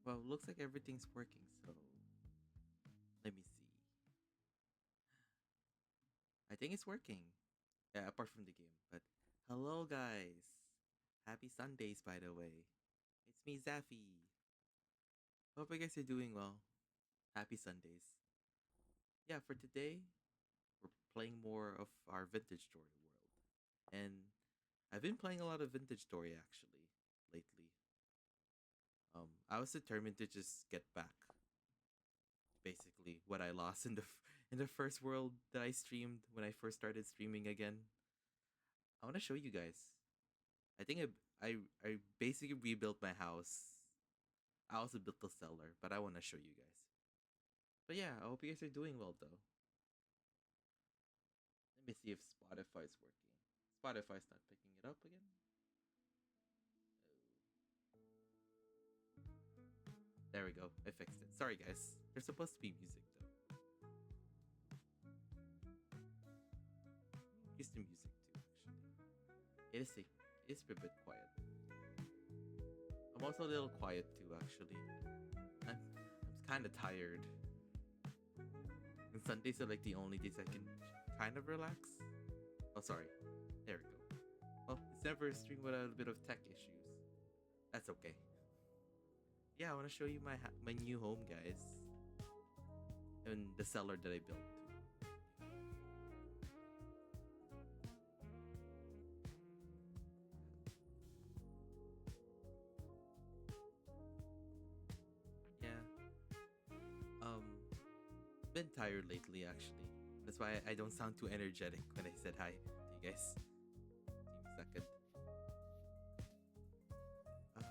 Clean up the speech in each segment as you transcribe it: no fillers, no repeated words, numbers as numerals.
Well, looks like everything's working, so let me see. I think it's working. Yeah, apart from the game. But hello, guys. Happy Sundays, by the way. It's me, Zaffy. Hope you guys are doing well. Happy Sundays. Yeah, for today, we're playing more of our vintage story world. And I've been playing a lot of vintage story actually lately. I was determined to just get back basically what I lost in the first world that I streamed when I first started streaming again. I want to show you guys. I think I basically rebuilt my house. I also built the cellar, but I want to show you guys. But yeah, I hope you guys are doing well though. Let me see if Spotify's working. Spotify's not picking it up again. There we go. I fixed it. Sorry guys. There's supposed to be music though. Used to music too actually. It is a bit quiet. I'm also a little quiet too actually. I'm kind of tired. And Sundays are like the only days I can kind of relax. Oh, sorry. There we go. Well, it's never a stream without a bit of tech issues. That's okay. Yeah, I want to show you my new home, guys, and the cellar that I built. Yeah. Um, been tired lately, actually. That's why I don't sound too energetic when I said hi to you guys. Give me a second. Uh,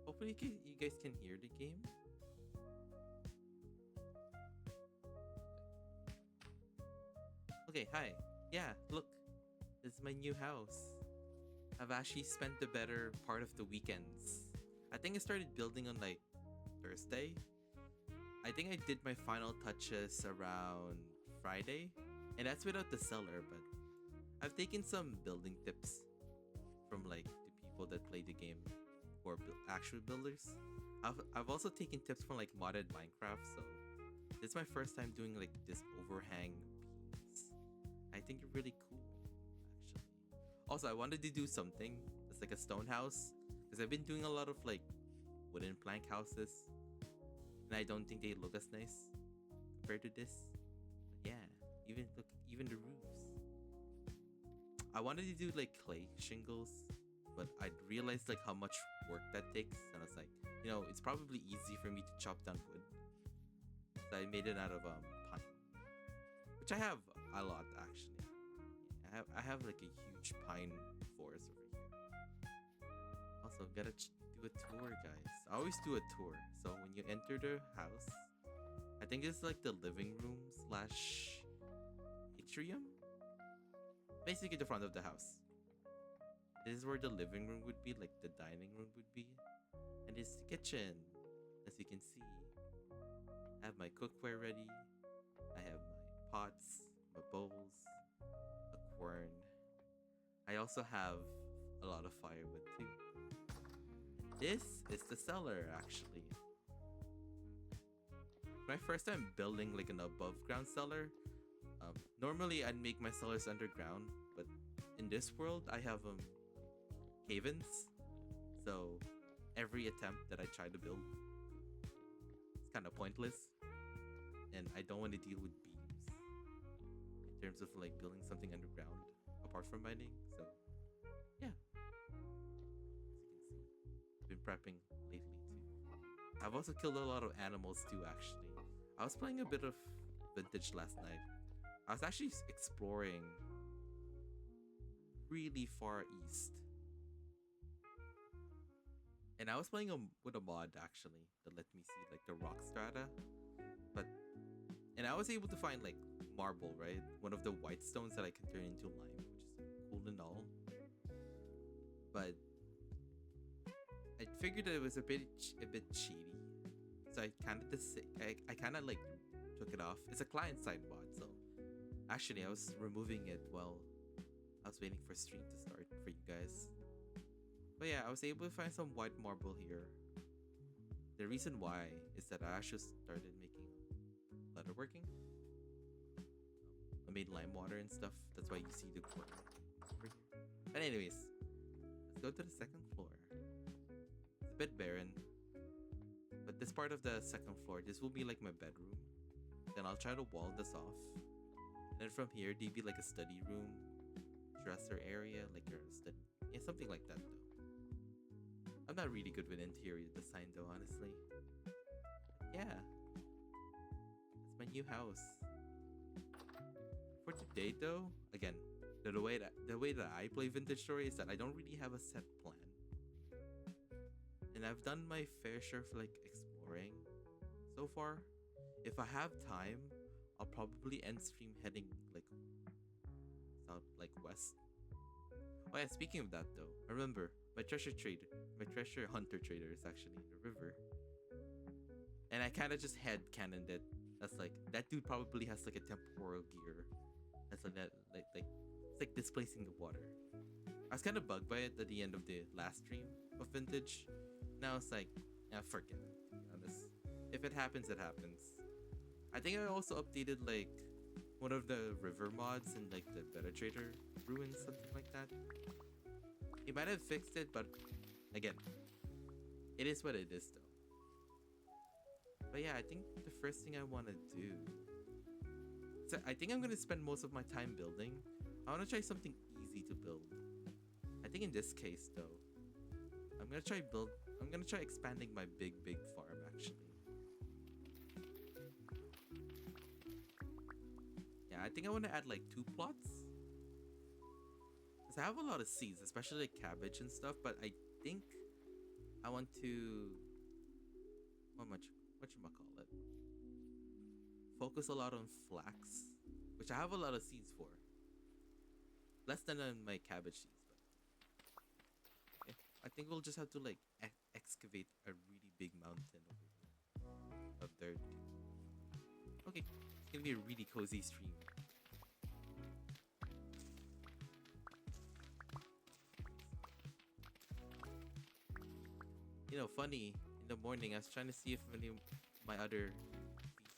hopefully you guys can hear the game. Okay, hi. Yeah, look. This is my new house. I've actually spent the better part of the weekends. I think I started building on like Thursday. I think I did my final touches around Friday. And that's without the cellar, but I've taken some building tips from like the people that play the game or actual builders. I've also taken tips from like modded Minecraft, so this is my first time doing like this overhang piece. I think it's really cool, actually. Also, I wanted to do something that's like a stone house because I've been doing a lot of like wooden plank houses, and I don't think they look as nice compared to this. But yeah, even the roofs. I wanted to do like clay shingles, but I realized like how much work that takes, and I was like, it's probably easy for me to chop down wood. So I made it out of pine, which I have a lot actually. I have like a huge pine forest over here. Also, gotta do a tour, guys. I always do a tour. So when you enter the house, I think it's like the living room slash atrium. Basically, the front of the house. This is where the living room would be, like the dining room would be, and this is the kitchen. As you can see, I have my cookware ready. I have my pots, my bowls, a quern. I also have a lot of firewood too. This is the cellar, actually. My first time building like an above ground cellar. Normally I'd make my cellars underground, but in this world I have cave-ins. So every attempt that I try to build, it's kind of pointless, and I don't want to deal with beams in terms of like building something underground apart from mining. So yeah, as you can see, I've been prepping lately too. I've also killed a lot of animals too, actually. I was playing a bit of vintage last night. I was actually exploring really far east. And I was playing with a mod actually that let me see like the rock strata. But and I was able to find like marble, right? One of the white stones that I can turn into lime, which is cool and all. But I figured that it was a bit cheaty. So I kind of like took it off. It's a client side mod, so actually I was removing it while I was waiting for stream to start for you guys. But yeah, I was able to find some white marble here. The reason why is that I actually started making leatherworking. I made lime water and stuff. That's why you see the quarter over here. But anyways, let's go to the second floor. It's a bit barren, but this part of the second floor, this will be like my bedroom. Then I'll try to wall this off. And then from here, there'd be like a study room, dresser area, like your study. Yeah, something like that though. I'm not really good with interior design though, honestly. Yeah, it's my new house. For today though, again, the way that I play Vintage Story is that I don't really have a set plan. And I've done my fair share of like exploring so far. If I have time, I'll probably end stream heading like south, like west. Oh yeah, speaking of that though, remember my treasure hunter trader is actually in the river. And I kind of just head cannoned it. That's like, that dude probably has like a temporal gear. That's like that, it's like displacing the water. I was kind of bugged by it at the end of the last stream of Vintage. Now it's like, yeah, forget it, to be honest. If it happens, it happens. I think I also updated like one of the river mods in like the Better Trader ruins, something like that. He might have fixed it, but again, it is what it is though. But yeah, I think the first thing I want to do, so I think I'm going to spend most of my time building. I want to try something easy to build. I think in this case though, I'm going to try expanding my big farm actually. Yeah, I think I want to add like 2 plots. Because I have a lot of seeds, especially like cabbage and stuff, but I think I want to, whatchamacallit, focus a lot on flax, which I have a lot of seeds for. Less than on my cabbage seeds, but yeah, I think we'll just have to like excavate a really big mountain over here of dirt. Okay, it's gonna be a really cozy stream. You know, funny, in the morning I was trying to see if any of my other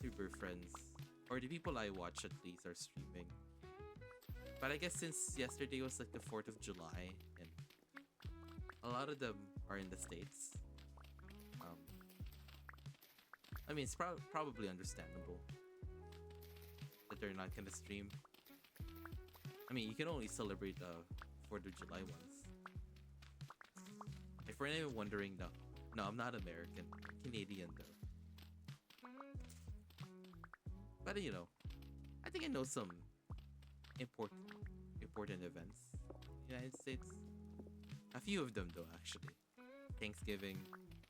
VTuber friends, or the people I watch at least, are streaming. But I guess since yesterday was like the 4th of July and a lot of them are in the States, I mean, it's probably understandable that they're not gonna stream. I mean, you can only celebrate the 4th of July once. If for anyone wondering, no, I'm not American. I'm Canadian though. But you know, I think I know some important events in the United States. A few of them though, actually. Thanksgiving,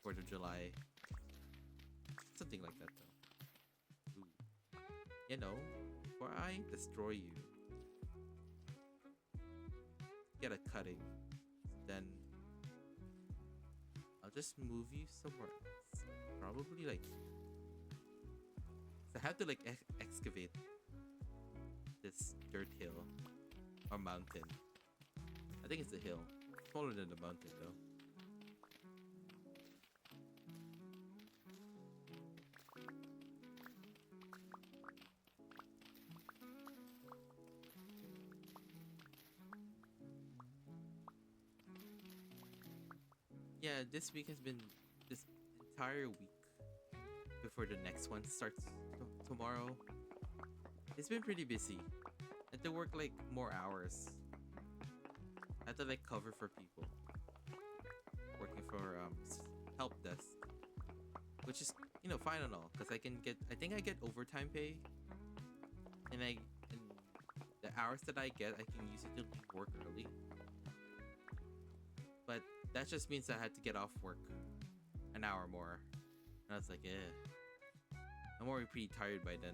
4th of July, something like that though. Ooh. You know, before I destroy you, get a cutting, then I'll just move you somewhere else. Probably like, so I have to like excavate this dirt hill or mountain. I think it's a hill, smaller than the mountain though. Yeah, this week has been, this entire week before the next one starts tomorrow. It's been pretty busy. I had to work like more hours. I had to like cover for people. Working for help desk. Which is, you know, fine and all. Because I think I get overtime pay. And the hours that I get, I can use it to leave work early. But that just means I had to get off work an hour more. And I was like, eh. I'm already pretty tired by then.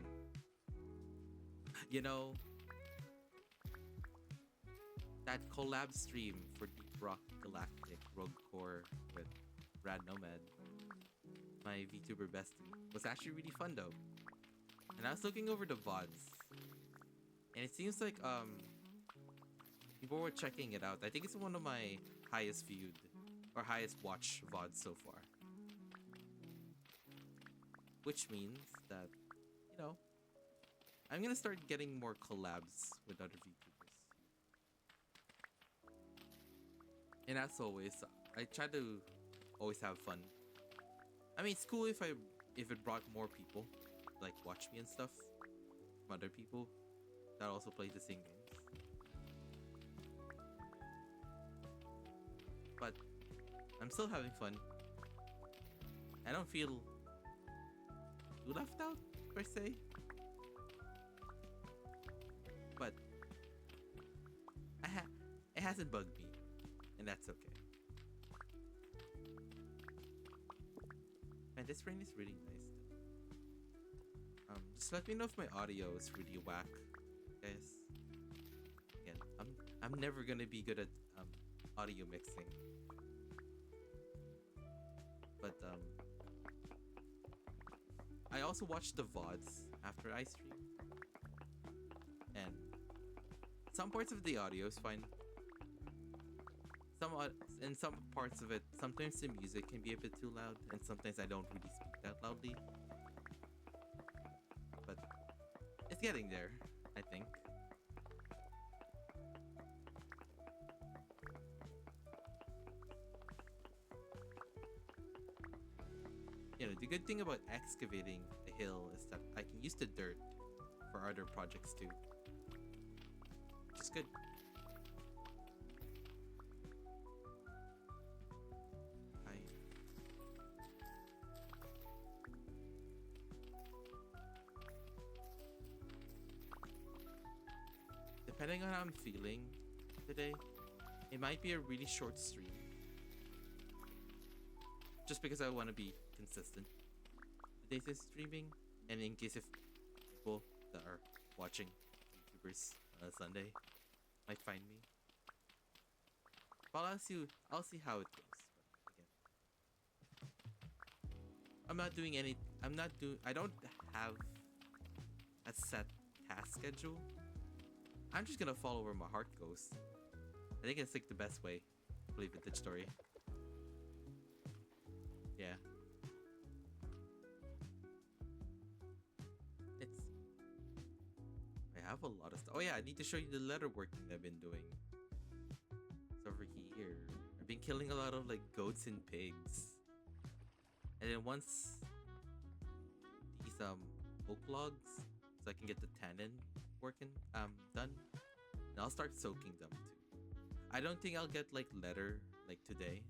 You know, that collab stream for Deep Rock Galactic Rogue Core with Rad Nomad, my VTuber bestie, was actually really fun though. And I was looking over the VODs, and it seems like people were checking it out. I think it's one of my highest viewed or highest watch VOD so far. Which means that, you know, I'm gonna start getting more collabs with other VTubers. And as always, I try to always have fun. I mean, it's cool if it brought more people, like watch me and stuff, from other people that also play the same games. But I'm still having fun. I don't feel too left out per se, but it hasn't bugged me, and that's okay. Man, this rain is really nice. Just let me know if my audio is really whack, guys. Again, I'm never gonna be good at audio mixing, but I also watch the VODs after I stream, and some parts of the audio is fine. In some parts of it, sometimes the music can be a bit too loud, and sometimes I don't really speak that loudly. But it's getting there, I think. You know, the good thing about excavating a hill is that I can use the dirt for other projects too, which is good. Depending on how I'm feeling today, it might be a really short stream. Just because I want to be consistent the days I'm streaming, and in case if people that are watching YouTubers on a Sunday might find me. But I'll see how it goes. But again, I don't have a set task schedule. I'm just gonna follow where my heart goes. I think it's like the best way to play Vintage Story. Yeah. I have a lot of stuff. Oh yeah, I need to show you the leather working I've been doing. It's over here. I've been killing a lot of like goats and pigs. And then once these oak logs, so I can get the tannin working done, and I'll start soaking them too. I don't think I'll get like leather like today,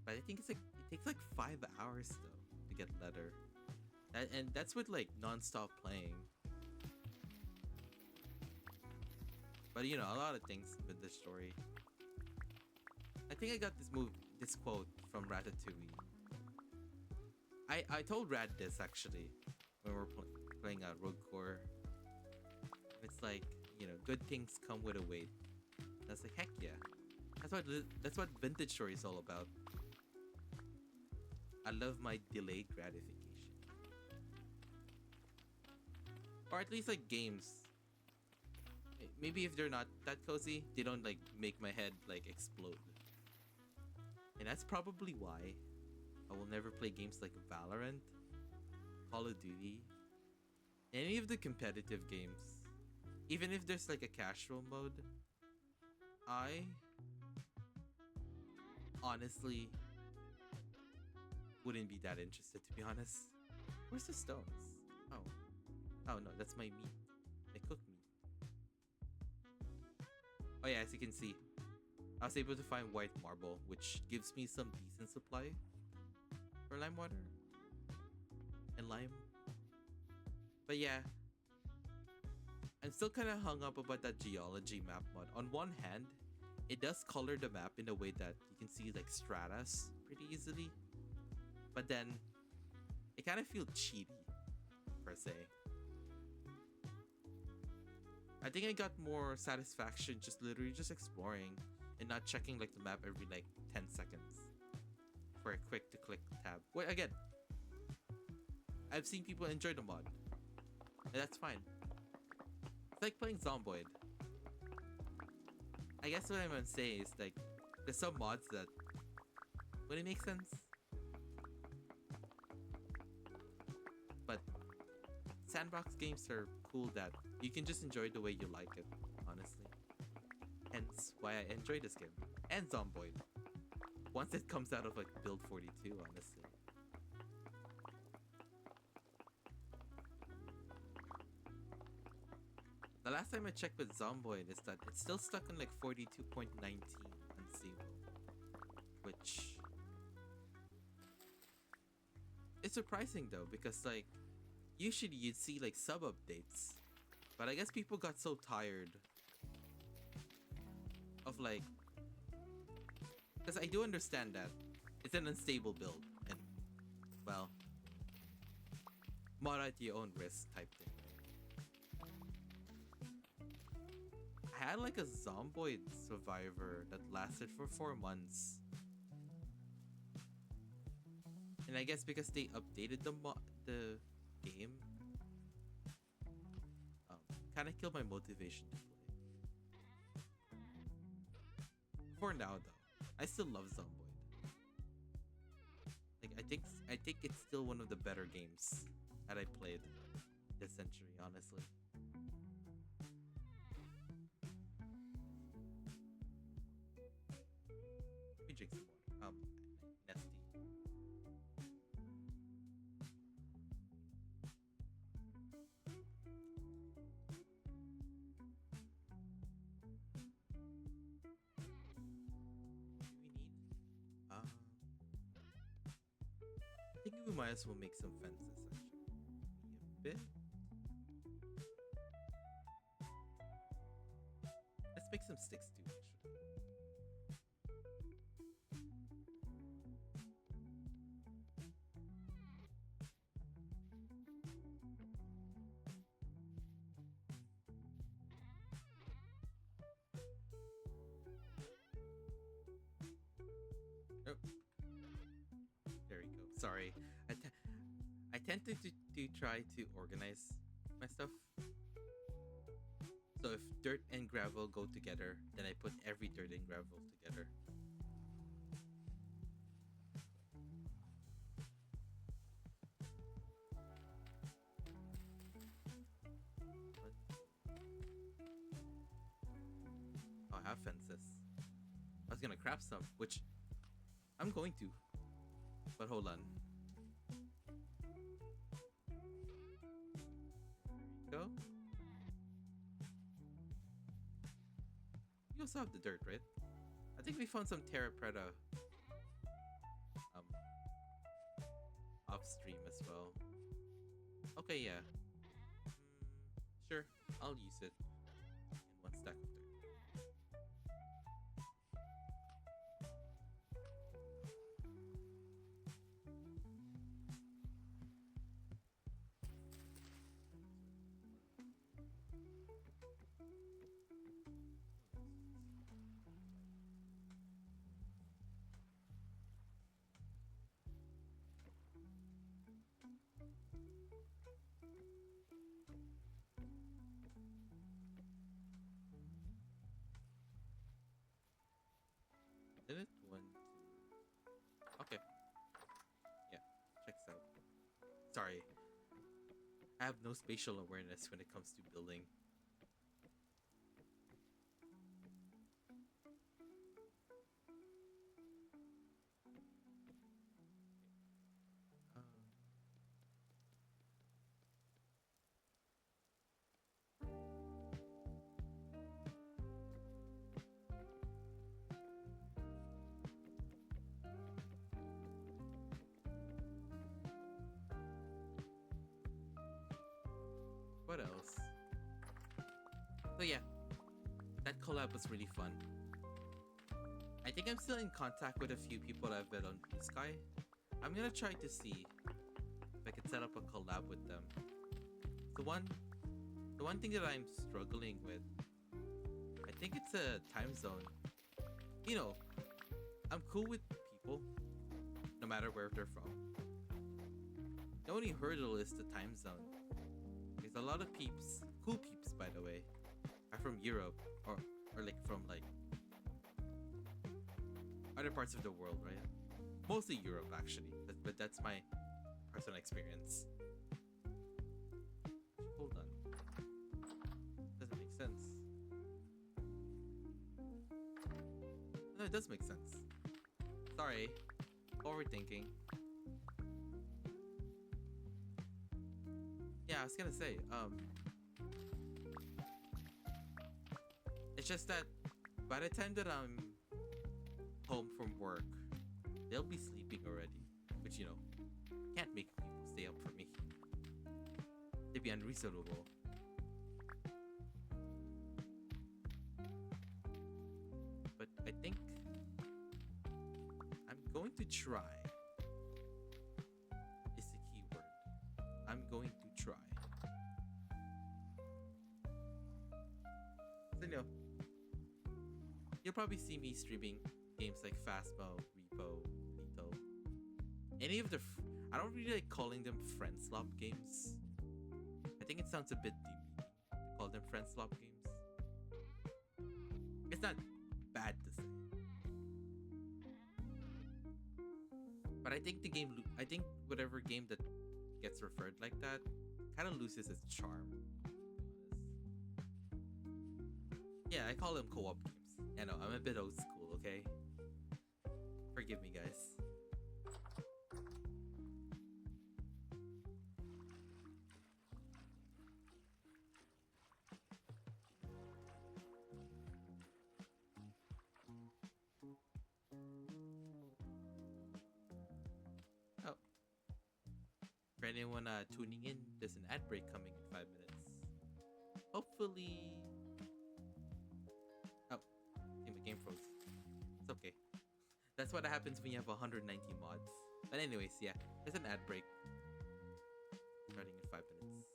but I think it takes like 5 hours though to get leather, and that's with like non-stop playing. But you know, a lot of things with this story. I think I got this quote from Ratatouille. I told Rad this actually when we were playing Rogue Core. It's like, you know, good things come with a wait. That's like, heck yeah. That's what Vintage Story is all about. I love my delayed gratification. Or at least like games. Maybe if they're not that cozy, they don't like make my head like explode. And that's probably why I will never play games like Valorant, Call of Duty, any of the competitive games. Even if there's like a casual mode, I honestly wouldn't be that interested, to be honest. Where's the stones? Oh no, that's my meat. My cooked meat. Oh yeah, as you can see, I was able to find white marble, which gives me some decent supply for lime water and lime. But yeah, I'm still kind of hung up about that geology map mod. On one hand, it does color the map in a way that you can see like stratas pretty easily, but then it kind of feels cheaty per se. I think I got more satisfaction literally just exploring and not checking like the map every like 10 seconds for a quick to click tab. Well, again, I've seen people enjoy the mod, and that's fine. It's like playing Zomboid. I guess what I'm gonna say is like there's some mods that Would it make sense? But sandbox games are cool that you can just enjoy the way you like it, honestly. Hence why I enjoy this game. And Zomboid. Once it comes out of like build 42, honestly. The last time I checked with Zomboid is that it's still stuck on like 42.19 on Zero. Which it's surprising though, because like usually you'd see like sub updates. But I guess people got so tired of like, because I do understand that it's an unstable build and, well, mod at your own risk type thing. I had like a Zomboid survivor that lasted for 4 months. And I guess because they updated the game, kind of killed my motivation to play. For now though, I still love Zomboid. Like I think it's still one of the better games that I played this century, honestly. Let me drink some water. Nesty. Do we need? I think we might as well make some fences actually. A bit. Let's make some sticks too, actually. Oh, there we go. Sorry, I tend to try to organize my stuff. So if dirt and gravel go together, then I put every dirt and gravel together. What? Oh, I have fences. I was gonna craft some, which I'm going to. But hold on. There we go. You also have the dirt, right? I think we found some Terra Preta upstream as well. Okay, yeah. Sure, I'll use it in one stack of dirt. Did it? 1, 2. Okay. Yeah, checks out. Sorry. I have no spatial awareness when it comes to building. What else? So yeah, that collab was really fun. I think I'm still in contact with a few people that I've met on bluesky. I'm gonna try to see if I can set up a collab with them. The one thing that I'm struggling with, I think it's a time zone. You know, I'm cool with people, no matter where they're from. The only hurdle is the time zone. Because a lot of peeps, cool peeps by the way, are from Europe or like from like other parts of the world, right? Mostly Europe, actually. But that's my personal experience. Hold on. Doesn't make sense. No, it does make sense. Sorry. Overthinking. Yeah, I was gonna say, it's just that by the time that I'm home from work, they'll be sleeping already. Which, you know, can't make people stay up for me. They'd be unreasonable. But I think I'm going to try. Is the key word. I'm going to try. So, you know, you'll probably see me streaming games like Phasmo, Repo, Lito. Any of the... I don't really like calling them friend slop games. I think it sounds a bit demeaning to call them friend slop games. It's not bad to say. But I think the game... I think whatever game that gets referred like that kind of loses its charm. Yeah, I call them co-op games. I know, I'm a bit old school, okay? Forgive me, guys. Oh. For anyone tuning in, there's an ad break coming in 5 minutes. Hopefully... Oh, I think my game froze. It's okay. That's what happens when you have 190 mods. But anyways, yeah, there's an ad break. Starting in 5 minutes.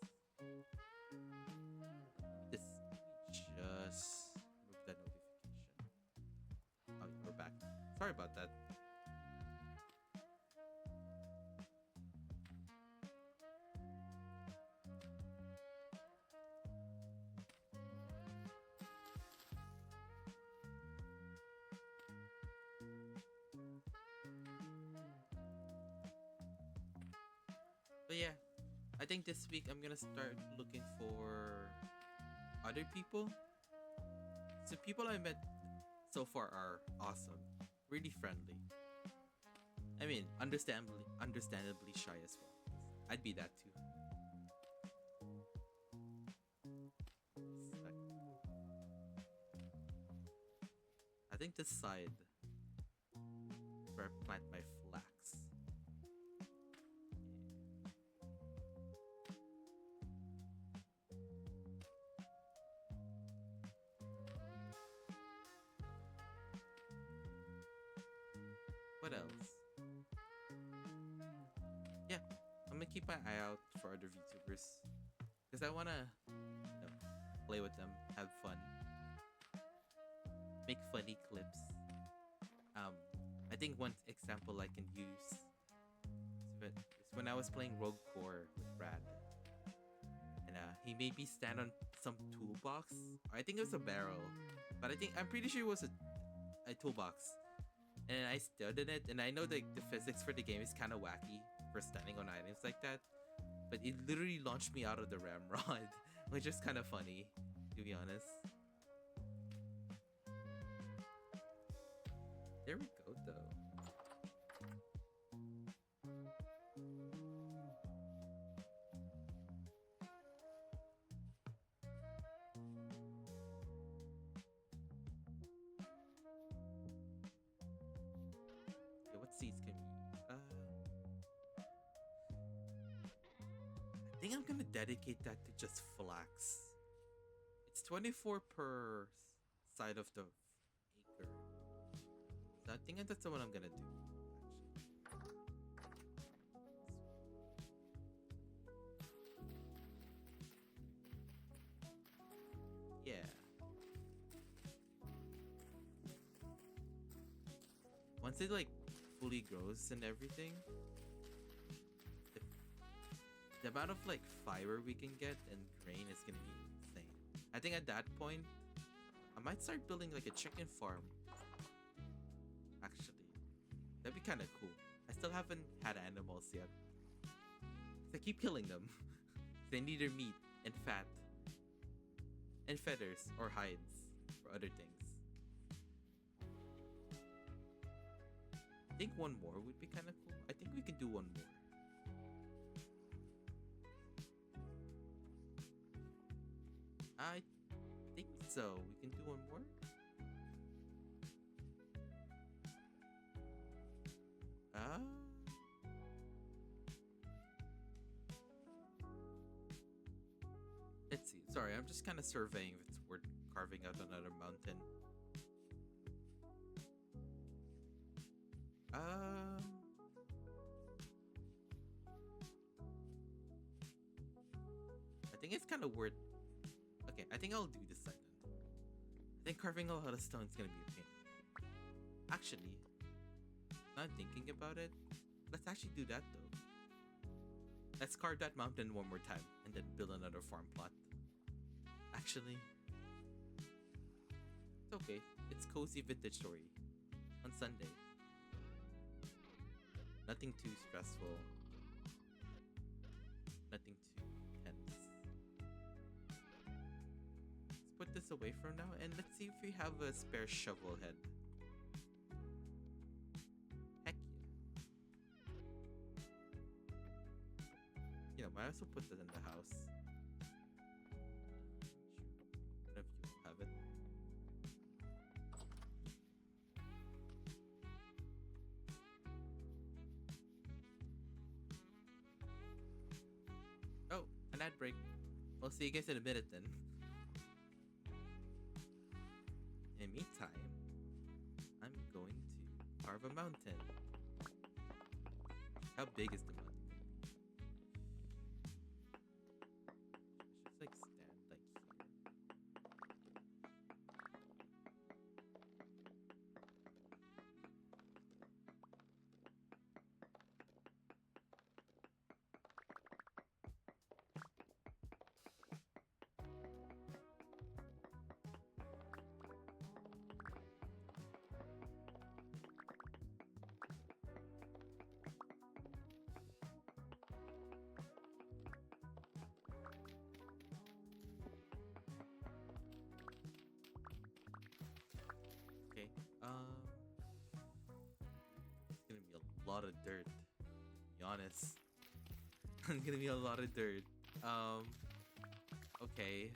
This, just remove that notification. Oh, we're back. Sorry about that. But yeah, I think this week I'm gonna start looking for other people. So people I met so far are awesome, really friendly. I mean, understandably shy as well. I'd be that too. I think this side is where I plant my flax. What else? Yeah, I'm gonna keep my eye out for other VTubers because I wanna, you know, play with them, have fun, make funny clips. I think one example I can use is when I was playing Rogue Core with Brad, and he made me stand on some toolbox. I think it was a barrel, but I'm pretty sure it was a toolbox. And I stood in it, and I know the physics for the game is kind of wacky for standing on items like that, but it literally launched me out of the ramrod, which is kind of funny, to be honest. There we go, though. What seeds can we... I think I'm gonna dedicate that to just flax. It's 24 per side of the acre. So I think that's what I'm gonna do, actually. Yeah. Once it like fully grows and everything, the amount of like fiber we can get and grain is gonna be insane. I think at that point I might start building like a chicken farm, actually. That'd be kind of cool. I still haven't had animals yet. 'Cause I keep killing them. They need their meat and fat and feathers or hides or other things. I think one more would be kind of cool. I think we can do one more. I think so. We can do one more. Uh, let's see. Sorry, I'm just kind of surveying if it's worth carving out another mountain. I think it's kind of worth. Okay, I think I'll do this side then. I think carving a lot of stone is gonna be a pain. Actually, now I'm thinking about it, let's actually do that though. Let's carve that mountain one more time and then build another farm plot. Actually, it's okay. It's cozy vintage story on Sunday. Nothing too stressful. Nothing too tense. Let's put this away for now and let's see if we have a spare shovel head. Heck yeah. You know, might as well put that in the house. Sure. None of you will have it. Oh, an ad break. We'll see you guys in a minute then. In the meantime, I'm going to carve a mountain. How big is the mountain? I should just stand like here. Okay. It's gonna be a lot of dirt. To be honest, it's gonna be a lot of dirt. Okay.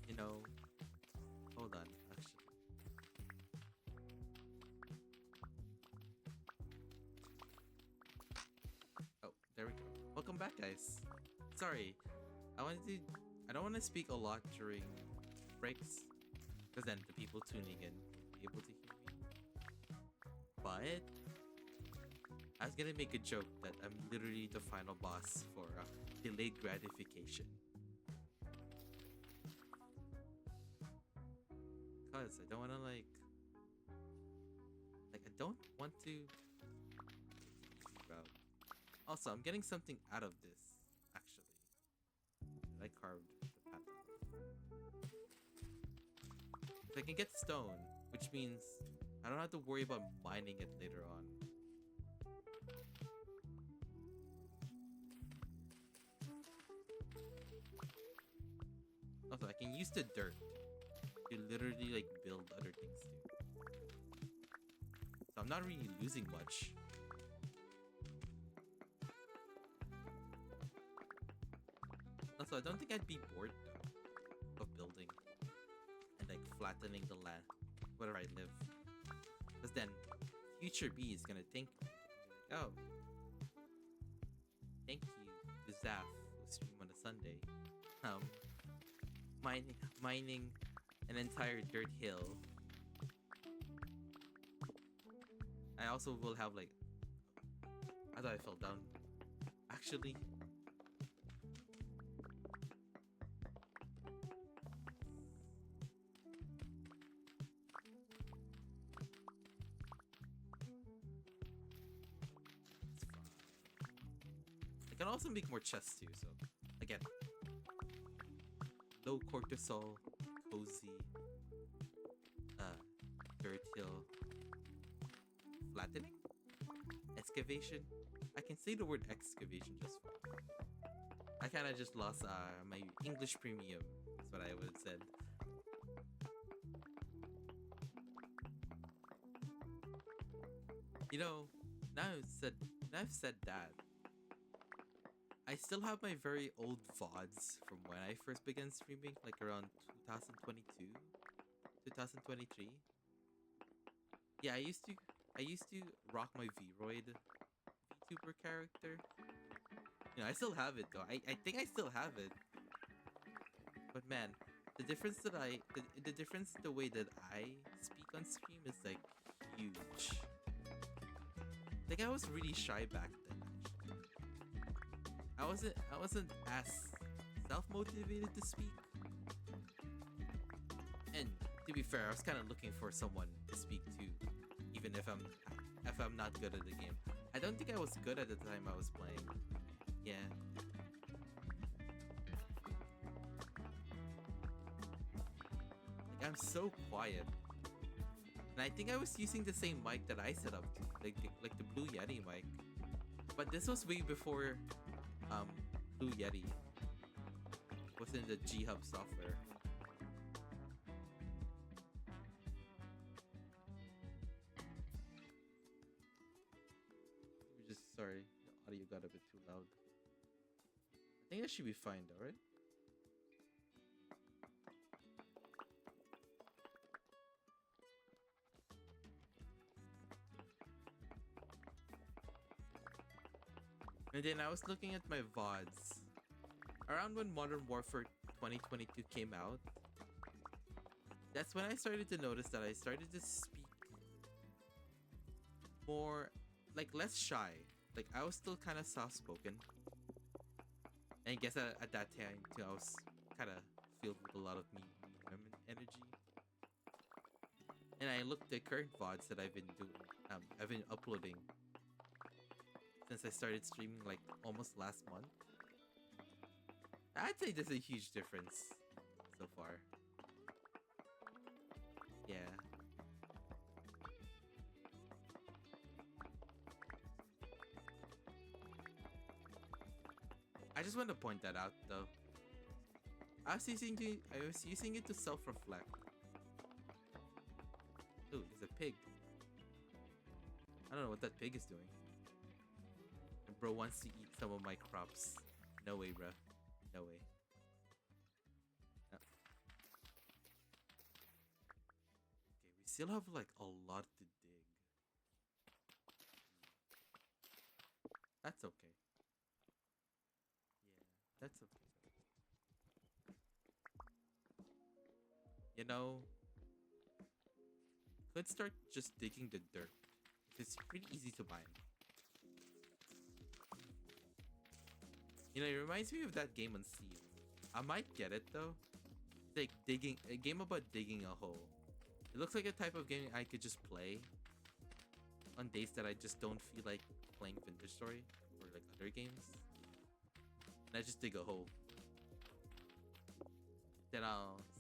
You know, hold on. Actually. Oh, there we go. Welcome back, guys. Sorry, I don't want to speak a lot during breaks, because then the people tuning in will be able to hear me. But I was gonna make a joke that I'm literally the final boss for delayed gratification. Cause I don't want to I don't want to. About. Also, I'm getting something out of this. Actually, I carved the pattern. So I can get stone, which means I don't have to worry about mining it later on. Also, I can use the dirt to literally build other things too. So I'm not really losing much. Also, I don't think I'd be bored though of building and flattening the land where I live. Because then future B is gonna think, oh, thank you to Zaf who stream on a Sunday. Mining an entire dirt hill. I also will have I thought I fell down. Actually, can also make more chests too. So again, low cortisol, cozy, dirt hill, flattening, excavation. I can say the word excavation just fine. I kind of just lost my English premium. That's what I would have said. You know, now I've said that, I still have my very old VODs from when I first began streaming, like around 2022, 2023. Yeah, I used to rock my Vroid VTuber character. You know, I still have it though. I think I still have it. But man, the difference that the difference the way that I speak on stream is like huge. Like I was really shy back then actually. I wasn't as self-motivated to speak. And to be fair, I was kind of looking for someone to speak to, even if I'm not good at the game. I don't think I was good at the time I was playing. Yeah. Like I'm so quiet. And I think I was using the same mic that I set up to, like the Blue Yeti mic. But this was way before Blue Yeti was in the G-Hub software. We're just sorry, the audio got a bit too loud. I think that should be fine though, right? And then I was looking at my VODs. Around when Modern Warfare 2022 came out, that's when I started to notice that I started to speak more, like less shy. Like I was still kind of soft-spoken. And I guess at that time too, I was kind of filled with a lot of me energy. And I looked at the current VODs that I've been doing, I've been uploading since I started streaming like almost last month. I'd say there's a huge difference so far. Yeah. I just want to point that out though. I was using it to self-reflect. Ooh, there's a pig. I don't know what that pig is doing. And bro wants to eat some of my crops. No way, bro. No way. No. Okay, we still have like a lot to dig. That's okay. Yeah, that's okay. You know, could start just digging the dirt. It's pretty easy to mine. You know, it reminds me of that game on Steam. I might get it though. It's like a game about digging a hole. It looks like a type of game I could just play on days that I just don't feel like playing Vintage Story or like other games. And I just dig a hole. Then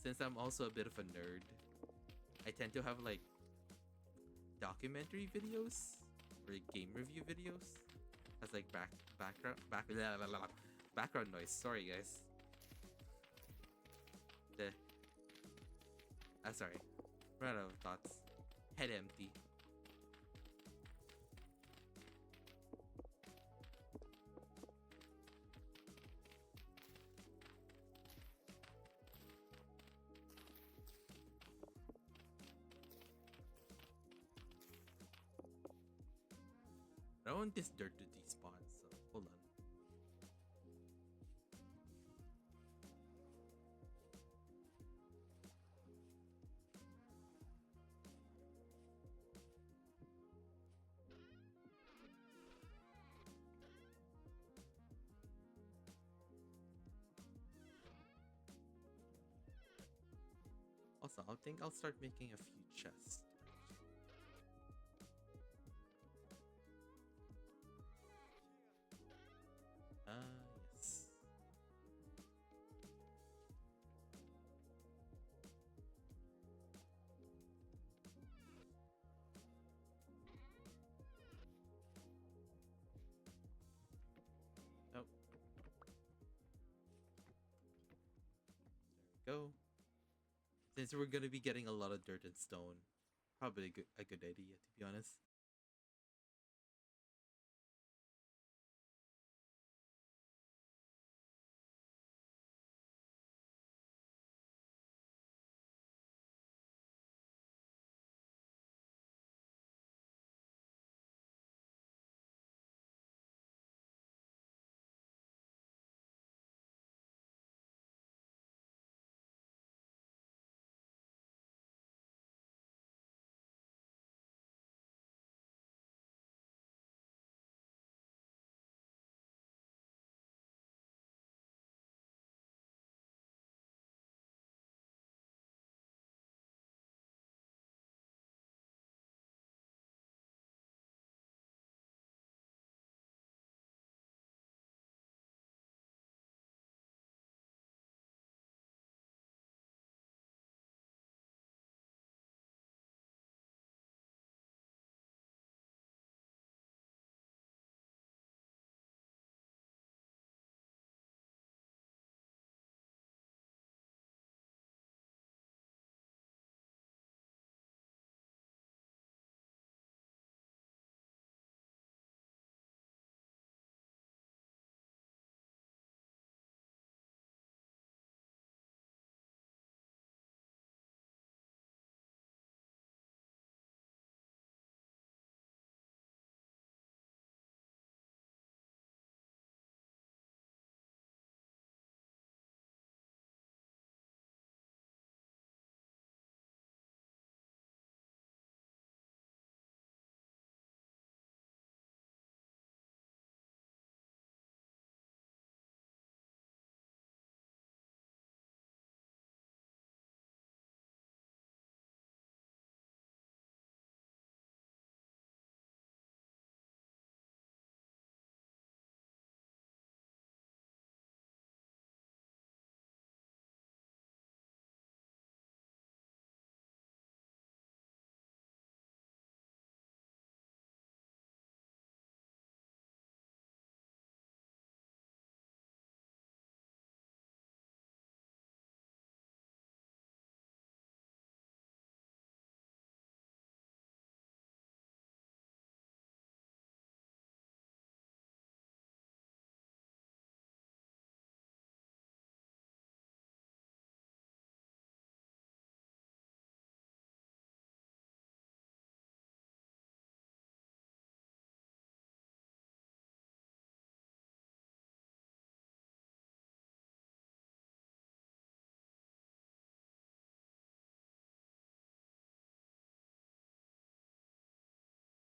since I'm also a bit of a nerd, I tend to have like documentary videos or game review videos as like background noise. Sorry guys. Sorry. Run out of thoughts. Head empty. I don't want this dirt to despawn, so hold on. Also, I think I'll start making a few chests. Since we're gonna be getting a lot of dirt and stone, probably a good idea to be honest.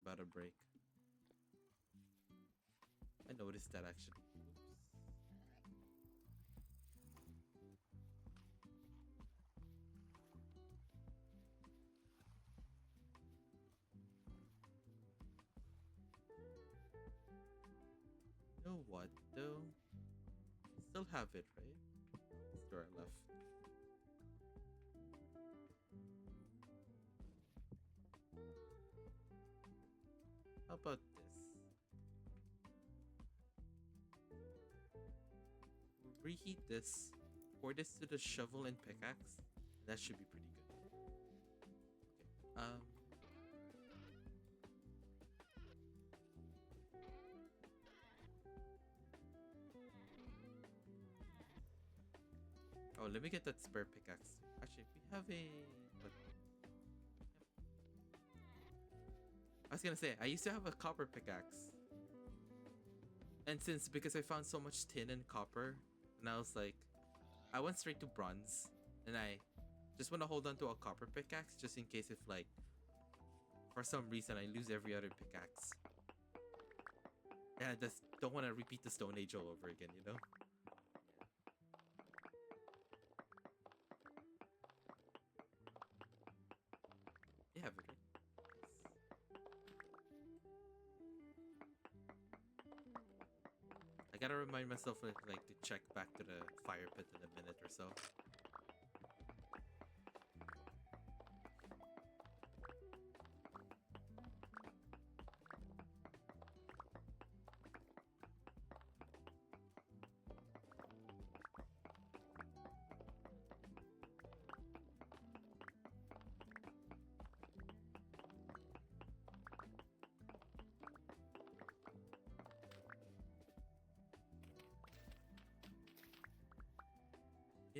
About a break. I noticed that actually. Oops. You know what though? Still have it, right? That's where I left. How about this? Reheat this, pour this to the shovel and pickaxe. That should be pretty good. Okay. Oh, let me get that spare pickaxe. Actually, we have a. What? I was gonna say I used to have a copper pickaxe, and because I found so much tin and copper, and I was like, I went straight to bronze, and I just want to hold on to a copper pickaxe just in case if like for some reason I lose every other pickaxe. And I just don't want to repeat the Stone Age all over again, you know? You have it, right? I gotta remind myself like to check back to the fire pit in a minute or so.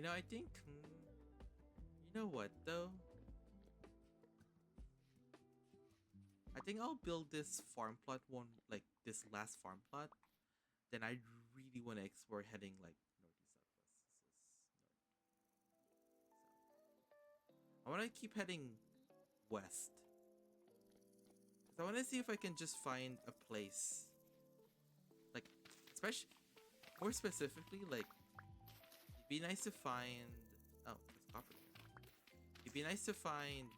I think. You know what though? I think I'll build this farm plot one, like this last farm plot. Then I really want to explore heading like northeast southwest. This is north. I want to keep heading west. So I want to see if I can just find a place, like, especially more specifically, like it'd be nice to find. Oh, it's copper. It'd be nice to find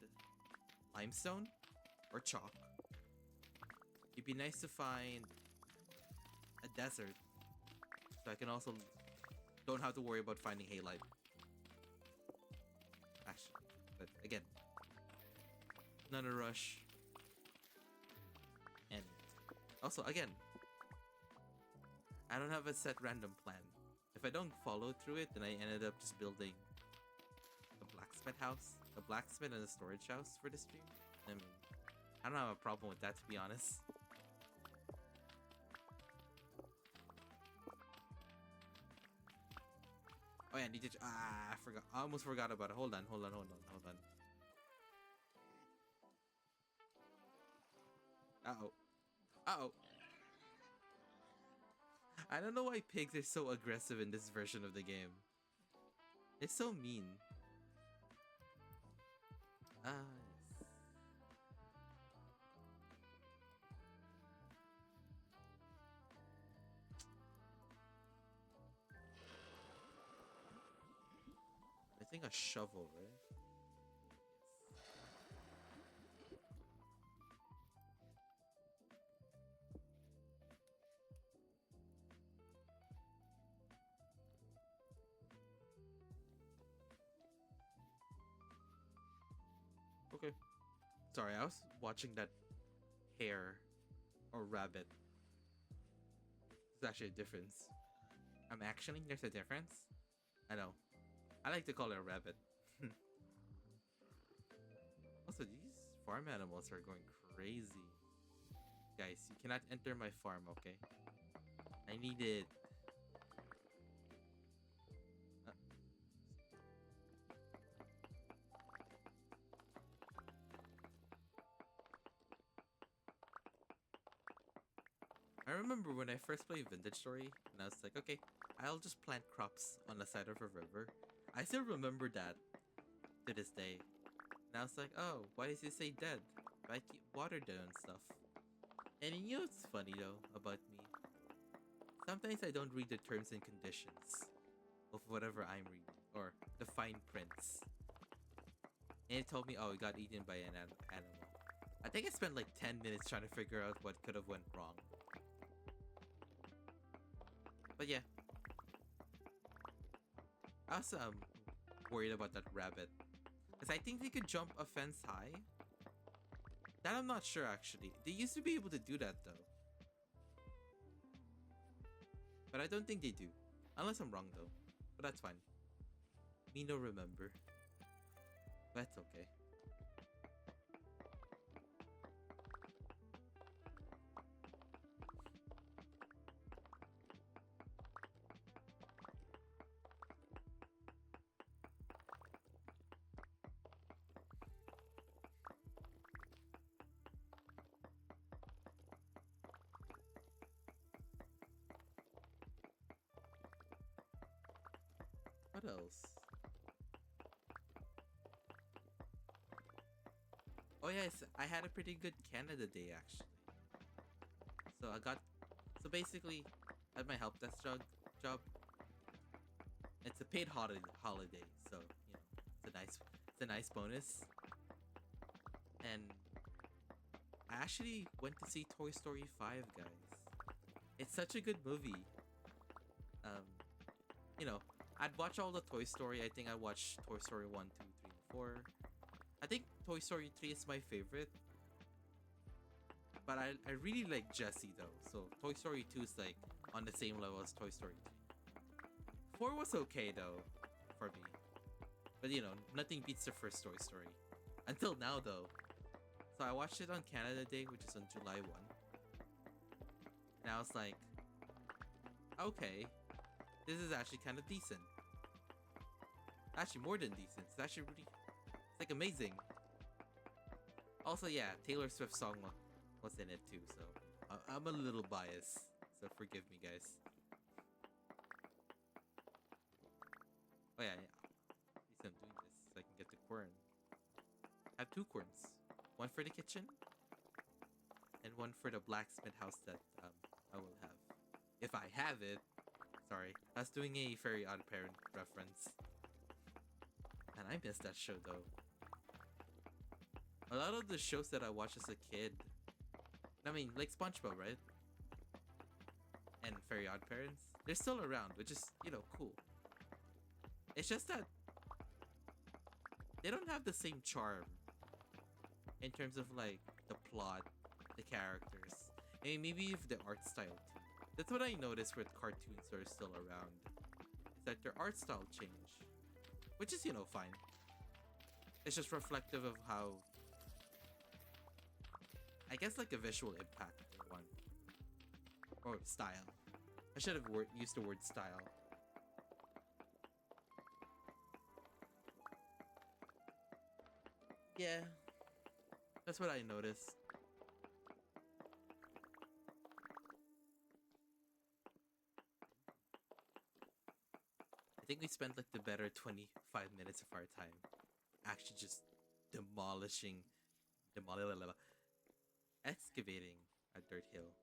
limestone or chalk. It'd be nice to find a desert, so I can also don't have to worry about finding halite. Actually, but again, not a rush. And also, again, I don't have a set random plan. If I don't follow through it, then I ended up just building a blacksmith house, a blacksmith and a storage house for the stream. I mean, I don't have a problem with that, to be honest. Oh yeah, I need to. I forgot. I almost forgot about it. Hold on. Uh-oh. Uh-oh. I don't know why pigs are so aggressive in this version of the game. It's so mean. Yes. I think a shovel, right? Okay. Sorry, I was watching that hare or rabbit. There's actually a difference. I'm actioning, there's a difference? I know. I like to call it a rabbit. Also, these farm animals are going crazy. Guys, you cannot enter my farm, okay? I need it. I remember when I first played Vintage Story, and I was like, okay, I'll just plant crops on the side of a river. I still remember that to this day. And I was like, oh, why does it say dead? I keep water dead and stuff. And you know what's funny though about me? Sometimes I don't read the terms and conditions of whatever I'm reading, or the fine prints. And it told me, oh, it got eaten by an animal. I think I spent like 10 minutes trying to figure out what could have went wrong. But yeah. I was worried about that rabbit. Because I think they could jump a fence high. That I'm not sure actually. They used to be able to do that though. But I don't think they do. Unless I'm wrong though. But that's fine. Me no remember. That's okay. What else? Oh yes, I had a pretty good Canada Day actually. So basically, at my help desk job, it's a paid holiday, so you know it's a nice bonus. And I actually went to see Toy Story 5, guys. It's such a good movie. Um, you know, I'd watch all the Toy Story. I think I watched Toy Story 1, 2, 3, and 4. I think Toy Story 3 is my favorite. But I really like Jessie though. So Toy Story 2 is like on the same level as Toy Story 3. 4 was okay though for me. But you know, nothing beats the first Toy Story. Until now though. So I watched it on Canada Day, which is on July 1. And I was like, okay, this is actually kind of decent. Actually, more than decent. It's actually really, it's like amazing. Also, yeah, Taylor Swift song was in it too, so I'm a little biased. So forgive me, guys. Oh yeah, yeah. At least I'm doing this so I can get the quern. I have 2 querns. One for the kitchen, and one for the blacksmith house that I will have. If I have it. Sorry, I was doing a Fairy Odd Parent reference. And I missed that show though. A lot of the shows that I watched as a kid, I mean, like SpongeBob, right? And Fairy Odd Parents, they're still around, which is, cool. It's just that they don't have the same charm in terms of like the plot, the characters, and maybe if the art style too. That's what I noticed with cartoons that are still around. Is that their art style change, which is fine. It's just reflective of how, I guess, like a visual impact they want, or style. I should have used the word style. Yeah, that's what I noticed. I think we spent like the better 25 minutes of our time actually just demolishing, excavating a dirt hill.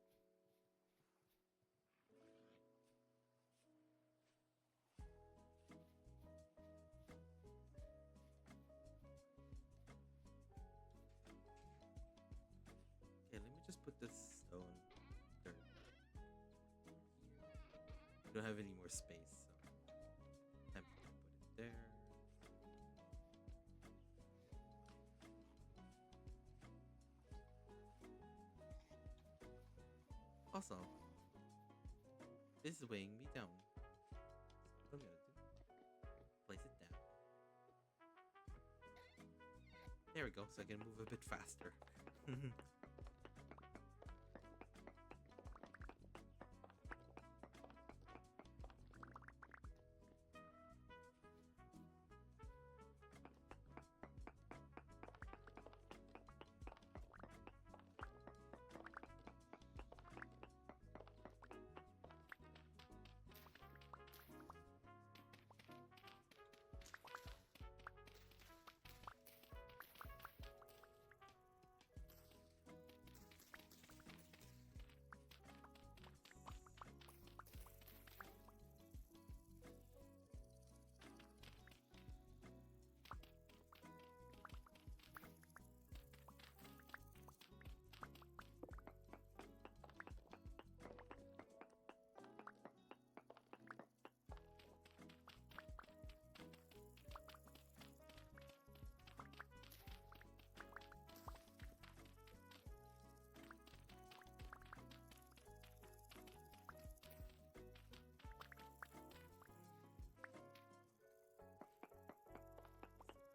Okay, let me just put this stone dirt here. We don't have any more space, so time to put it there. Also, this is weighing me down. So what I'm gonna do, place it down. There we go, so I can move a bit faster.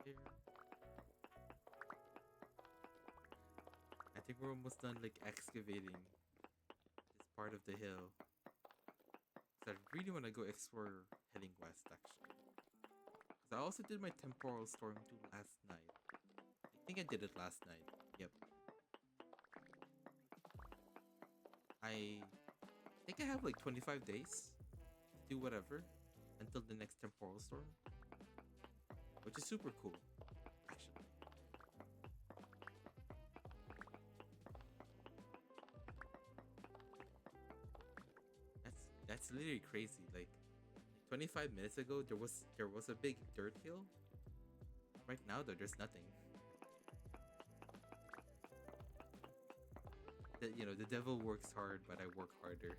Here. I think we're almost done like excavating this part of the hill. So I really want to go explore heading west actually. Because I also did my temporal storm too last night. I think I did it last night. Yep. I think I have like 25 days to do whatever until the next temporal storm. Which is super cool, actually. That's literally crazy. Like 25 minutes ago, there was a big dirt hill. Right now, though, there's nothing. The devil works hard, but I work harder.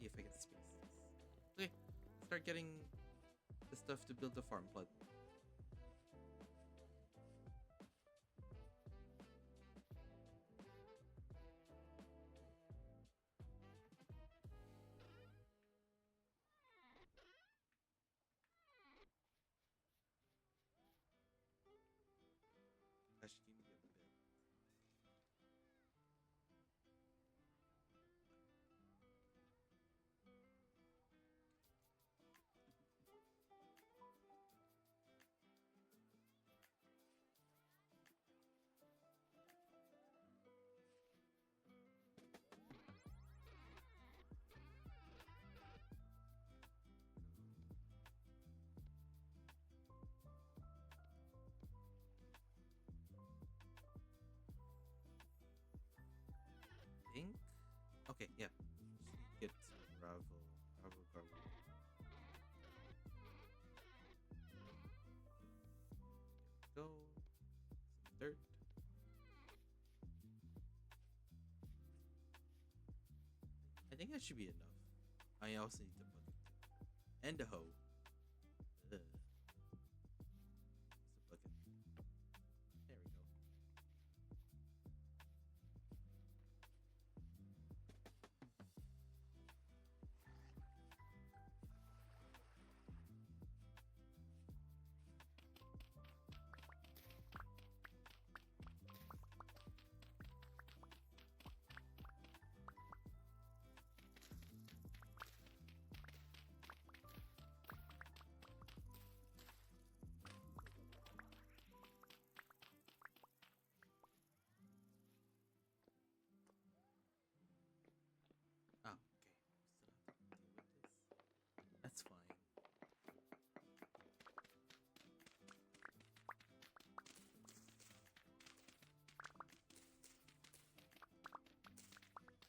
see if I can space this. Okay, start getting the stuff to build the farm plot. Actually, give me a bit. Think? Okay, yeah. Just need to get some gravel. Gravel. There we go. Some dirt. I think that should be enough. I also need the bucket too. And the hoe. Ugh. Where's the bucket? There we go. Oh, okay. We still have to deal with this. That's fine.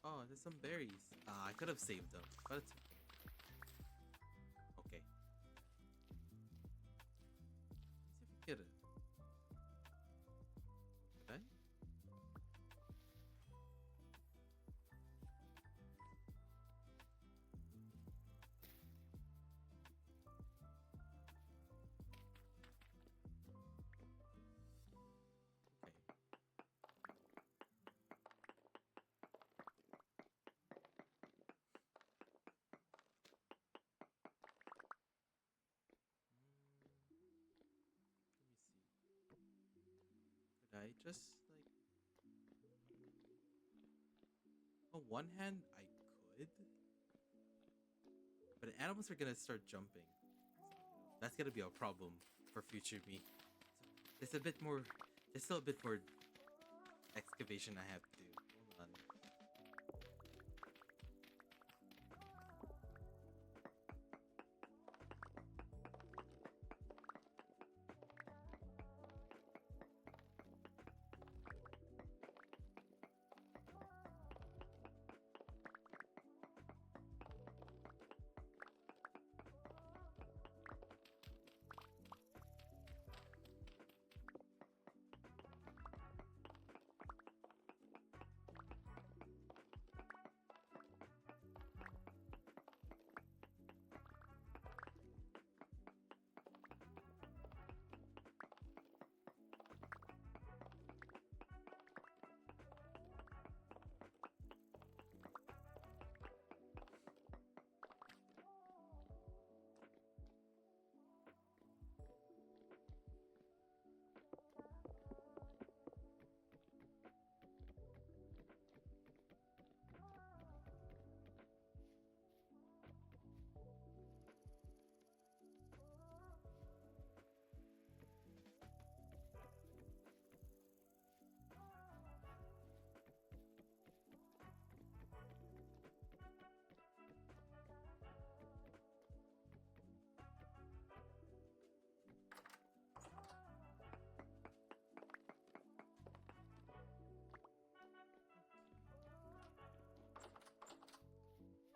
Oh, there's some berries. Ah, I could have saved them, but it's okay. Let's see if we get it. Did I? Okay. Let me see. Could I just like on one hand I could, but the animals are gonna start jumping. So, that's gonna be a problem for future me. So there's a bit more. There's still a bit more excavation I have to do. Hold on.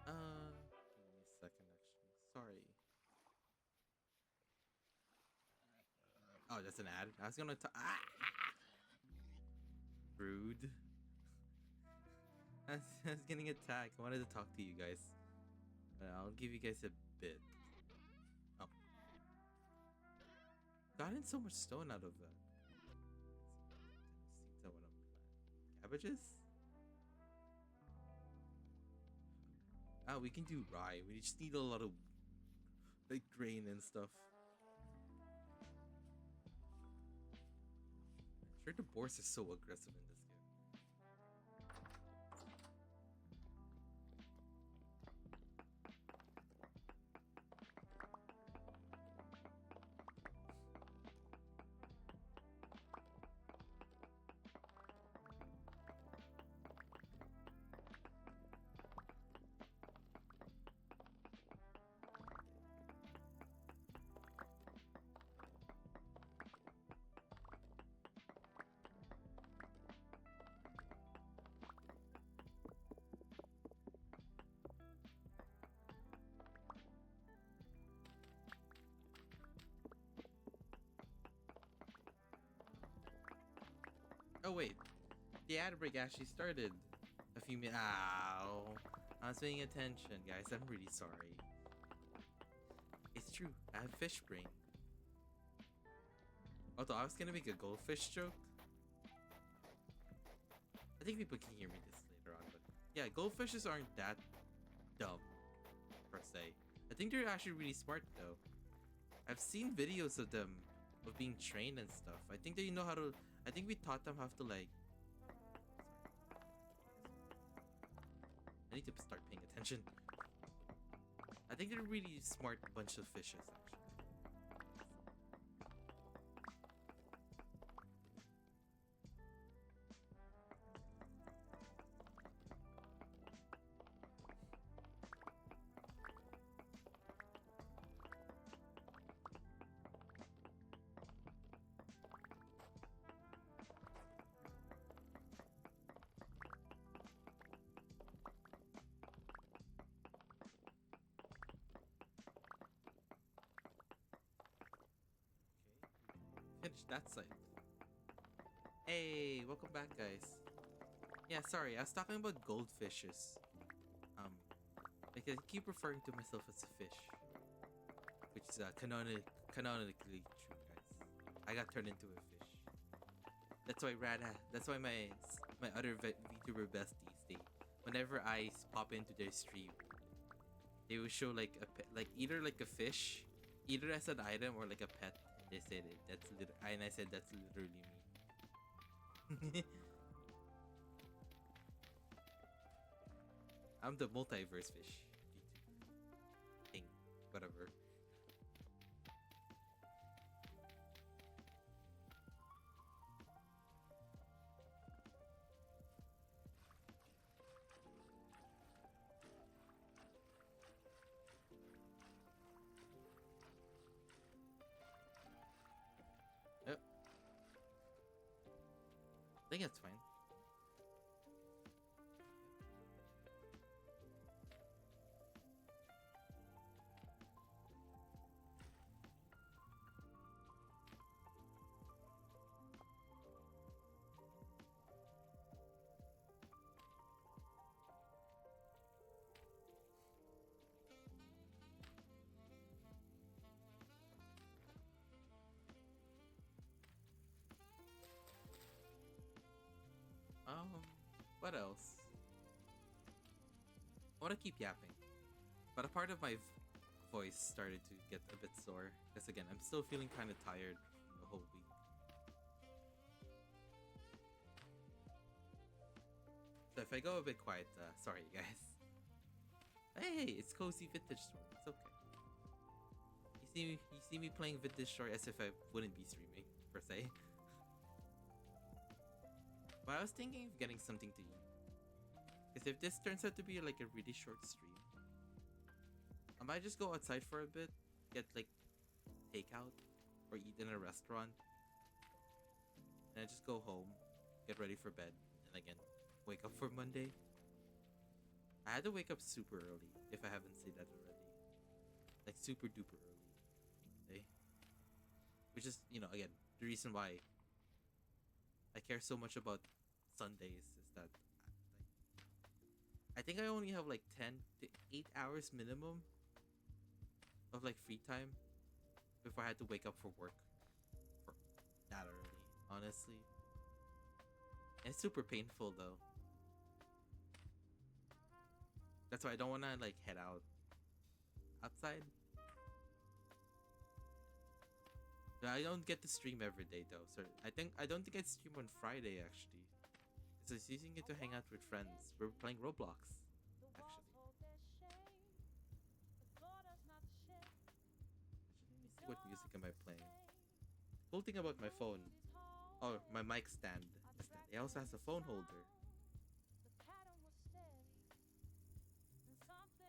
Give me a second, actually. Sorry. Oh, that's an ad. I was gonna talk. Ah! Rude. I was getting attacked. I wanted to talk to you guys. I'll give you guys a bit. Oh, gotten so much stone out of that. Seeds I want to plant. Cabbages? Ah, we can do rye. We just need a lot of like grain and stuff. I'm sure the boars are so aggressive in this game. Oh wait, the ad break actually started a few minutes. Ow! I was paying attention, guys. I'm really sorry. It's true. I have fish brain. Although I was gonna make a goldfish joke. I think people can hear me this later on, but yeah, goldfishes aren't that dumb per se. I think they're actually really smart though. I've seen videos of them of being trained and stuff. I think they know how to. I think we taught them how to like. I need to start paying attention. I think they're really smart bunch of fishes actually. Finish that site. Hey, welcome back, guys. Yeah, sorry, I was talking about goldfishes. Because I keep referring to myself as a fish, which is canonically true, guys. I got turned into a fish. That's why That's why my other VTuber besties, whenever I pop into their stream, they will show like either like a fish, either as an item or like a pet. They said and I said that's literally me. I'm the multiverse fish. Thing. Whatever. Yep. I think that's fine. What else? I want to keep yapping, but a part of my voice started to get a bit sore because again, I'm still feeling kind of tired from the whole week. So if I go a bit quiet, sorry guys. Hey, it's cozy vintage store. It's okay. You see me playing vintage store as if I wouldn't be streaming per se. But I was thinking of getting something to eat. Because if this turns out to be like a really short stream, I might just go outside for a bit, get like takeout or eat in a restaurant, and I just go home, get ready for bed, and again, wake up for Monday. I had to wake up super early, if I haven't said that already. Like super duper early. Okay? Which is, again, the reason why I care so much about Sundays is that I think I only have like 10 to 8 hours minimum of like free time before I had to wake up for work for that early, honestly. And it's super painful though. That's why I don't want to like head outside. I don't get to stream every day though, so I don't think I'd stream on Friday actually. Because I was using it to hang out with friends. We're playing Roblox, actually. Let me see what music am I playing. Cool thing about my phone, or my mic stand, is that it also has a phone holder.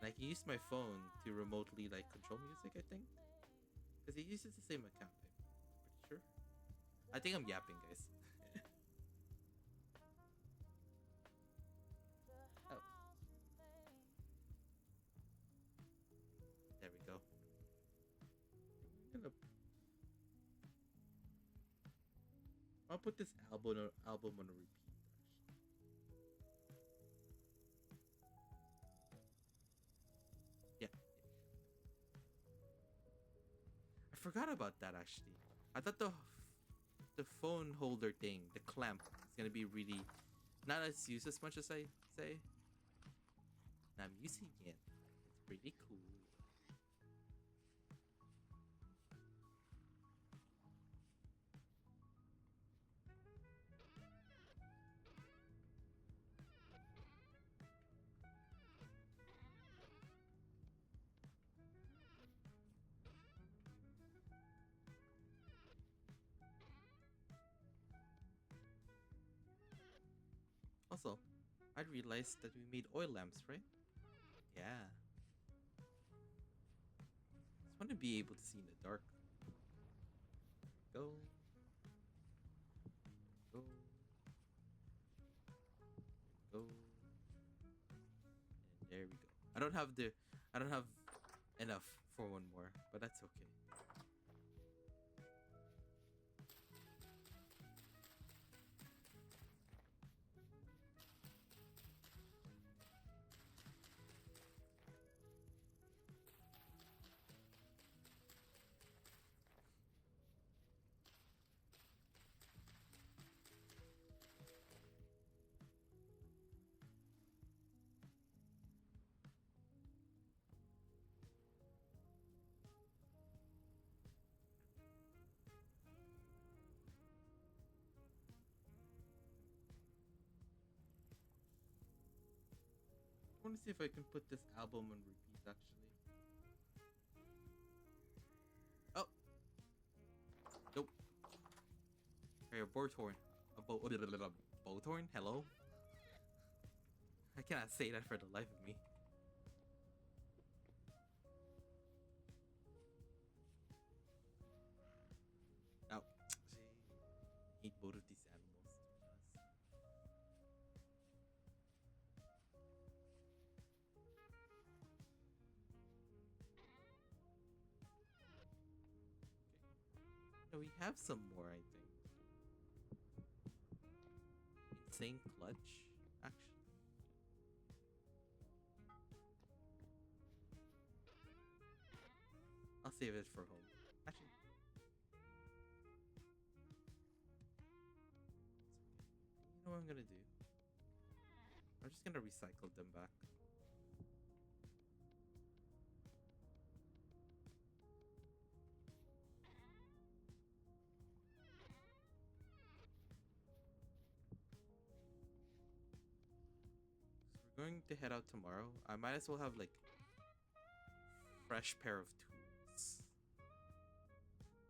And I can use my phone to remotely like control music, I think. Because it uses the same account, I'm pretty sure. I think I'm yapping, guys. Oh. There we go. I'll put this album on a repeat. Yeah. I forgot about that actually. I thought the phone holder thing, the clamp, is gonna be really not as used as much as I say. And I'm using it. It's pretty cool. Also, I realized that we made oil lamps, right? Yeah. Just want to be able to see in the dark. Go. Go. Go. And there we go. I don't have enough for one more, but that's okay. I want to see if I can put this album on repeat actually. Oh, nope. Hey, a Boathorn. A Boathorn? Hello? I cannot say that for the life of me. Oh, I hate both of these animals, to be honest. Okay. No, we have some more, I think. Insane clutch, actually. I'll save it for home. Actually, you know what I'm gonna do? I'm just gonna recycle them back. So we're going to head out tomorrow. I might as well have like fresh pair of tools.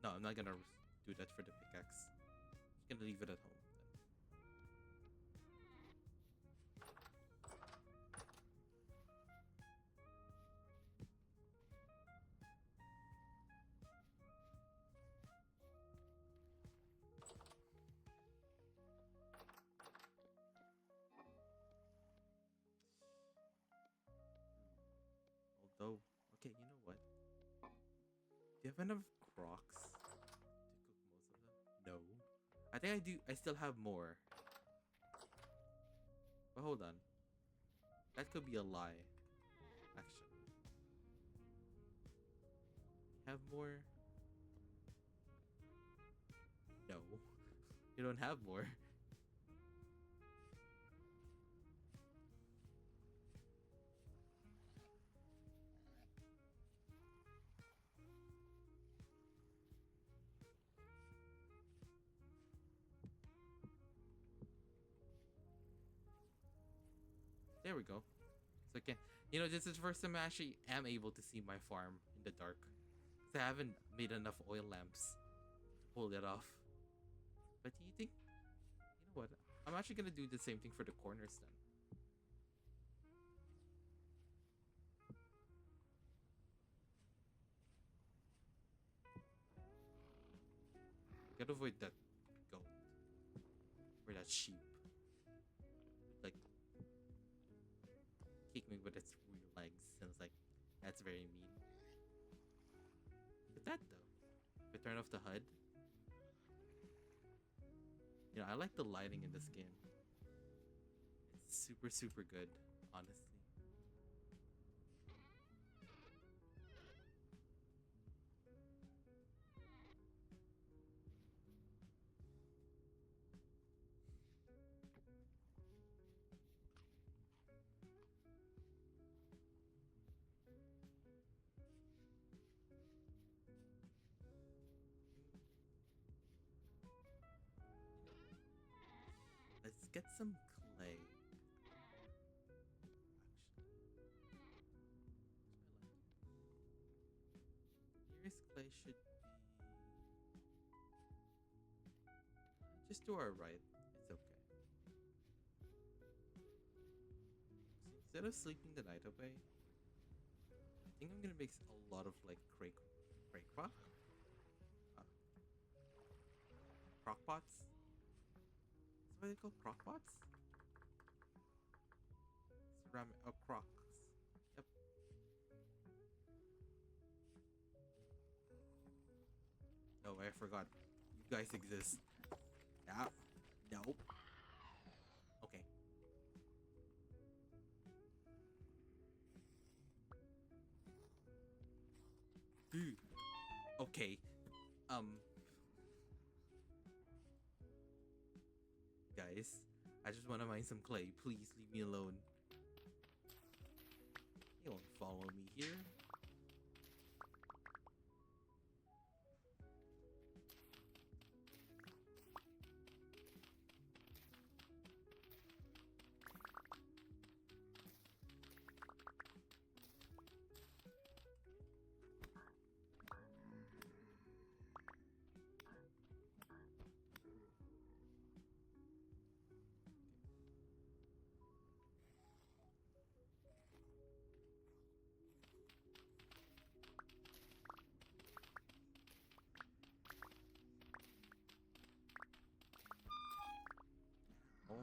No, I'm not gonna do that for the pickaxe. I'm just gonna leave it at home. Although, okay, you know what? Do you have enough crocs to cook most of them? No. I think I do. I still have more. But hold on. That could be a lie, actually. Have more? No. You don't have more. There we go. So again, this is the first time I actually am able to see my farm in the dark. 'Cause I haven't made enough oil lamps to pull it off. But do you think, what? I'm actually gonna do the same thing for the corners then. Gotta avoid that goat or that sheep. Like, kick me with its rear legs. And it's like, that's very mean. But that though, if I turn off the HUD, I like the lighting in this game. It's super, super good, honestly. Let's get some clay. Actually, nearest clay should be just to our right. It's okay. So instead of sleeping the night away, I think I'm gonna make a lot of like crake pot, uh, crock pots. Is that what they call crock pots? Ceramic, oh, crocs. Yep. Oh, I forgot. You guys exist. Yeah. Nope. Okay. Okay. Guys, I just want to mine some clay. Please leave me alone. You won't follow me here. Oh.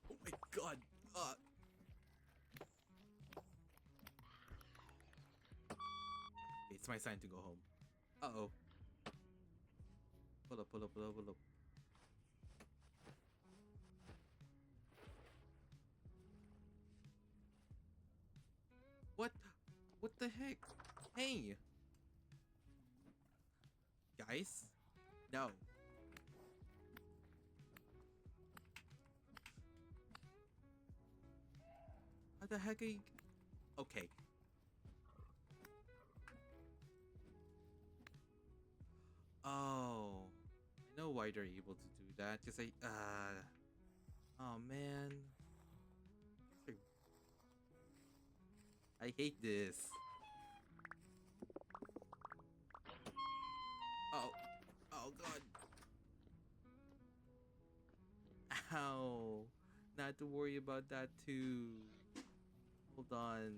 Oh my god. It's my sign to go home. Uh-oh. Pull up, pull up, pull up, pull up. What? What the heck? Hey! Guys? No. How the heck are you... Okay. Oh. I know why they're able to do that. Because oh man. I hate this. Oh. Oh god. Ow. Not to worry about that too. Hold on.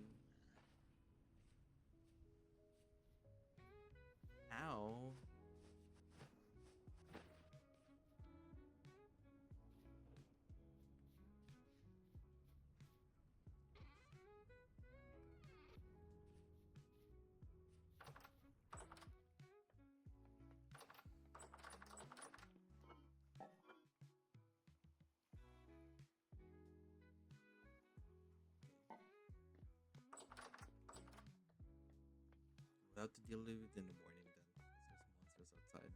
Ow. We'll have to deal with it in the morning then. There's monsters outside.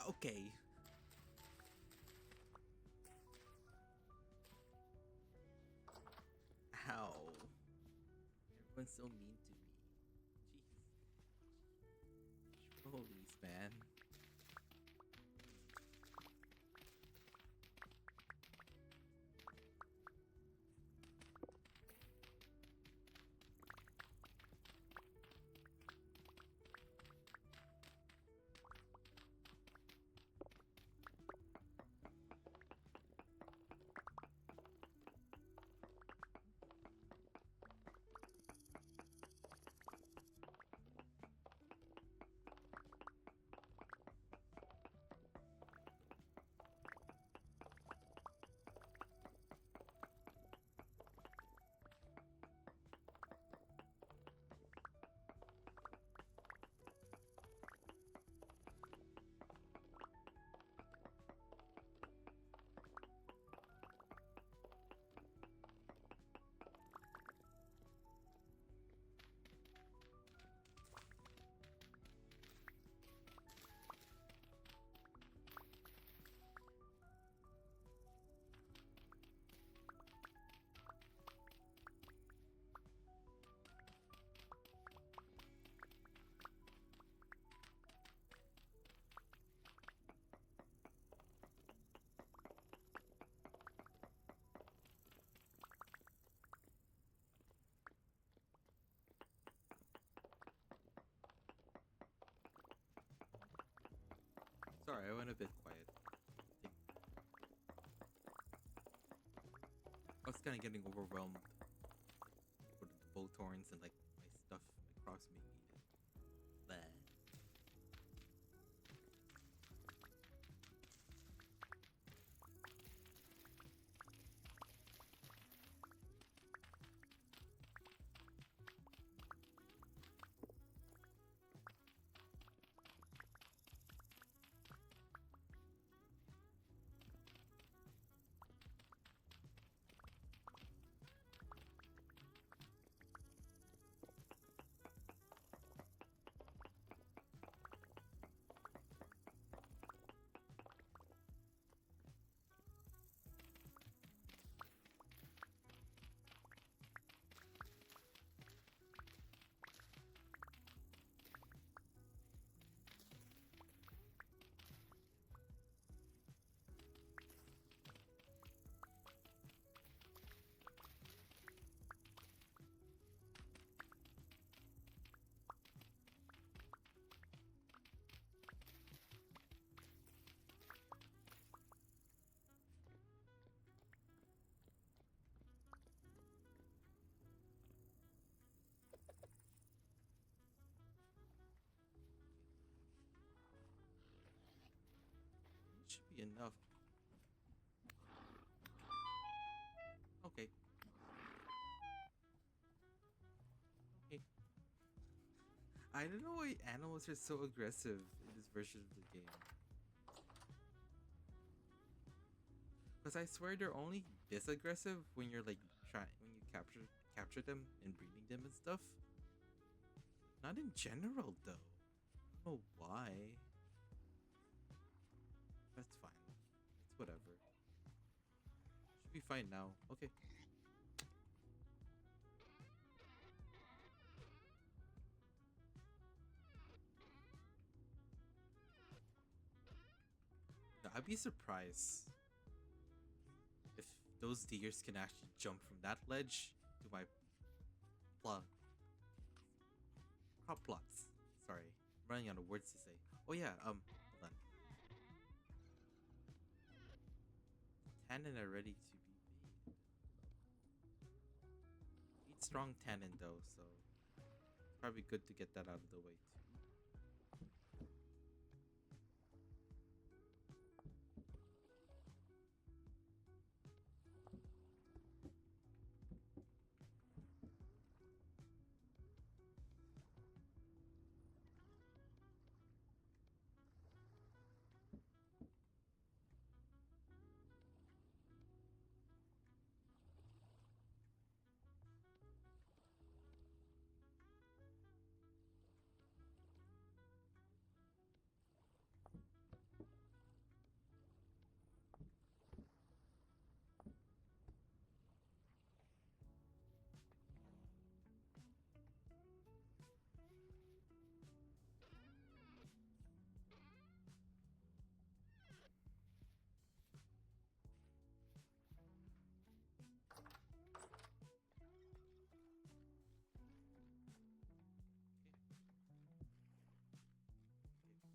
Okay. Ow. Everyone's so mean to me. Jeez. Trolleys, man. Sorry, I went a bit quiet. I was kind of getting overwhelmed with the bow thorns and like my stuff, my cross being eaten. Bleh. be enough. Okay. Okay. I don't know why animals are so aggressive in this version of the game. Because I swear they're only this aggressive when you're like when you capture them and breeding them and stuff. Not in general though. I don't know why. That's fine. It's whatever. Should be fine now. Okay. I'd be surprised if those deers can actually jump from that ledge to my plot. Crop plots. Sorry. I'm running out of words to say. Oh yeah, hold on. Tannin are ready to be made. Need strong tannin though, so it's probably good to get that out of the way too.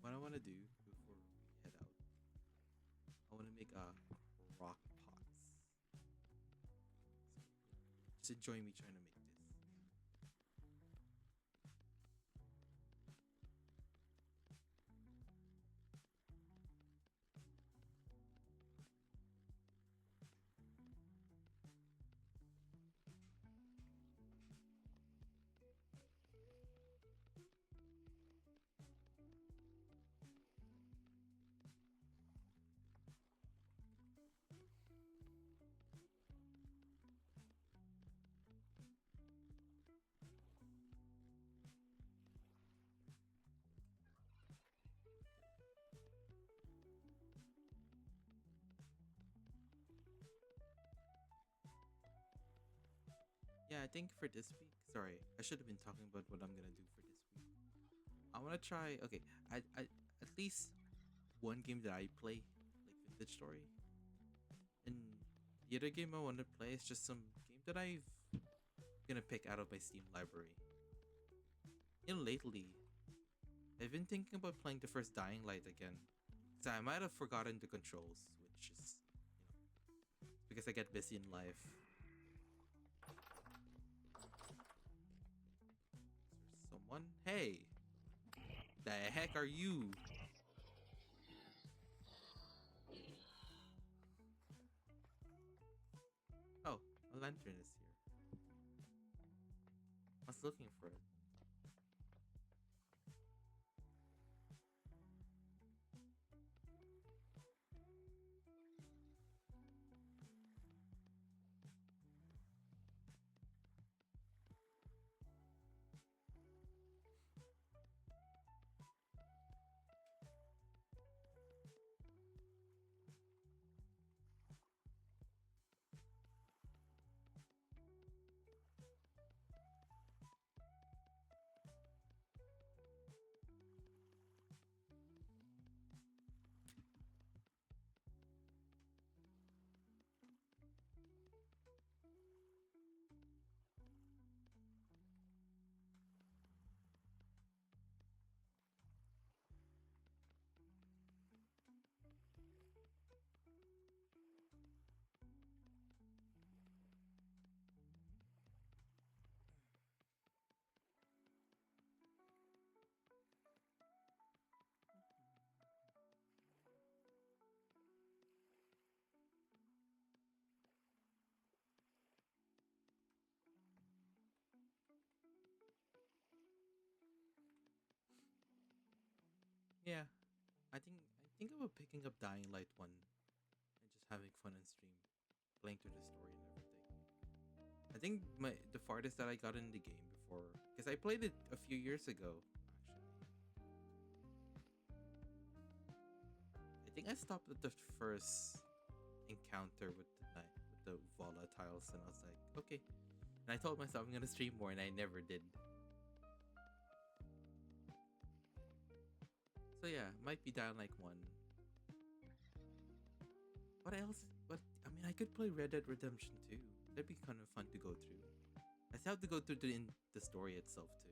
What I want to do before we head out, I want to make a rock pots. So, just enjoy me trying to make this. Yeah, I think for this week, sorry, I should have been talking about what I'm gonna do for this week. I want to try. Okay, I at least one game that I play, like Vintage Story, and the other game I want to play is just some game that I've gonna pick out of my Steam library. Lately, I've been thinking about playing the first Dying Light again. So I might have forgotten the controls, which is, because I get busy in life. Is there someone? Hey! The heck are you? Oh, a lantern is here. I was looking for it. Yeah, I think about picking up Dying Light 1 and just having fun on stream, playing through the story and everything. I think the farthest that I got in the game before, because I played it a few years ago, actually. I think I stopped at the first encounter with the night with the volatiles, and I was like, okay. And I told myself I'm gonna stream more, and I never did. So yeah, might be down like one. What else? What I mean, I could play Red Dead Redemption 2. That'd be kind of fun to go through. I still have to go through the story itself too.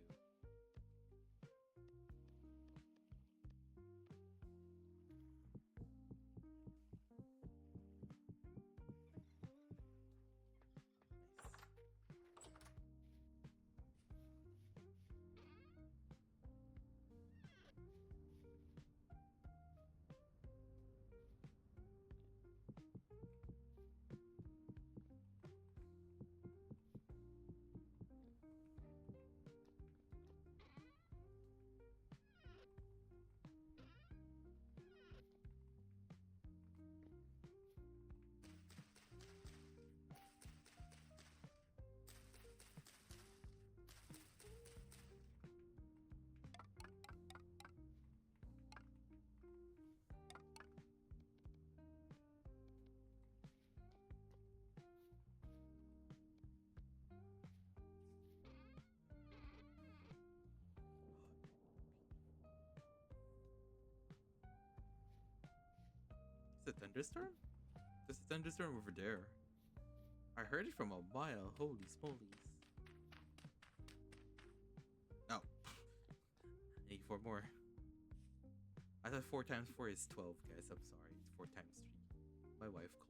Is it a thunderstorm? There's a thunderstorm over there. I heard it from a mile. Holy smolies! Oh, I need four more. I thought 4 times 4 is 12, guys. I'm sorry. It's 4 times 3. My wife called.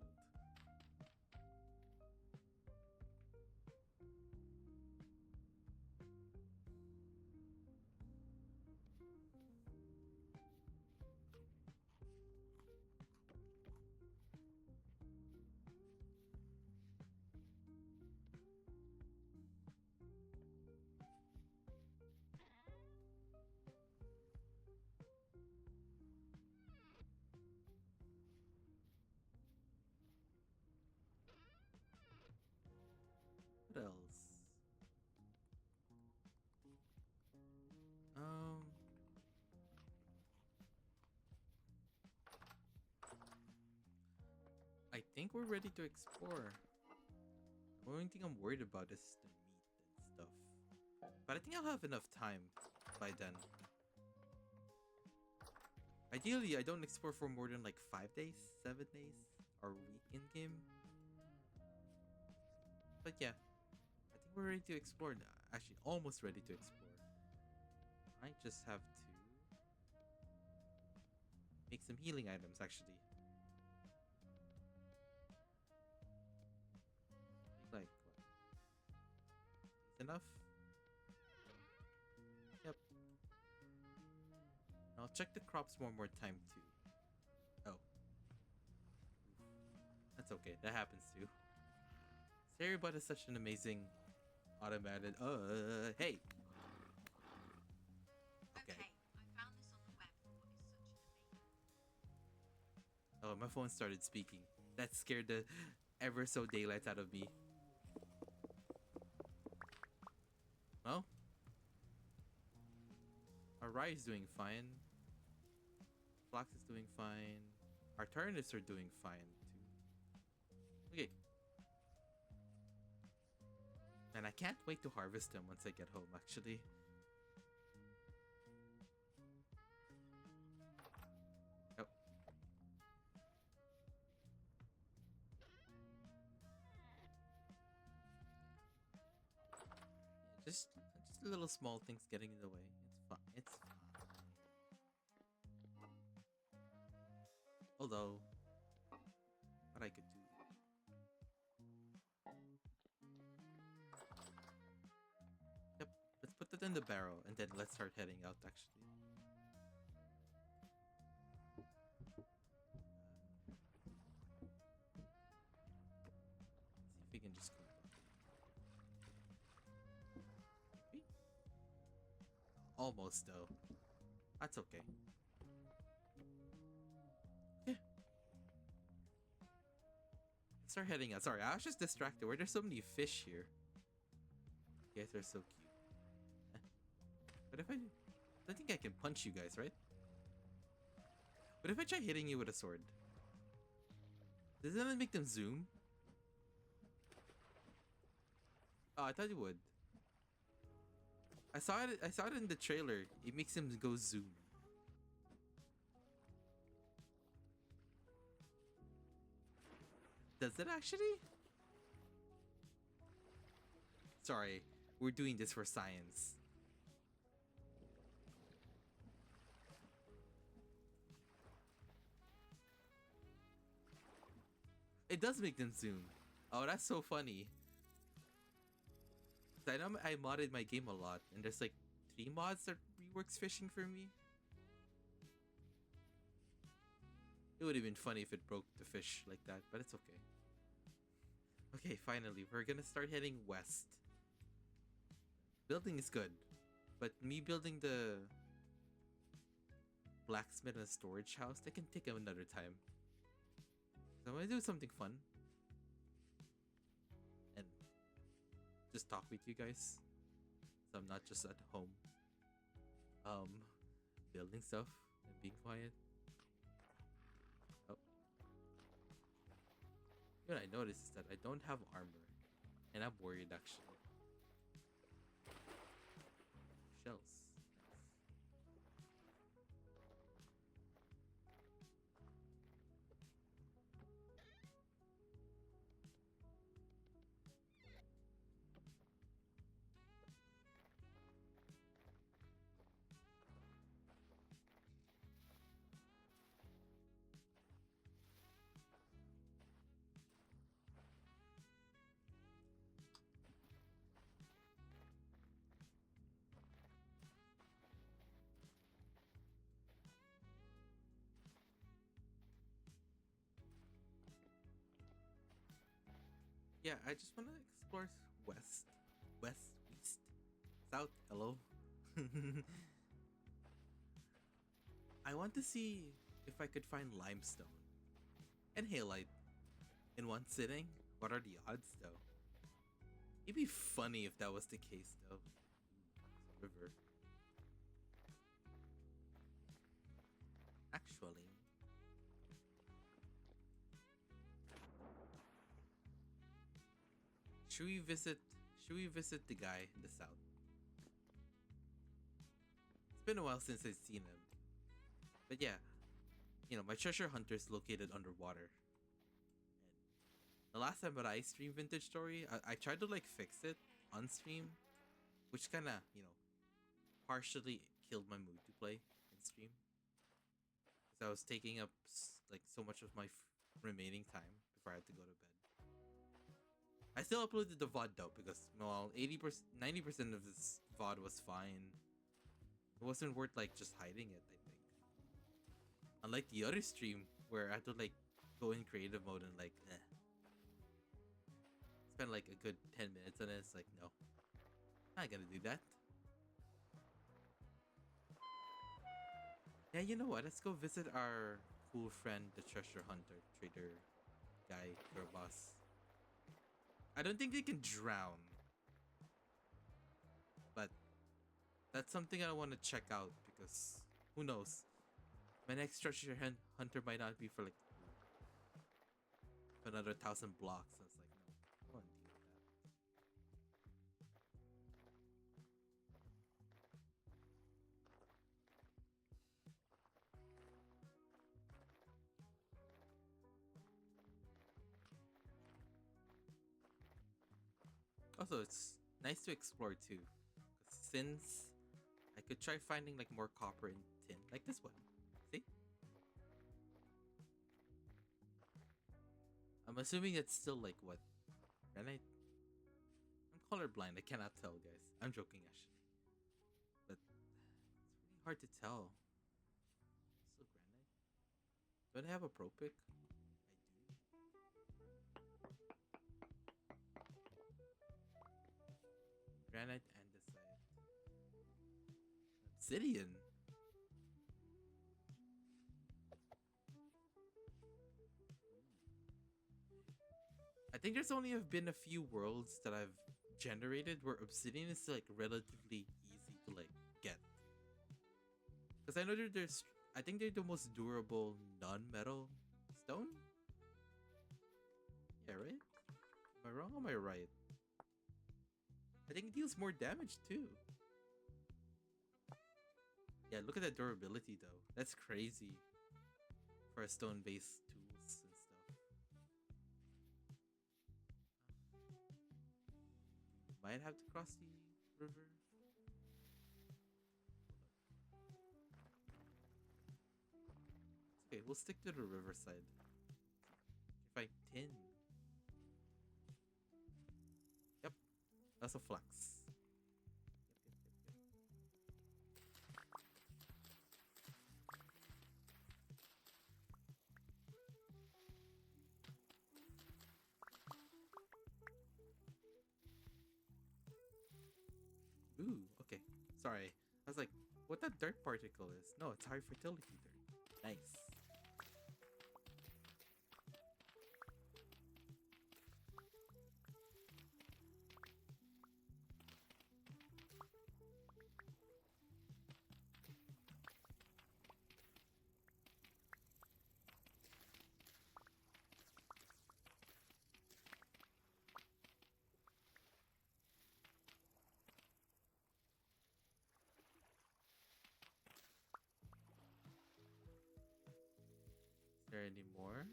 What else? Um, I think we're ready to explore. The only thing I'm worried about is the meat and stuff. But I think I'll have enough time by then. Ideally, I don't explore for more than like 5 days, 7 days, or a week in game. But yeah, I think we're ready to explore now. Actually, almost ready to explore. I just have to make some healing items, actually. Like, what? Is enough? Yep. I'll check the crops one more time, too. Oh. That's okay. That happens, too. Seribot is such an amazing automated... hey! Okay. I found this on the web for what is such an amazing... Oh, my phone started speaking. That scared the ever so daylights out of me. Well, our rye is doing fine. Flax is doing fine. Our turnips are doing fine too. Okay. And I can't wait to harvest them once I get home, actually. Oh. Just little small things getting in the way. It's fine. It's fine. Although, what I could do. Yep. Let's put that in the barrel and then let's start heading out, actually. See if we can just go. Almost though. That's okay. start heading out. Sorry, I was just distracted. Why there's so many fish here? You guys are so cute. What if I don't think I can punch you guys, right? What if I try hitting you with a sword? Doesn't that make them zoom? Oh, I thought it would. I saw it in the trailer. It makes him go zoom. Does it actually? Sorry, we're doing this for science. It does make them zoom. Oh, that's so funny. I know I modded my game a lot, and there's like 3 mods that reworks fishing for me. It would have been funny if it broke the fish like that, but it's okay. Okay, finally, we're gonna start heading west. Building is good, but me building the blacksmith and storage house, that can take another time. So I'm gonna do something fun. And just talk with you guys. So I'm not just at home. Building stuff and being quiet. Oh. You know what I noticed is that I don't have armor. And I'm worried actually. Shells. Yeah, I just want to explore west, east, south. Hello. I want to see if I could find limestone and halite in one sitting. What are the odds, though? It'd be funny if that was the case, though. River. Actually. Should we visit the guy in the south? It's been a while since I've seen him. But yeah, you know, my treasure hunter is located underwater. And the last time that I streamed Vintage Story, I tried to like fix it on stream, which kind of, you know, partially killed my mood to play in stream. Because I was taking up like so much of my remaining time before I had to go to bed. I still uploaded the VOD though because, well, 80%, 90% of this VOD was fine. It wasn't worth like just hiding it, I think. Unlike the other stream where I had to like go in creative mode and like, spend like a good 10 minutes on it. It's like, no, I'm not gonna do that. Yeah, you know what? Let's go visit our cool friend, the treasure hunter, trader guy, girl boss. I don't think they can drown. But that's something I want to check out because who knows? My next treasure hunter might not be for like another 1,000 blocks. I was like, no, I don't want to deal with that. Also, it's nice to explore too. Since I could try finding like more copper and tin, like this one. See? I'm assuming it's still like what? Granite? I'm colorblind. I cannot tell, guys. I'm joking, actually. But it's really hard to tell. Still granite? Do I have a pro pick? I do. Granite, andesite, obsidian. I think there's only have been a few worlds that I've generated where obsidian is like relatively easy to like get. Because I know that there's, I think they're the most durable non-metal stone. Yeah, right? Am I wrong or am I right? I think it deals more damage too. Yeah, look at that durability though. That's crazy for a stone-based tools and stuff. Might have to cross the river. Okay, we'll stick to the riverside. Find tin. Yep, that's a flax. Ooh, okay. Sorry. I was like, what that dirt particle is? No, it's high fertility dirt. Nice. Is there any more?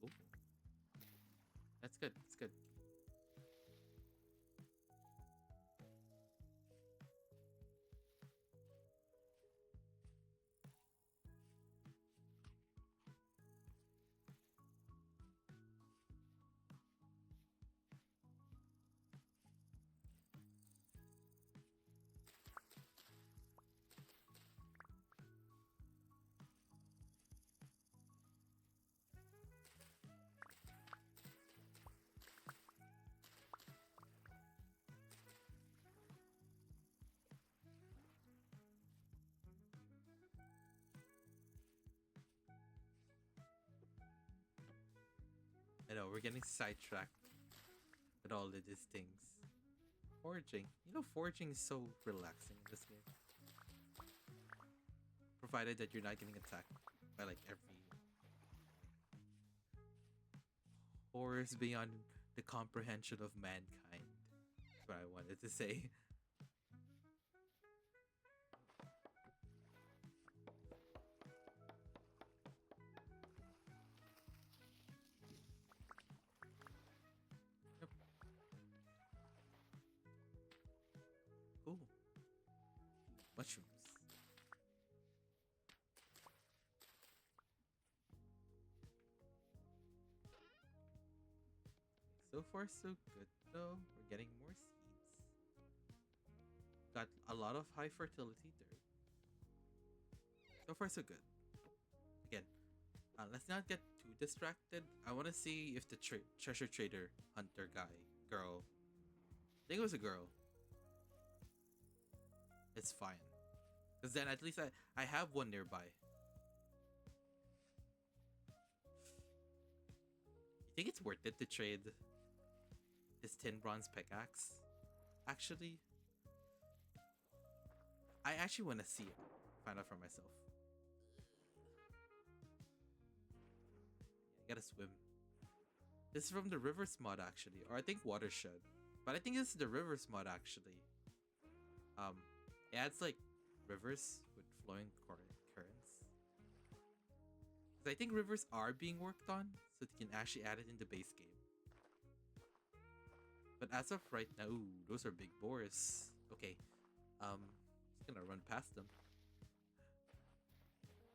Cool. That's good. That's good. I know, we're getting sidetracked with all of these things. Foraging. You know, foraging is so relaxing in this game. Provided that you're not getting attacked by like every horrors beyond the comprehension of mankind. That's what I wanted to say. Yep. Cool. Mushrooms. So far, so good though. We're getting more seeds. Got a lot of high fertility dirt. So far, so good. Again, let's not get too distracted. I want to see if the treasure trader hunter guy, girl, I think it was a girl. It's fine. Because then at least I have one nearby. You think it's worth it to trade this tin bronze pickaxe? Actually, I actually want to see it. Find out for myself. I gotta swim. This is from the Rivers mod actually, or I think Watershed. But I think this is the Rivers mod actually. It adds like rivers with flowing currents. Because I think rivers are being worked on, so they can actually add it in the base game. But as of right now, ooh, those are big boars. Okay, just gonna run past them.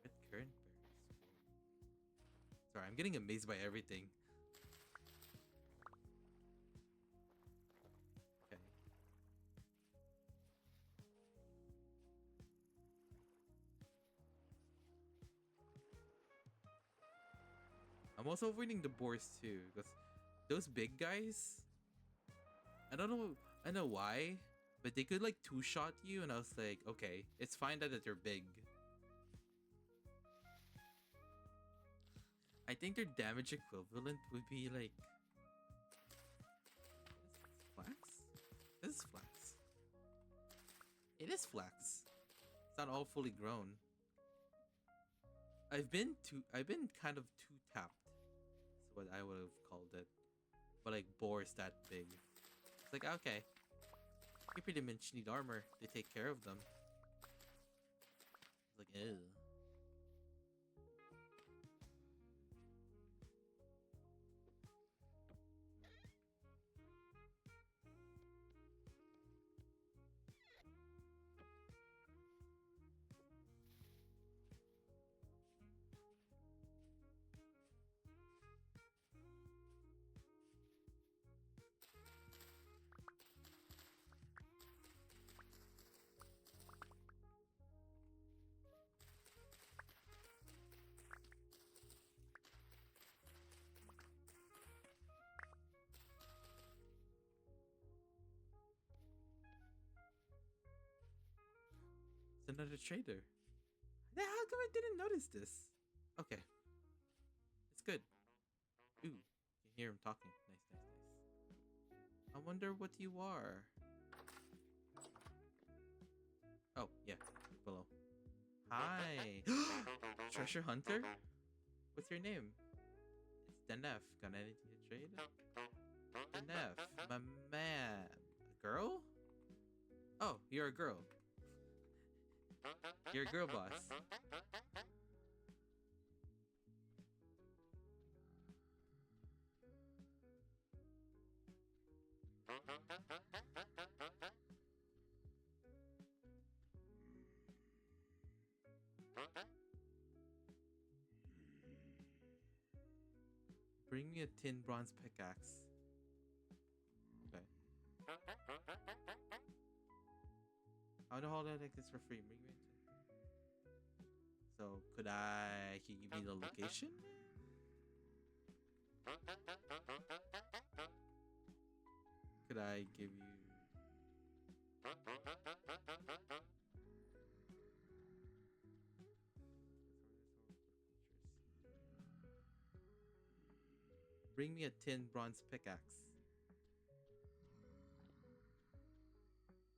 Red currant berries. Sorry, I'm getting amazed by everything. Okay. I'm also avoiding the boars too, because those big guys, I know why, but they could like two-shot you, and I was like, okay, it's fine that they're big. I think their damage equivalent would be like flax? This is flax. It is flax. It's not all fully grown. I've been kind of two tapped. That's what I would have called it. But like boars that big. It's like okay. You pretty much need armor to take care of them. It's like ew. It's another trader. How come I didn't notice this? Okay. It's good. Ooh, you can hear him talking. Nice, nice, nice. I wonder what you are. Oh, yeah. Below. Hi. Treasure hunter? What's your name? It's Denef. Got anything to trade? Denef, my man. A girl? Oh, you're a girl. You're a girl boss. Bring me a tin bronze pickaxe. Okay. I want to hold it like this for free. Bring me a tin. So, could I give you the location? Could I give you... Bring me a tin bronze pickaxe.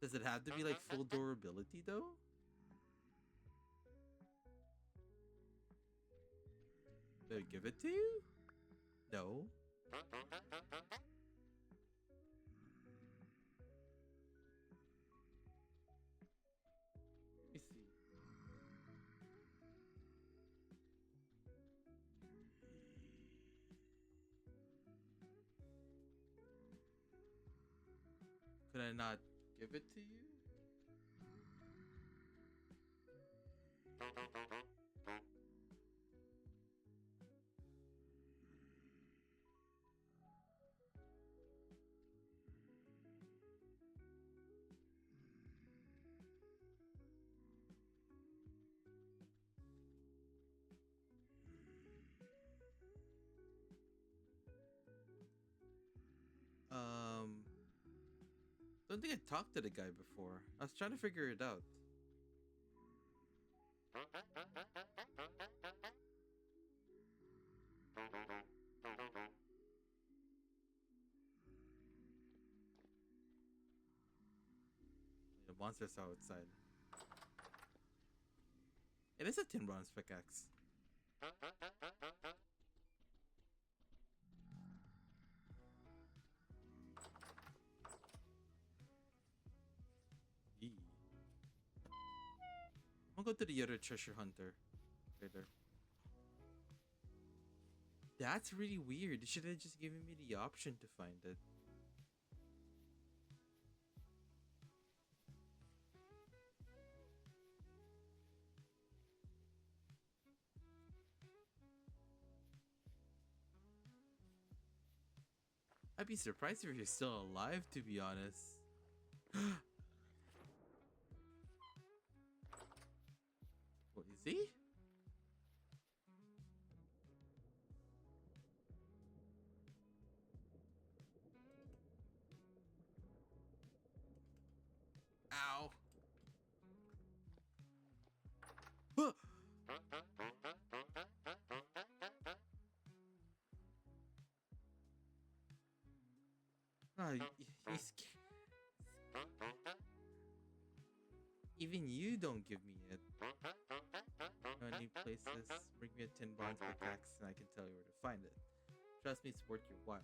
Does it have to be like full durability though? Did I give it to you? No. Let me see. Could I not give it to you? Don't think I talked to the guy before. I was trying to figure it out. The monsters are outside. It is a tin bronze pickaxe. Yee. I'll go to the other treasure hunter later. That's really weird. You should have just given me the option to find it. I'd be surprised if you're still alive, to be honest. What is he? Ow. Huh. me Even you don't give me it. Any places, bring me a tin bronze pickaxe and I can tell you where to find it. Trust me, it's worth your while.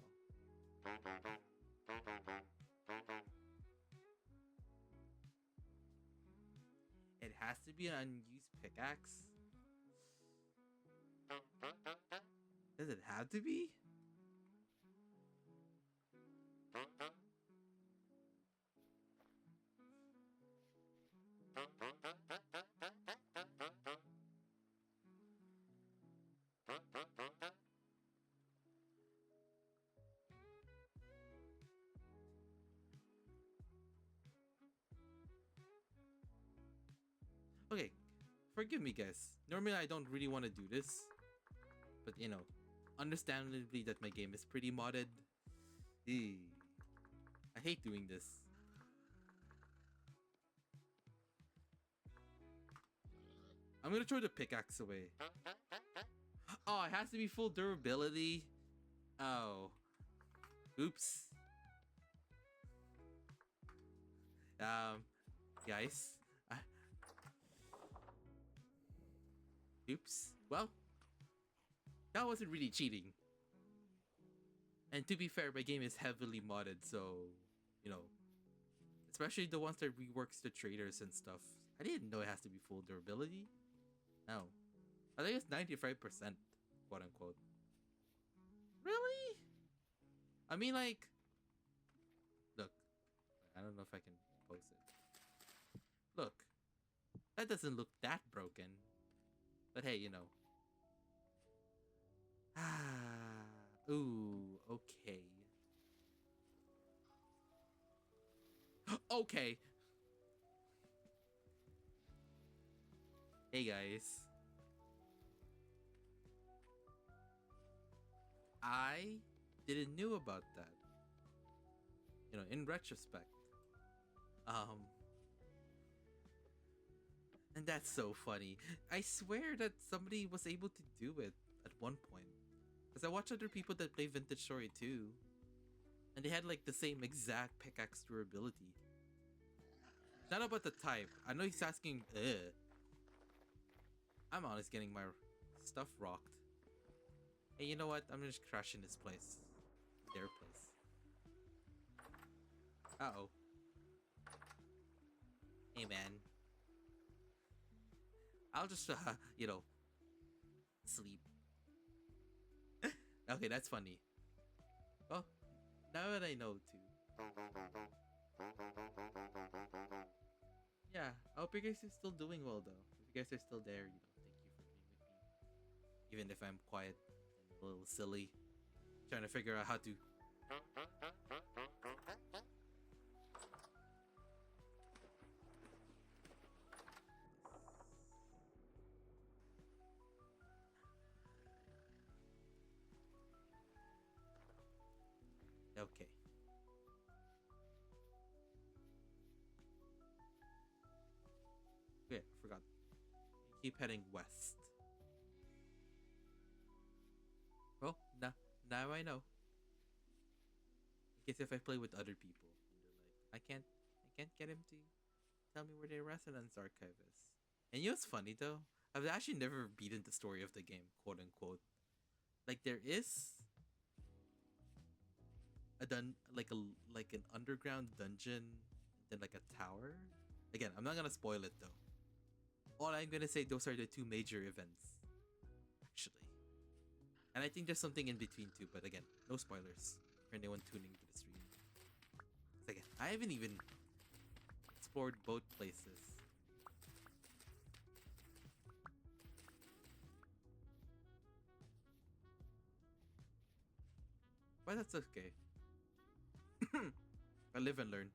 It has to be an unused pickaxe? Does it have to be? Okay, forgive me guys. Normally I don't really want to do this. But you know, understandably that my game is pretty modded. I hate doing this. I'm gonna throw the pickaxe away. Oh, it has to be full durability. Oh. Oops. Guys. Oops. Well, that wasn't really cheating. And to be fair, my game is heavily modded, so, you know, especially the ones that reworks the traders and stuff. I didn't know it has to be full durability. No. I think it's 95%, quote unquote. Really? I mean, like, look, I don't know if I can post it. Look, that doesn't look that broken. But hey, you know. Ooh, okay. Okay. Hey guys. I didn't know about that. You know, in retrospect. And that's so funny. I swear that somebody was able to do it at one point. Because I watch other people that play Vintage Story too. And they had like the same exact pickaxe durability. Not about the type. I know he's asking, I'm honest getting my stuff rocked. Hey, you know what? I'm just crashing this place. Their place. Uh-oh. Hey, man. I'll just, you know, sleep. Okay, that's funny. Well, now that I know too. Yeah, I hope you guys are still doing well though. If you guys are still there, you know, thank you for being with me. Even if I'm quiet and a little silly. Trying to figure out how to... Okay. Okay, I forgot. You keep heading west. Well, now I know. In case if I play with other people, and they're like, I can't get him to tell me where their residence archive is. And you know what's funny though? I've actually never beaten the story of the game, quote unquote. Like there is like an underground dungeon, then like a tower. Again, I'm not gonna spoil it though. All I'm gonna say, those are the two major events, actually. And I think there's something in between too, but again, no spoilers for anyone tuning to the stream. Again, I haven't even explored both places. But that's okay. I live and learn.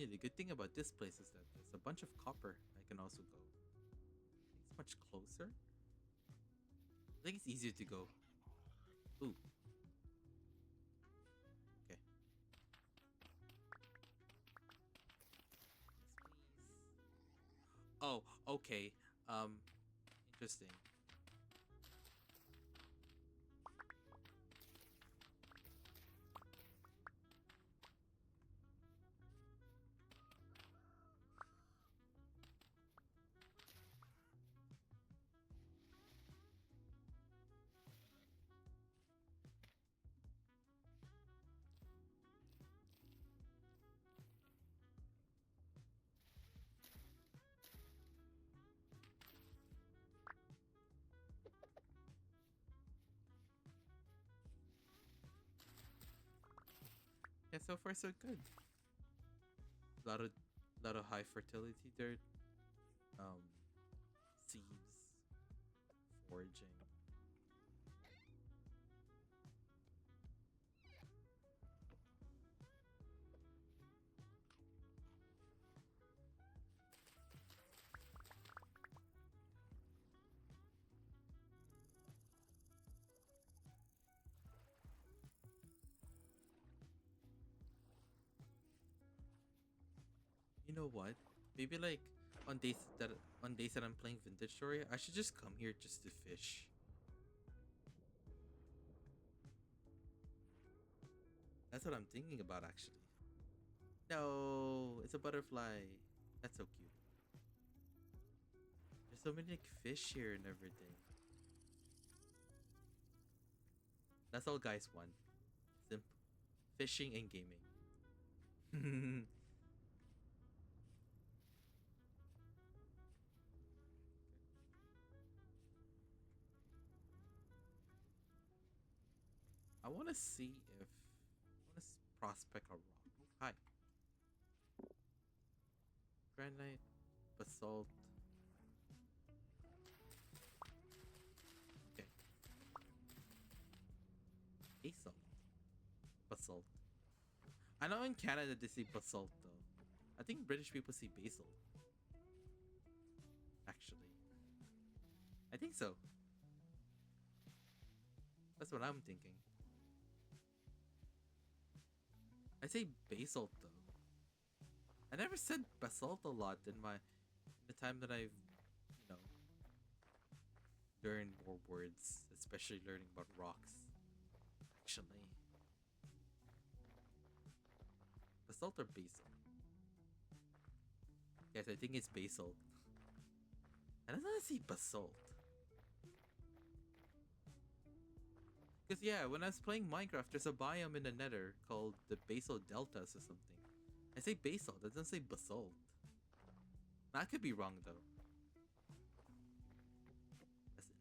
Yeah, the good thing about this place is that there's a bunch of copper I can also go. It's much closer. I think it's easier to go. Ooh. Okay. Yes, please. Oh, okay. Interesting. Yeah, so far so good. lot of lot of high fertility dirt, um, seeds, foraging. You know what? Maybe like on days that I'm playing Vintage Story, I should just come here just to fish. That's what I'm thinking about actually. No, it's a butterfly. That's so cute. There's so many like fish here and everything. That's all guys want. Simple. Fishing and gaming. I want to see if I want to prospect a rock. Hi, granite, basalt. Okay, basalt, basalt. I know in Canada they say basalt though. I think British people say basalt. Actually, I think so. That's what I'm thinking. I say basalt though. I never said basalt a lot in the time that I've you know learned more words, especially learning about rocks. Actually, basalt or basalt? Yes, I think it's basalt. I don't know how to say basalt. Because yeah, when I was playing Minecraft, there's a biome in the Nether called the Basal Deltas or something. I say basalt, it doesn't say basalt. I could be wrong though. Listen.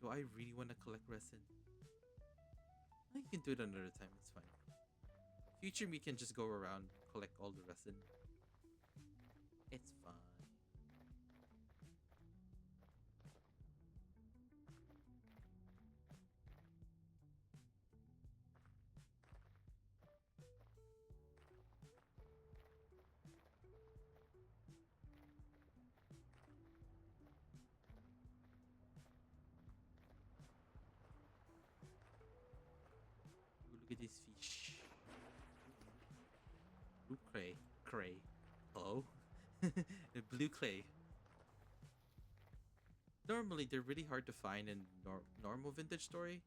Do I really want to collect resin? I think you can do it another time. It's fine. Future me can just go around collect all the resin. It's fine. Ooh, look at this fish. Blue clay. Cray. Hello? The blue clay. Normally, they're really hard to find in normal Vintage Story,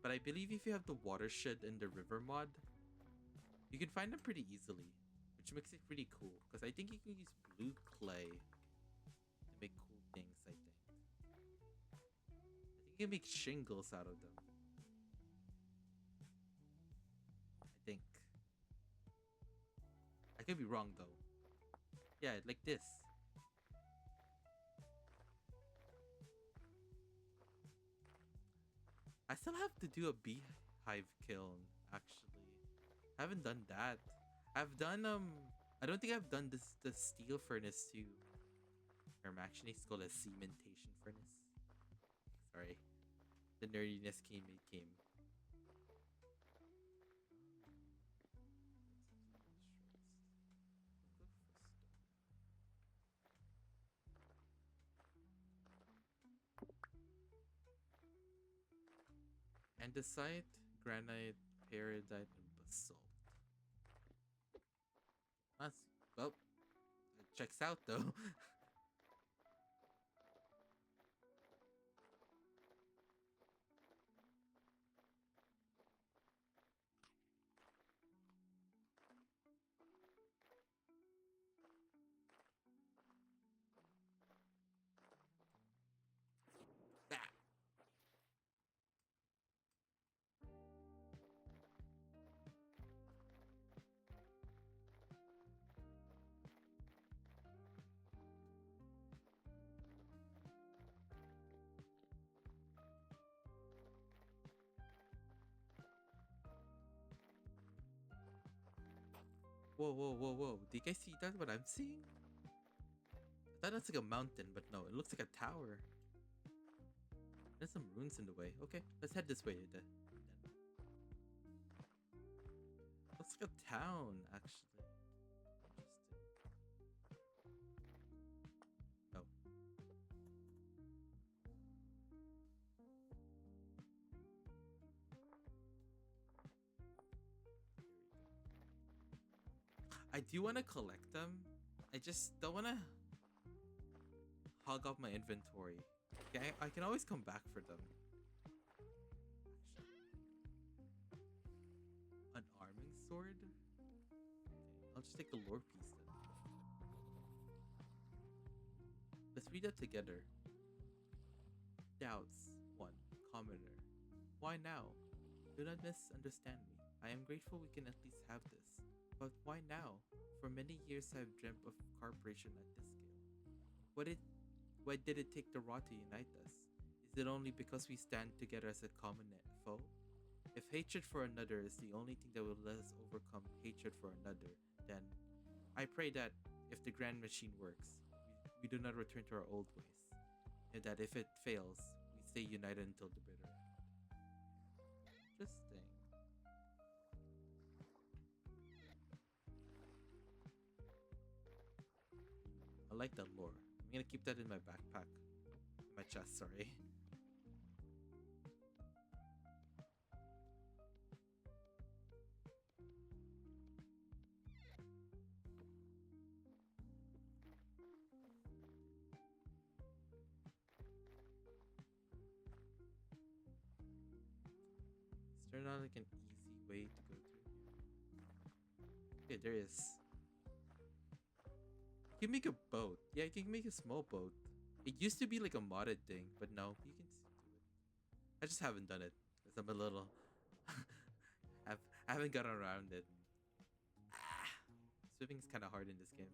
but I believe if you have the watershed and the river mod, you can find them pretty easily, which makes it pretty cool. Because I think you can use blue clay to make cool things. I think you can make shingles out of them. I think. I could be wrong though. Yeah, like this. I still have to do a beehive kiln, actually. I haven't done that. I've done I don't think I've done the steel furnace too. Or actually it's called a cementation furnace. Sorry. The nerdiness came. Andesite, granite, peridite, and basalt. That's well, it checks out though. Ah. Whoa, whoa, whoa, whoa! Do you guys see that? What I'm seeing? I thought that's like a mountain, but no, it looks like a tower. There's some ruins in the way. Okay, let's head this way then. Looks like a town, actually. Interesting. Oh. I do want to collect them. I just don't want to hog up my inventory. Okay, I can always come back for them. An arming sword? Okay, I'll just take the lore piece then. Let's read that together. Doubts. 1. Commoner. Why now? Do not misunderstand me. I am grateful we can at least have this. But why now? For many years I've dreamt of cooperation at this scale. Why did it take the rot to unite us? Is it only because we stand together as a common foe? If hatred for another is the only thing that will let us overcome hatred for another, then I pray that if the grand machine works, we do not return to our old ways, and that if it fails, we stay united until the bitter. Interesting. I like that lore. I'm gonna keep that in my backpack. In my chest, sorry. Is there not like an easy way to go through here? Okay, there is. You can make a boat. Yeah, you can make a small boat. It used to be like a modded thing, but no, you can do it. I just haven't done it because I'm a little. I haven't gotten around it. Ah, swimming is kind of hard in this game.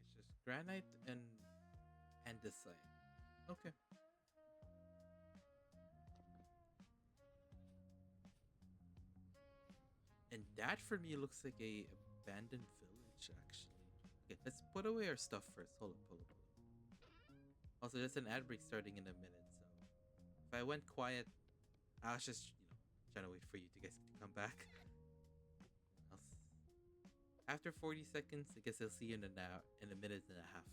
It's just granite and andesite. Okay. And that for me looks like a abandoned village actually. Okay, let's put away our stuff first. Hold up, hold up, hold up. Also, there's an ad break starting in a minute, so if I went quiet, I was just, trying to wait for you to guys to come back. After 40 seconds, I guess I'll see you in in a minute and a half.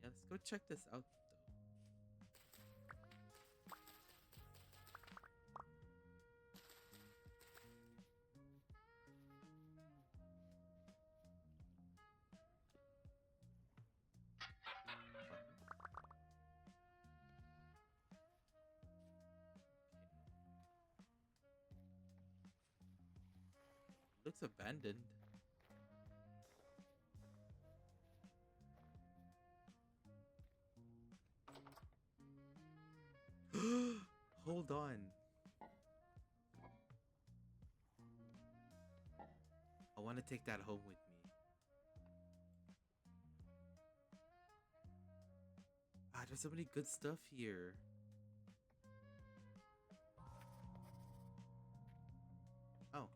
Yeah, let's go check this out though. Looks abandoned. hold on. I want to take that home with me. Ah, there's so many good stuff here. Oh.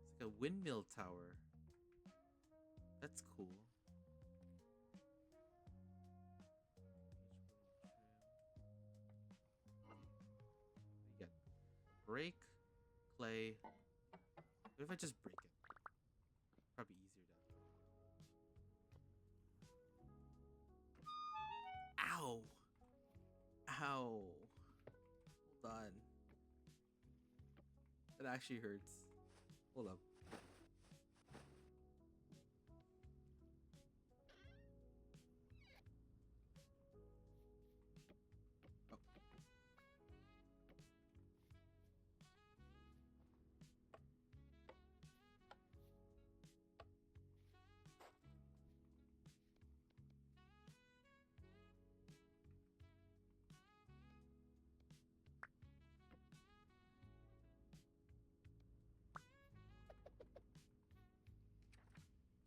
It's like a windmill tower. That's cool. We got break, clay. What if I just break it? Probably easier that way. Ow! Ow! Hold on. That actually hurts. Hold up. Oh.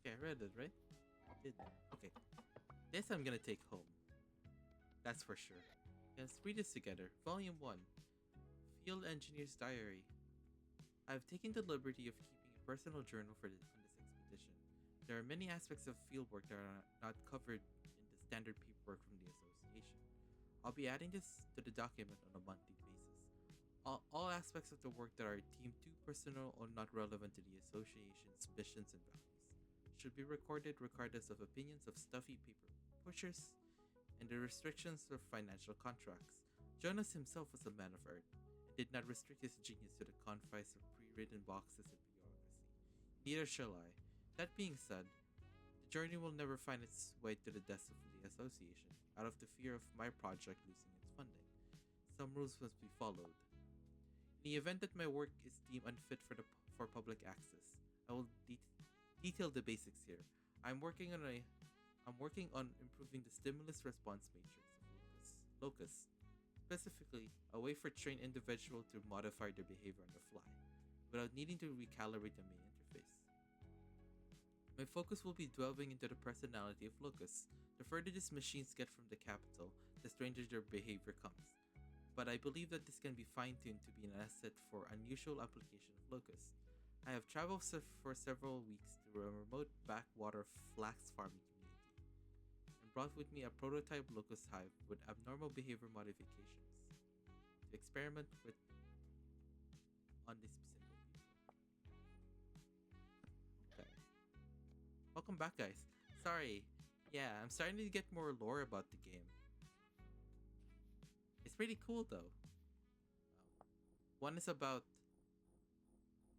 Okay, I read it, right? Did. Okay. This I'm gonna take home. That's for sure. Let's read this together. Volume 1. Field Engineer's Diary. I've taken the liberty of keeping a personal journal on this expedition. There are many aspects of fieldwork that are not covered in the standard paperwork from the association. I'll be adding this to the document on a monthly basis. All aspects of the work that are deemed too personal or not relevant to the association's missions and values should be recorded regardless of opinions of stuffy paper pushers and the restrictions of financial contracts. Jonas himself was a man of art and did not restrict his genius to the confines of pre-written boxes and bureaucracy. Neither shall I. That being said, the journey will never find its way to the desk of the association, out of the fear of my project losing its funding. Some rules must be followed. In the event that my work is deemed unfit for public access, I will detail the basics here. I'm working on improving the stimulus response matrix of Locus. Specifically, a way for trained individuals to modify their behavior on the fly, without needing to recalibrate the main interface. My focus will be delving into the personality of Locus. The further these machines get from the capital, the stranger their behavior comes. But I believe that this can be fine-tuned to be an asset for unusual application of Locus. I have traveled for several weeks through a remote backwater flax farming community, and brought with me a prototype locust hive with abnormal behavior modifications to experiment with on this simple people. Okay. Welcome back, guys. Sorry. Yeah, I'm starting to get more lore about the game. It's pretty cool, though. One is about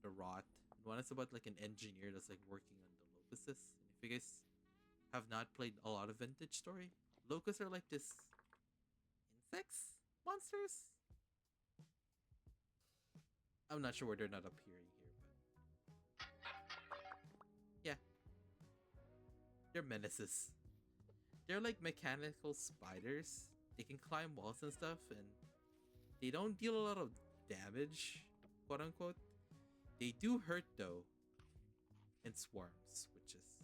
the rot. One is about like an engineer that's like working on the locusts. And if you guys have not played a lot of Vintage Story, locusts are like this insects, monsters. I'm not sure where they're not appearing here, but yeah, they're menaces. They're like mechanical spiders. They can climb walls and stuff, and they don't deal a lot of damage, quote unquote. They do hurt though, in swarms, which is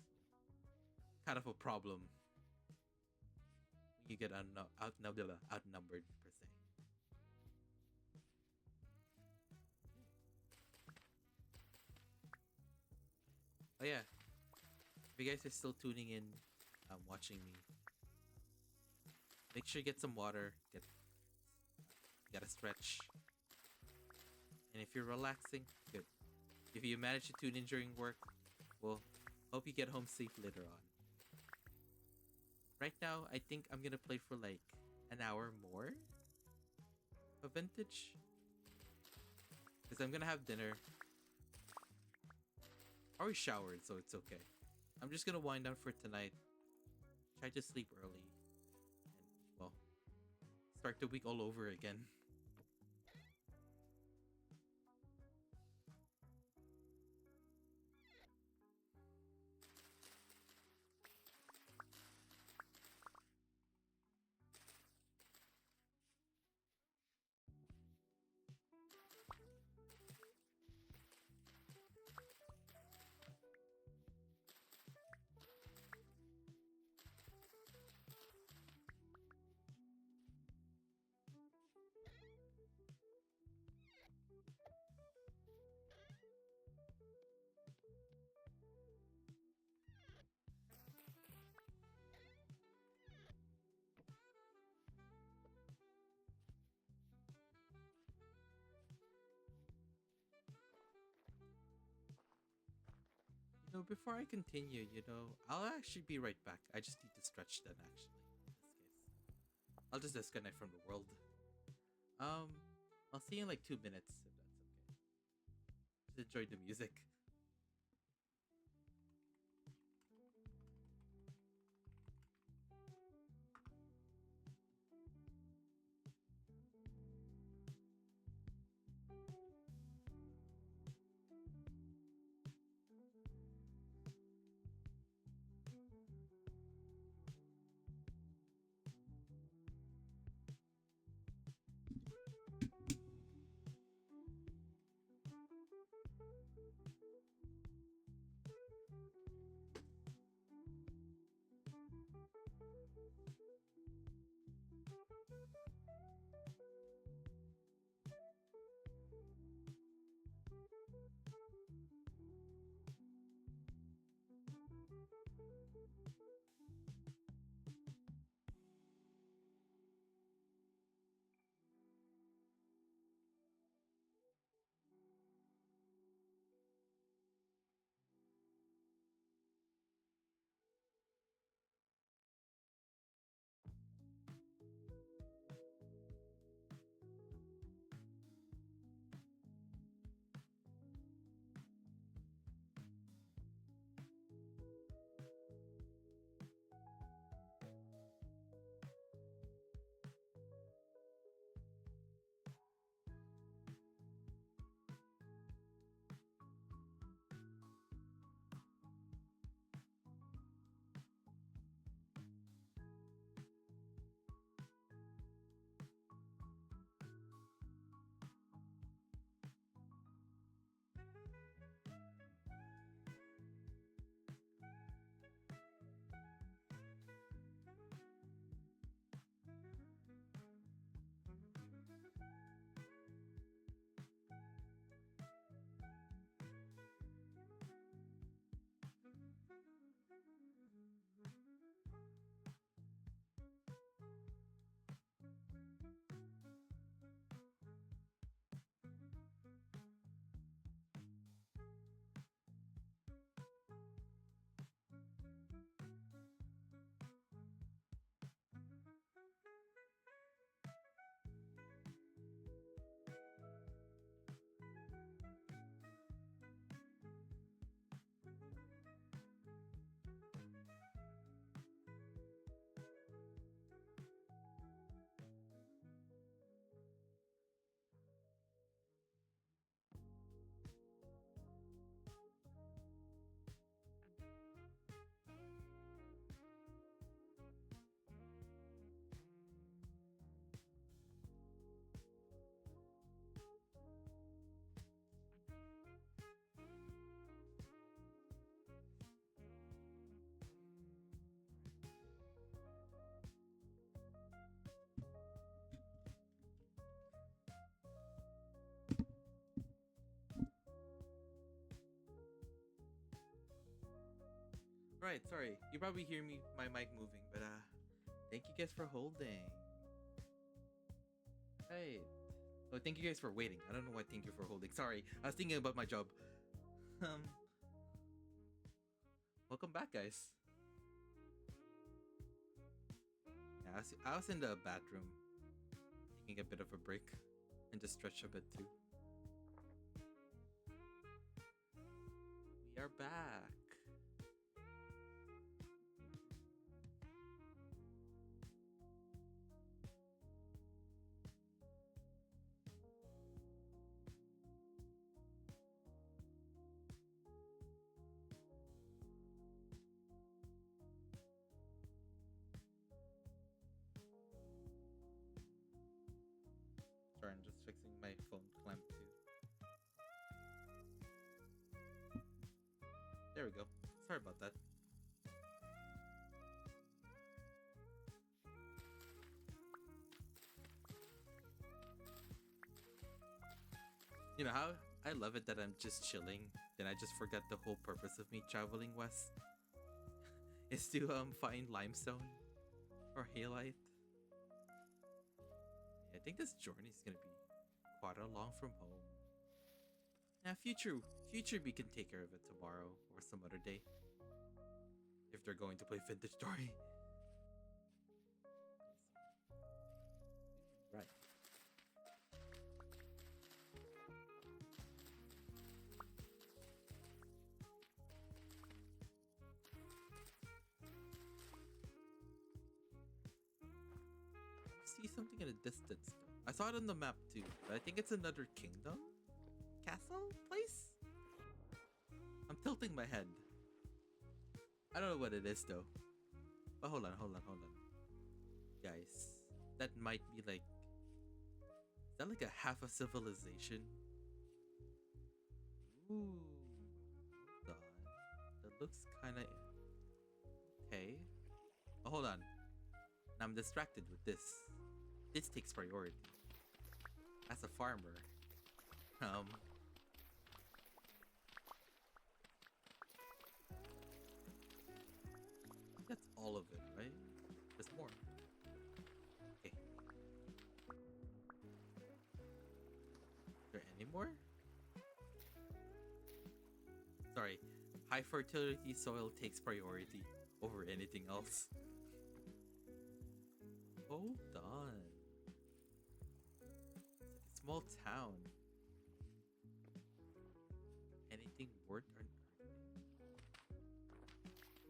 kind of a problem when you get outnumbered per se. Oh yeah, if you guys are still tuning in, watching me, make sure you get some water, get a stretch, and if you're relaxing, good. If you manage to tune in during work, well, hope you get home safe later on. Right now, I think I'm gonna play for like an hour more of Vintage, because I'm gonna have dinner. I already showered, so it's okay. I'm just gonna wind down for tonight, try to sleep early, and well, start the week all over again. So before I continue, I'll actually be right back. I just need to stretch then, actually, in this case. I'll just disconnect from the world. Um, I'll see you in like 2 minutes, if that's okay. Just enjoy the music. Right, sorry. You probably hear my mic moving, but thank you guys for holding. Right. Oh, thank you guys for waiting. I don't know why thank you for holding. Sorry, I was thinking about my job. Um, Welcome back, guys. Yeah, I was in the bathroom, taking a bit of a break, and just stretch a bit too. We are back. Sorry, I'm just fixing my phone clamp too. There we go. Sorry about that. You know how I love it that I'm just chilling, then I just forgot the whole purpose of me traveling west is to find limestone or halite. I think this journey is gonna be quite a long from home. Yeah, future we can take care of it tomorrow or some other day. If they're going to play Vintage Story. Right. See something in the distance though. I saw it on the map too, but I think it's another kingdom? Castle? Place? I'm tilting my head. I don't know what it is though. But hold on. Guys, that might be like... Is that like a half a civilization? Ooh. Hold on. That looks kinda... Okay. Oh, hold on. Now I'm distracted with this. This takes priority. As a farmer. I think that's all of it, right? There's more. Okay. Is there any more? Sorry. High fertility soil takes priority over anything else. Hold on. It's like a small town. Anything worth unearthing?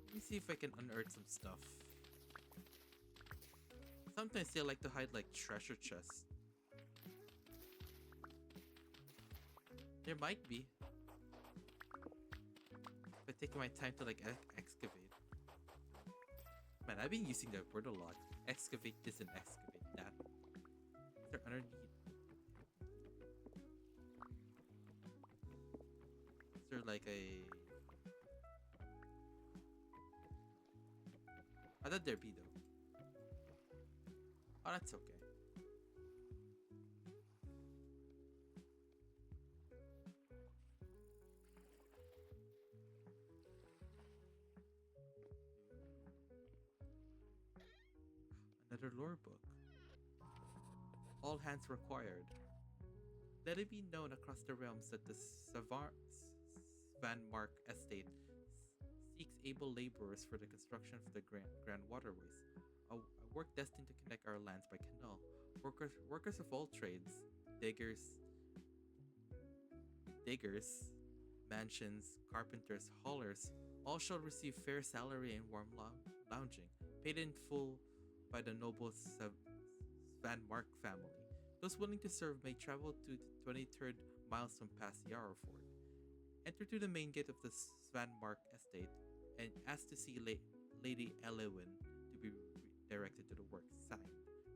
Let me see if I can unearth some stuff. Sometimes they like to hide like treasure chests. There might be. If I take my time to like excavate. Man, I've been using that word a lot. Excavate this and excavate that. Is there underneath? Is there like a... I thought there'd be though. Oh, that's okay. Another lore book. All hands required. Let it be known across the realms that the Svanmark estate seeks able laborers for the construction of the Grand Waterways, a work destined to connect our lands by canal. Workers of all trades, diggers, mansions, carpenters, haulers, all shall receive fair salary and warm lounging, paid in full by the noble Svanmark family. Those willing to serve may travel to the 23rd milestone past Yarrowford. Enter to the main gate of the Svanmark estate and ask to see Lady Elewin to be directed to the work. Signed,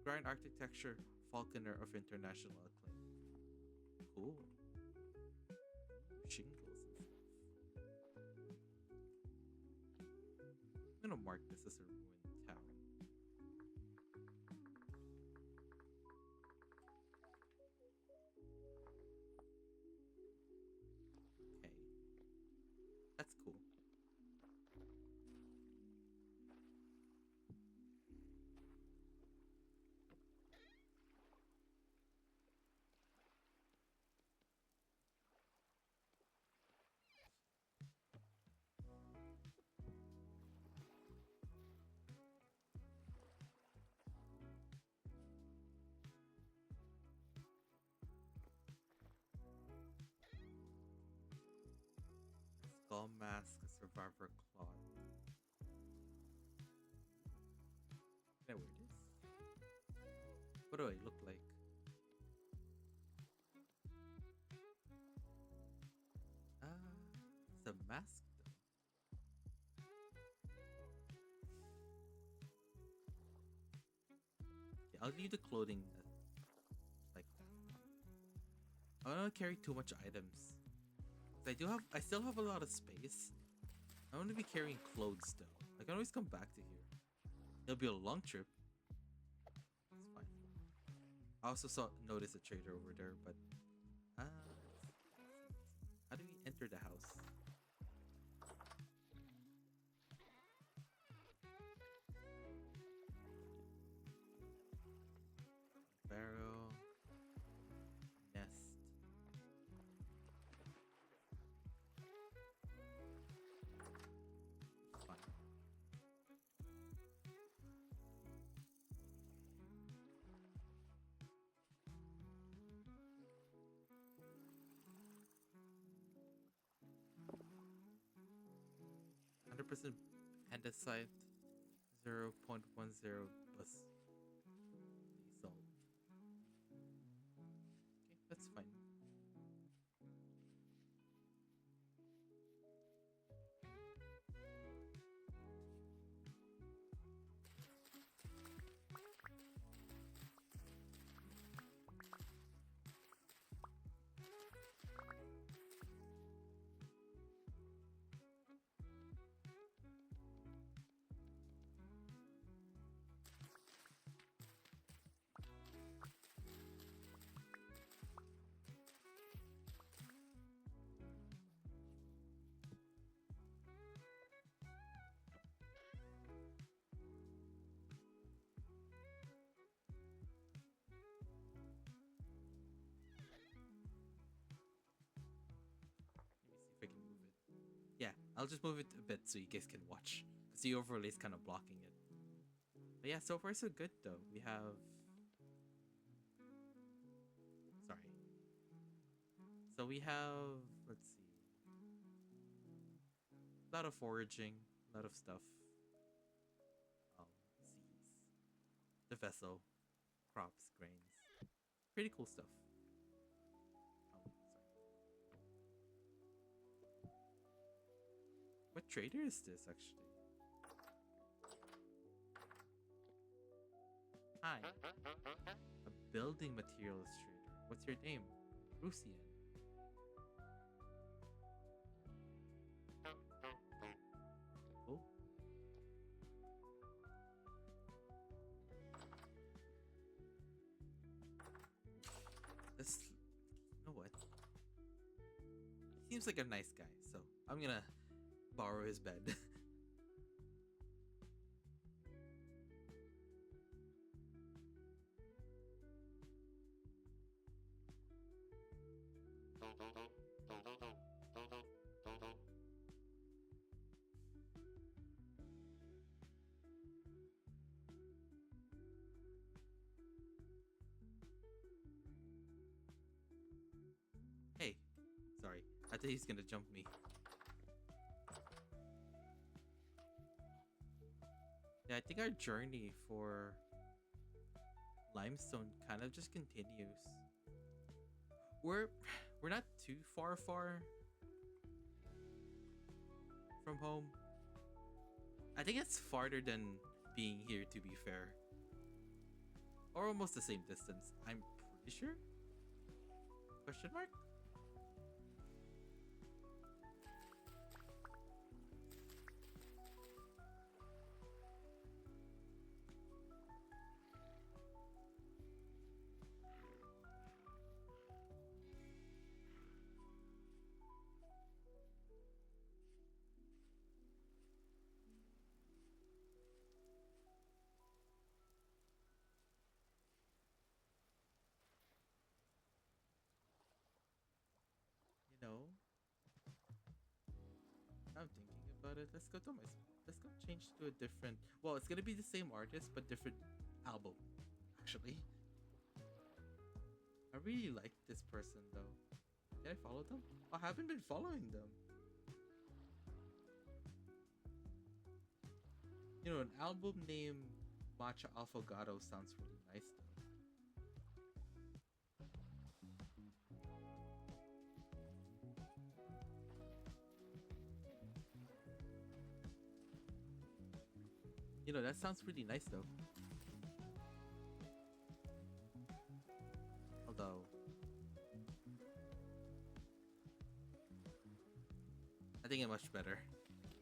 Grand Architecture, Falconer of International Acclaim. Cool. Shingles and stuff. I'm gonna mark this as a ruined town. Okay. That's cool. Skull mask, a survivor cloth. Can I wear this? What do I look like? It's a mask though. Okay, I'll leave the clothing like that. I don't want to carry too much items. I still have a lot of space. I want to be carrying clothes though. I can always come back to here. It'll be a long trip. It's fine. I also noticed a trader over there, but how do we enter the house? Barrel, nest. 100% andesite, 0.10 plus basalt. Okay, that's fine. Let me see if I can move it. Yeah, I'll just move it a bit so you guys can watch. Because the overlay is kind of blocking it. But yeah, so far so good though. We have... Sorry. So we have... Let's see. A lot of foraging. A lot of stuff. Seeds. The vessel. Crops. Grains. Pretty cool stuff. Sorry. What trader is this actually? Hi. A building materials trader. What's your name? Rusian. Oh. This, you know what? He seems like a nice guy, so I'm gonna borrow his bed. Hey, sorry. I thought he's gonna jump me. Yeah, I think our journey for limestone kind of just continues. We're not too far from home. I think it's farther than being here, to be fair. Or almost the same distance. I'm pretty sure? Question mark? You know, I'm thinking about it. Let's go to my. Let's go change to a different. Well, it's gonna be the same artist but different album, actually. I really like this person though. Did I follow them? I haven't been following them. You know, an album named Matcha Affogato sounds really nice though. You know, that sounds really nice though. Although, I think it's much better,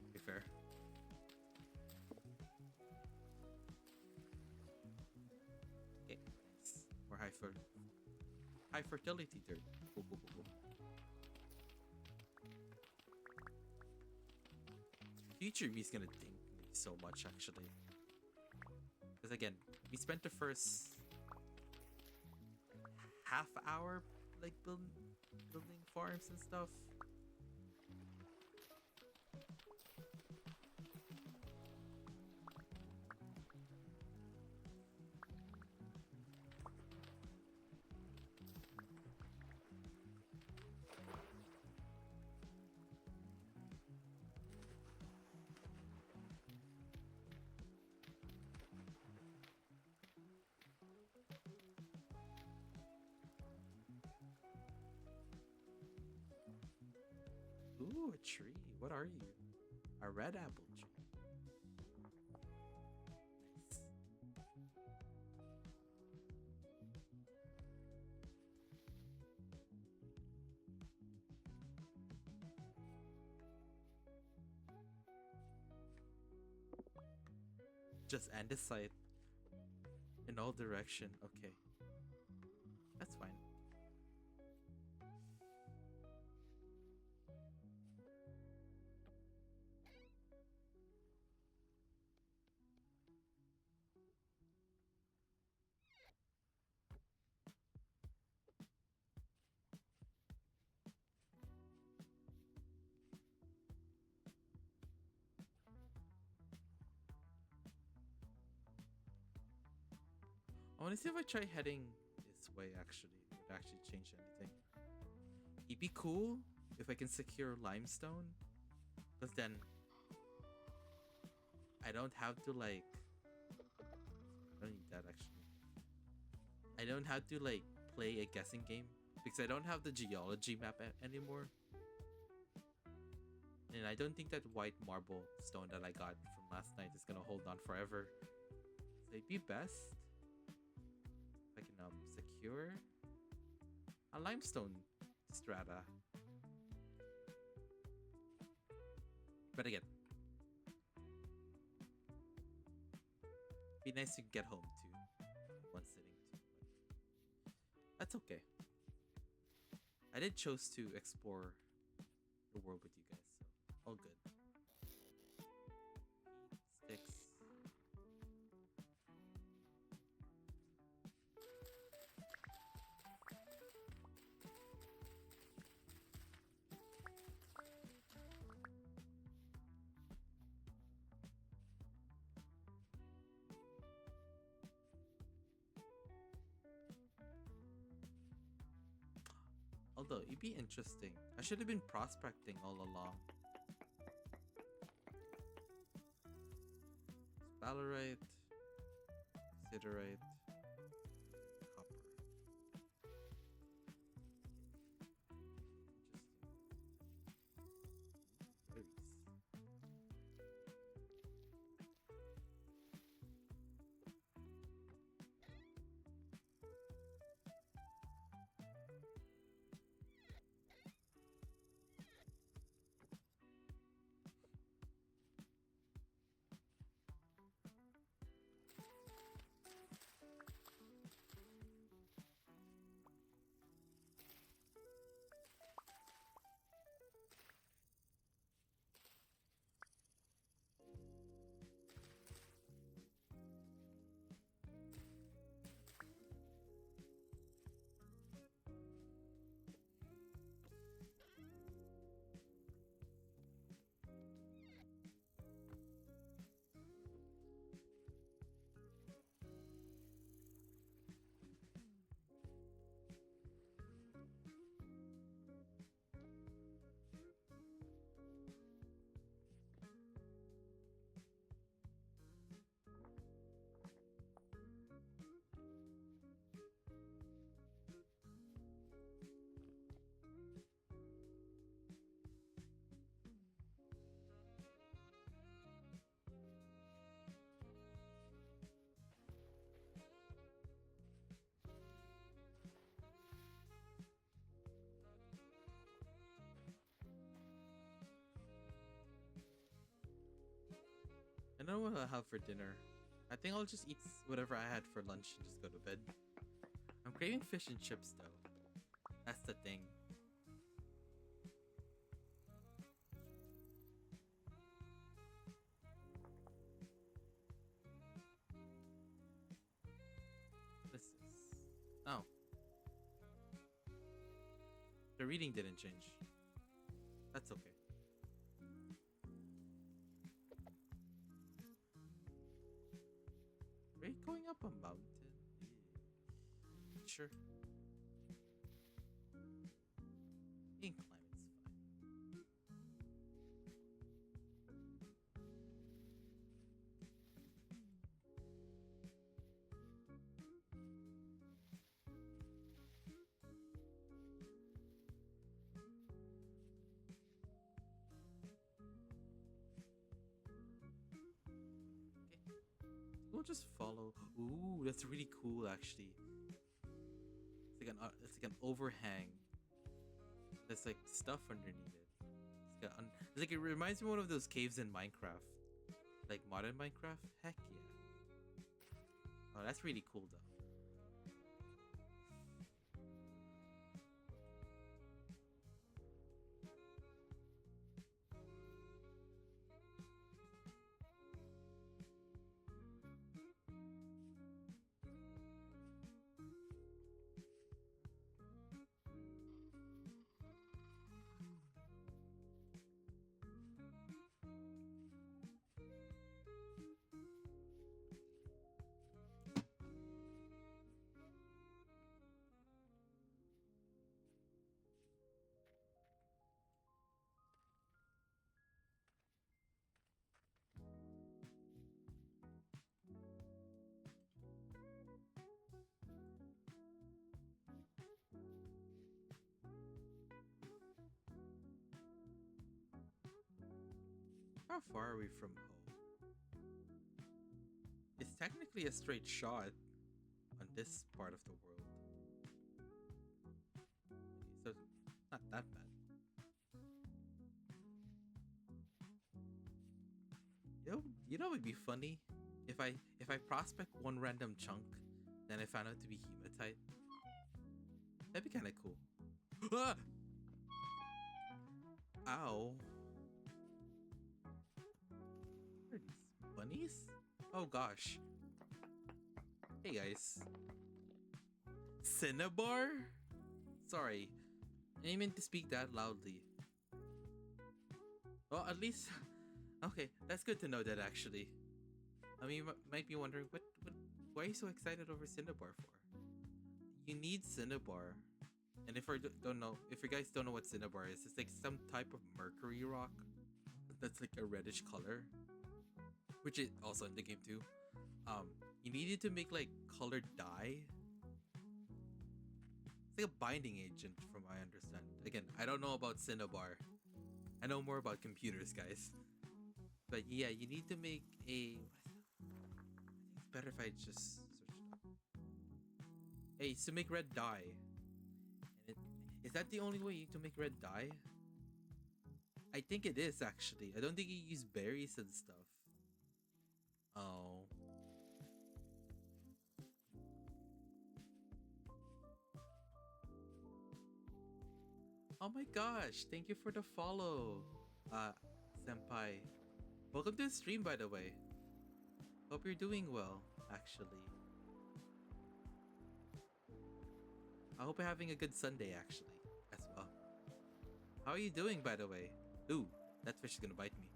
to be fair. Okay, nice. More high fertility dirt. Cool, cool, cool, cool. Future me's gonna dink me so much actually. Because again, we spent the first half hour like building farms and stuff. Ooh, a tree. What are you? A red apple tree. Nice. Just andesite in all direction. Okay, that's fine. I want to see if I try heading this way. Actually, it would actually change anything. It'd be cool if I can secure limestone, because then I don't have to like. I don't need that actually. I don't have to like play a guessing game because I don't have the geology map anymore. And I don't think that white marble stone that I got from last night is gonna hold on forever. So it'd be best if I can secure a limestone strata. But again, be nice to get home too, one sitting too. But that's okay. I did choose to explore the world with you guys, so all good. Sticks. Although it'd be interesting. I should have been prospecting all along. Sphalerite, siderite, copper. Interesting. Berries. I don't know what I'll have for dinner. I think I'll just eat whatever I had for lunch and just go to bed. I'm craving fish and chips though. That's the thing. This is... Oh. The reading didn't change. That's okay. Are you going up a mountain? Sure. You can climb, it's fine. we'll just follow. Ooh, that's really cool actually. It's like an overhang. There's like stuff underneath it. It's like it reminds me of one of those caves in Minecraft, like modern Minecraft. Heck yeah! Oh, that's really cool though. How far are we from home? It's technically a straight shot on this part of the world, so it's not that bad. You know, it'd be funny if I prospect one random chunk, then I found out to be hematite. That'd be kind of cool. Ah! Ow! What are these bunnies? Oh gosh! Hey guys, Cinnabar? Sorry, I didn't mean to speak that loudly. Well, at least, okay, that's good to know that actually. I mean, you might be wondering, why are you so excited over Cinnabar for? You need Cinnabar. And if if you guys don't know what Cinnabar is, it's like some type of mercury rock that's like a reddish color, which is also in the game too. You need it to make like colored dye. It's like a binding agent, from what I understand. Again, I don't know about Cinnabar. I know more about computers, guys. But yeah, you need to make a. I think it's better if I just search it up. Hey, it's to make red dye. Is that the only way you need to make red dye? I think it is actually. I don't think you use berries and stuff. Oh. Oh my gosh, thank you for the follow, senpai. Welcome to the stream, by the way. Hope you're doing well, actually. I hope you're having a good Sunday, actually, as well. How are you doing, by the way? Ooh, that fish is gonna bite me.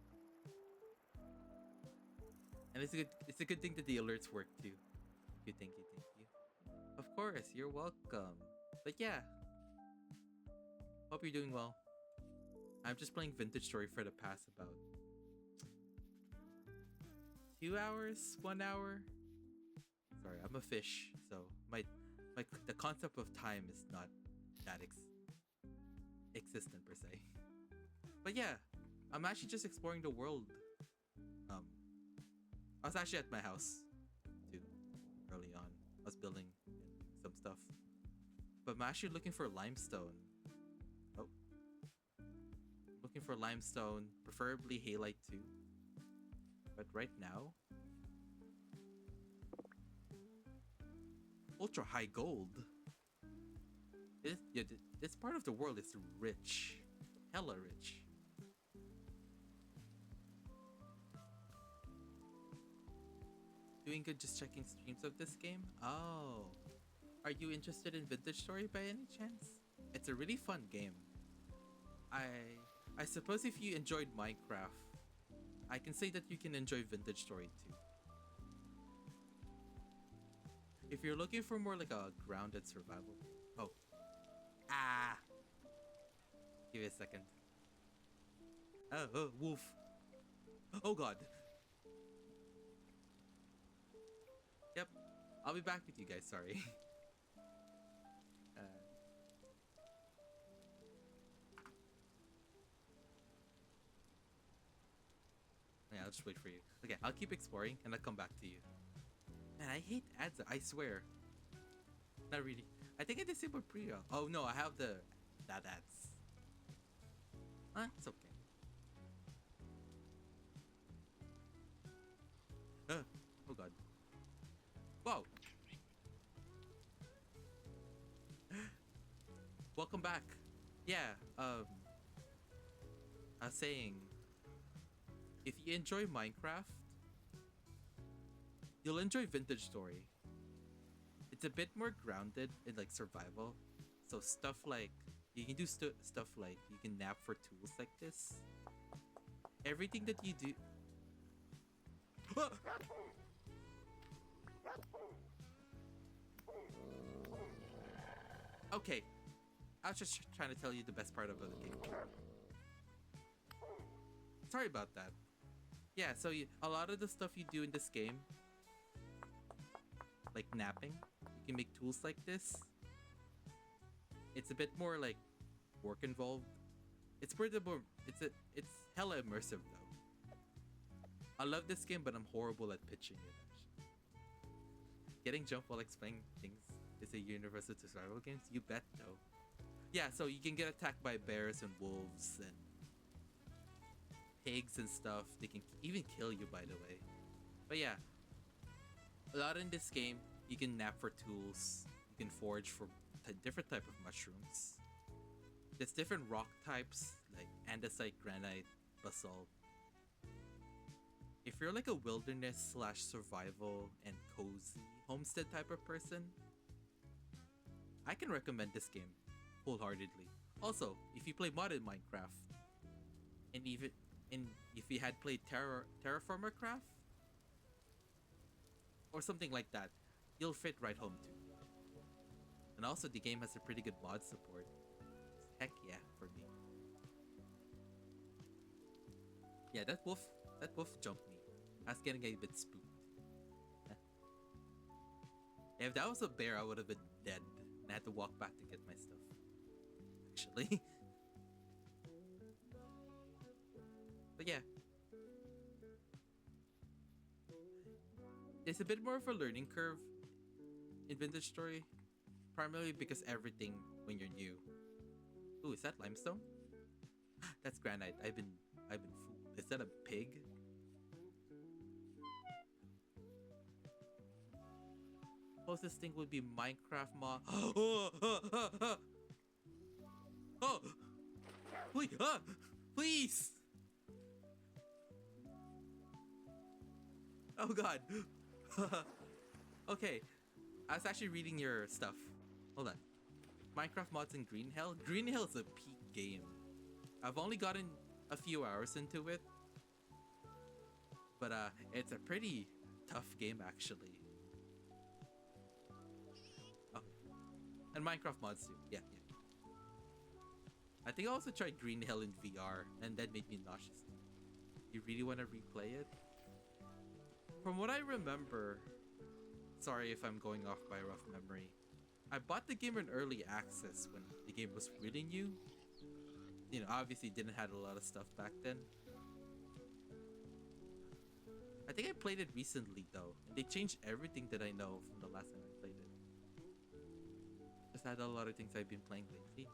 And it's a good thing that the alerts work too. Thank you. Of course, you're welcome. But yeah, hope you're doing well. I'm just playing Vintage Story for the past about 2 hours, 1 hour. Sorry, I'm a fish, so the concept of time is not that existent per se. But yeah, I'm actually just exploring the world. I was actually at my house too early on. I was building some stuff, but I'm actually looking for limestone. Oh, looking for limestone, preferably halite too. But right now, ultra high gold. This part of the world is rich, hella rich. Doing good, just checking streams of this game. Oh, are you interested in Vintage Story by any chance? It's a really fun game. I suppose if you enjoyed Minecraft, I can say that you can enjoy Vintage Story too. If you're looking for more like a grounded survival. Oh. Ah! Give me a second. Oh, wolf. Oh god. Yep. I'll be back with you guys, sorry. Yeah, I'll just wait for you. Okay, I'll keep exploring and I'll come back to you. Man, I hate ads. I swear. Not really. I think I disabled pre-roll. Oh no, I have the that ads. It's okay. Oh god. Whoa. Welcome back. Yeah. I was saying, if you enjoy Minecraft, you'll enjoy Vintage Story. It's a bit more grounded in like survival. So stuff like you can do stuff like you can nap for tools like this. Everything that you do. Okay, I was just trying to tell you the best part of the game. Sorry about that. Yeah, so a lot of the stuff you do in this game, like napping, you can make tools like this. It's a bit more like work involved. It's pretty more. It's hella immersive though. I love this game, but I'm horrible at pitching it. Actually, getting jumped while explaining things is a universal to survival games. You bet though. Yeah, so you can get attacked by bears and wolves and pigs and stuff. They can even kill you, by the way. But yeah, a lot in this game, you can nap for tools. You can forage for different type of mushrooms. There's different rock types like andesite, granite, basalt. If you're like a wilderness / survival and cozy homestead type of person, I can recommend this game wholeheartedly. Also, if you play modded Minecraft, and if you had played Terraformer Craft or something like that, you'll fit right home too. And also, the game has a pretty good mod support. Heck yeah, for me. Yeah, that wolf jumped me. I was getting a bit spooked. If that was a bear, I would have been dead. And I had to walk back to get my stuff. Actually. But yeah. It's a bit more of a learning curve in Vintage Story. Primarily because everything when you're new. Ooh, is that limestone? That's granite. I've been fooled. Is that a pig? Closest thing would be Minecraft mod. Oh, please, please. Oh god. Okay, I was actually reading your stuff. Hold on. Minecraft mods in Green Hell. Green Hell is a peak game. I've only gotten a few hours into it, but it's a pretty tough game actually. Oh, and Minecraft mods too. Yeah. I think I also tried Green Hell in VR, and that made me nauseous. You really want to replay it? From what I remember, sorry if I'm going off by rough memory, I bought the game in early access when the game was really new. You know, obviously didn't have a lot of stuff back then. I think I played it recently though, and they changed everything that I know from the last time I played it. Just had a lot of things I've been playing lately.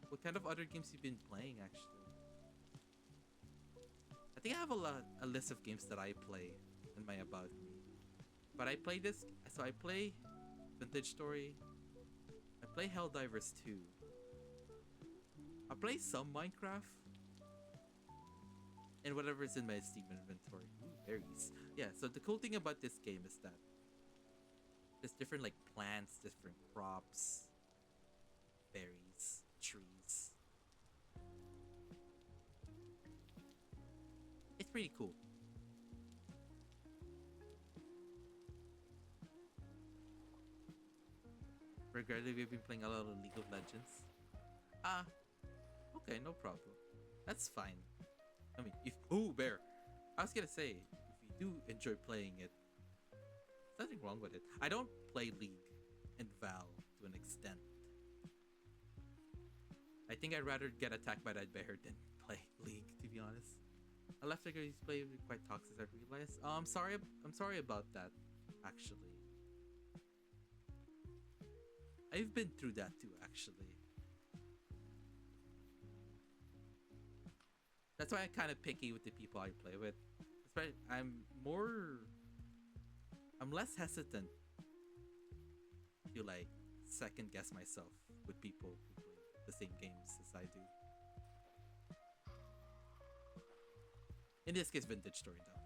What kind of other games you've been playing actually? I think I have a list of games that I play in my About Me. But I play this, so I play Vintage Story. I play Helldivers 2. I play some Minecraft. And whatever's in my Steam inventory. Ooh, berries. Yeah, so the cool thing about this game is that there's different like plants, different crops, berries, trees. It's pretty cool. Regrettably, we've been playing a lot of League of Legends. Okay, no problem. That's fine. I mean, ooh, bear. I was gonna say, if you do enjoy playing it, there's nothing wrong with it. I don't play League and Val to an extent. I think I'd rather get attacked by that bear than play League, to be honest. I left the game's play quite toxic, I realized. I'm sorry about that. actually. I've been through that too, actually. That's why I'm kind of picky with the people I play with. Especially, I'm less hesitant to like second guess myself with people who play the same games as I do. In this case, Vintage Story though.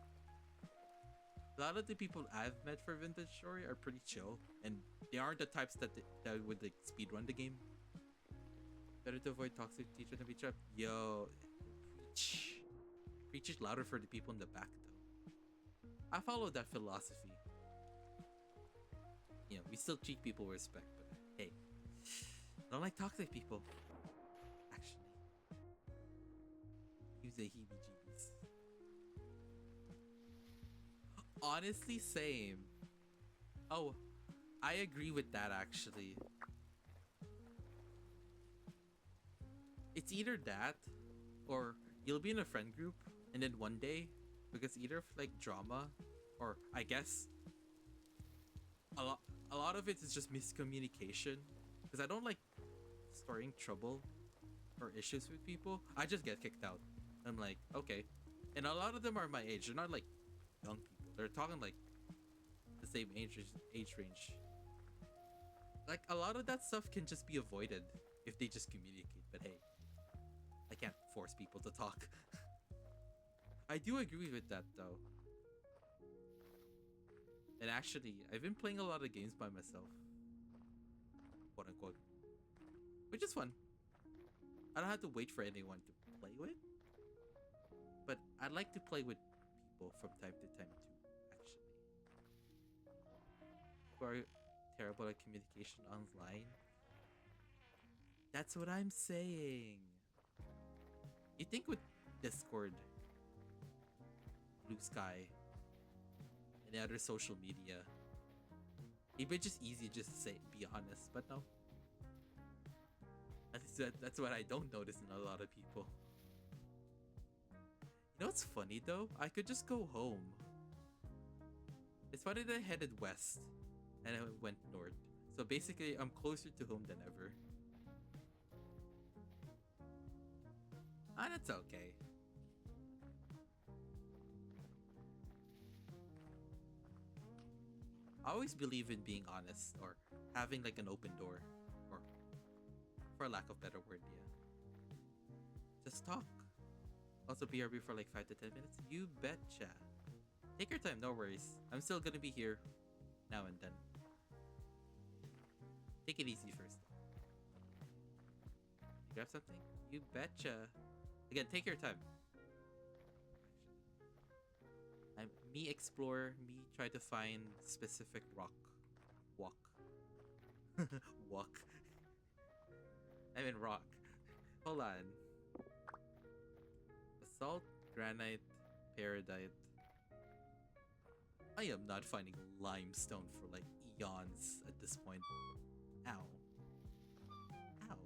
A lot of the people I've met for Vintage Story are pretty chill, and they aren't the types that would like speedrun the game. Better to avoid toxic teacher than be trapped. Yo, preach. Preach it louder for the people in the back though. I follow that philosophy. You know, we still treat people with respect, but hey, I don't like toxic people. Actually, use a heebie-jeebies. Honestly, same. Oh, I agree with that actually. It's either that or you'll be in a friend group and then one day, because either of like drama or I guess a lot of it is just miscommunication, because I don't like starting trouble or issues with people. I just get kicked out. I'm like, okay. And a lot of them are my age. They're not like young people. They're talking like the same age range. Like a lot of that stuff can just be avoided if they just communicate. But hey, I can't force people to talk. I do agree with that though. And actually, I've been playing a lot of games by myself, quote unquote, which is fun. I don't have to wait for anyone to play with, but I'd like to play with people from time to time too, actually. Who are terrible at communication online. That's what I'm saying. You think with Discord, Bluesky, and other social media, it'd be just easy just to say, be honest, but no. That's what I don't notice in a lot of people. You know what's funny though? I could just go home. It's funny that I headed west and I went north. So basically, I'm closer to home than ever. And it's okay. I always believe in being honest or having like an open door, or for lack of better word, yeah. Just talk. Also BRB for like 5 to 10 minutes. You betcha. Take your time, no worries. I'm still gonna be here now and then. Take it easy first. Grab something? You betcha. Again, take your time. I'm me explore, me try to find specific rock. Walk. Walk. I mean rock. Hold on. Basalt, granite, peridite. I am not finding limestone for like eons at this point. Ow. Ow.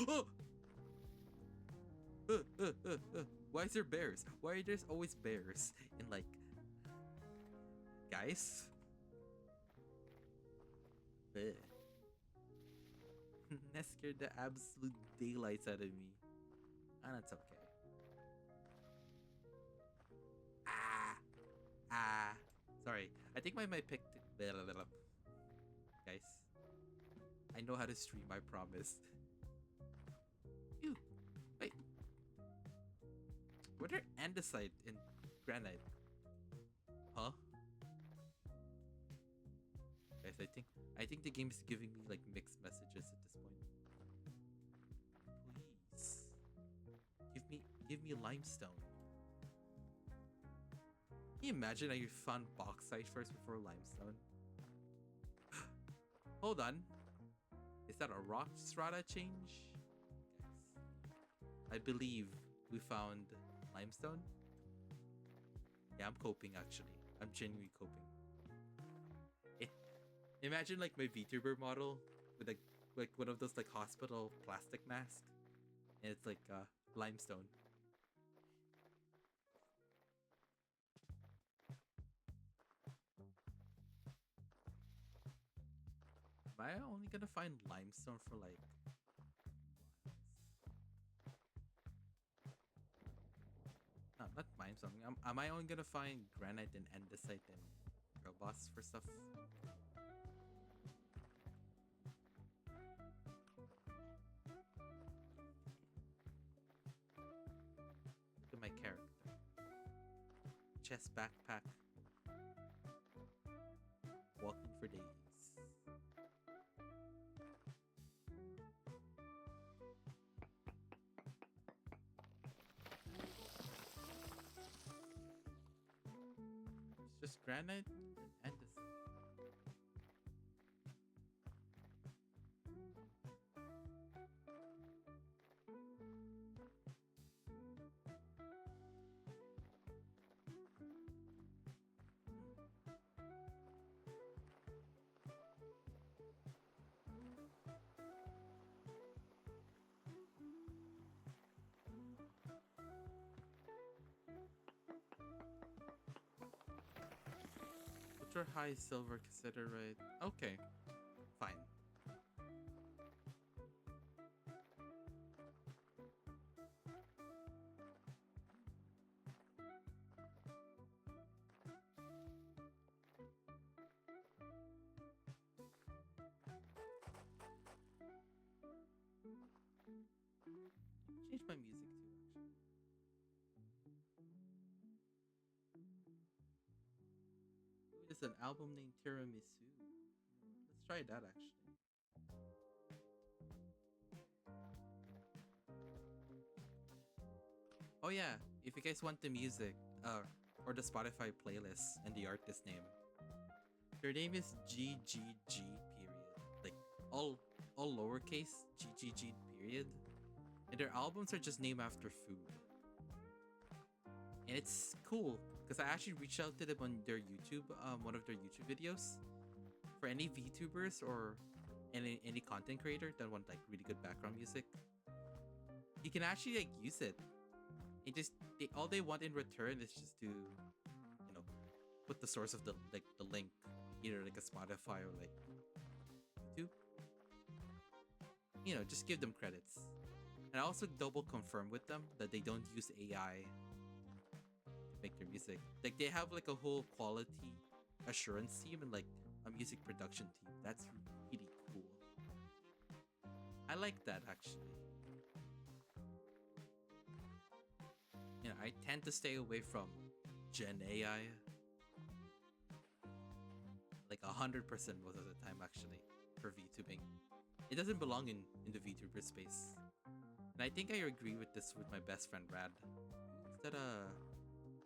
Oh! Why is there bears? Why are there always bears? And like, guys? That scared the absolute daylights out of me. And it's okay. Ah. Sorry. I think my picked. Guys. I know how to stream, I promise. Ew. Wait. Were there andesite in granite? Huh? Guys, I think the game is giving me like mixed messages at this point. Please. Give me limestone. Can you imagine how you found bauxite first before limestone? Hold on. Is that a rock strata change? Yes. I believe we found limestone. Yeah, I'm coping actually. I'm genuinely coping. Imagine like my VTuber model with like one of those like hospital plastic masks. And it's like limestone. Am I only gonna find limestone for like miles? Not limestone. Am I only gonna find granite and andesite and robots for stuff? Look at my character. Chest backpack. Walking for days. It's just granite and andesite. Ultra high silver considerate. Okay, fine. Change my music too, actually. Ooh, there's an album named Tiramisu. Let's try that actually. Oh yeah, if you guys want the music, or the Spotify playlist and the artist name, their name is GGG period, like all lowercase GGG period, and their albums are just named after food, and it's cool because I actually reached out to them on their YouTube, one of their YouTube videos, for any VTubers or any content creator that want like really good background music. You can actually like use it. It just all they want in return is just to, put the source of the link, either like a Spotify or like YouTube. Just give them credits. And I also double confirm with them that they don't use AI to make their music. Like they have like a whole quality assurance team and like a music production team. That's really cool. I like that actually. I tend to stay away from Gen AI. Like 100% most of the time actually for VTubing. It doesn't belong in the VTuber space. And I think I agree with this with my best friend Rad. Is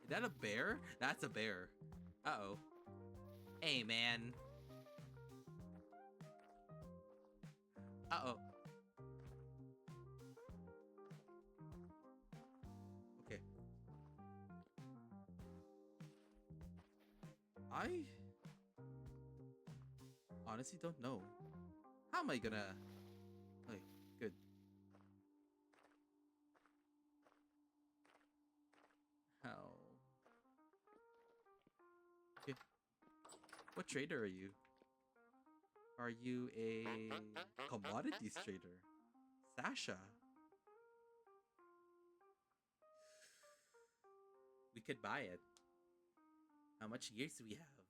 that a bear? That's a bear. Uh-oh. Hey man. Uh-oh. Okay. I honestly don't know. How am I gonna... Okay, good. How? Okay. What trader are you? Are you a commodities trader? Sasha? We could buy it. How much years do we have?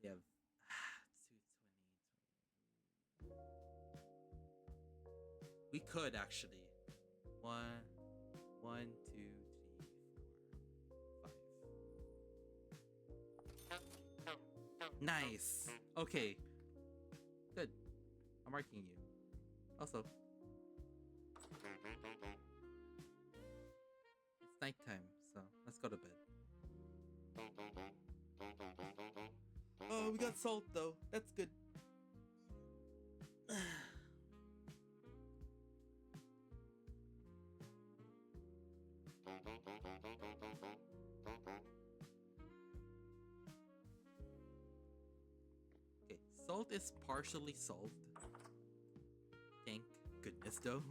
We have 220. We could actually. One, two, three, 4, 5. Nice. Okay. Good. I'm marking you. Also, it's nighttime, so let's go to bed. Oh, we got salt though. That's good. Okay, salt is partially solved. Thank goodness though.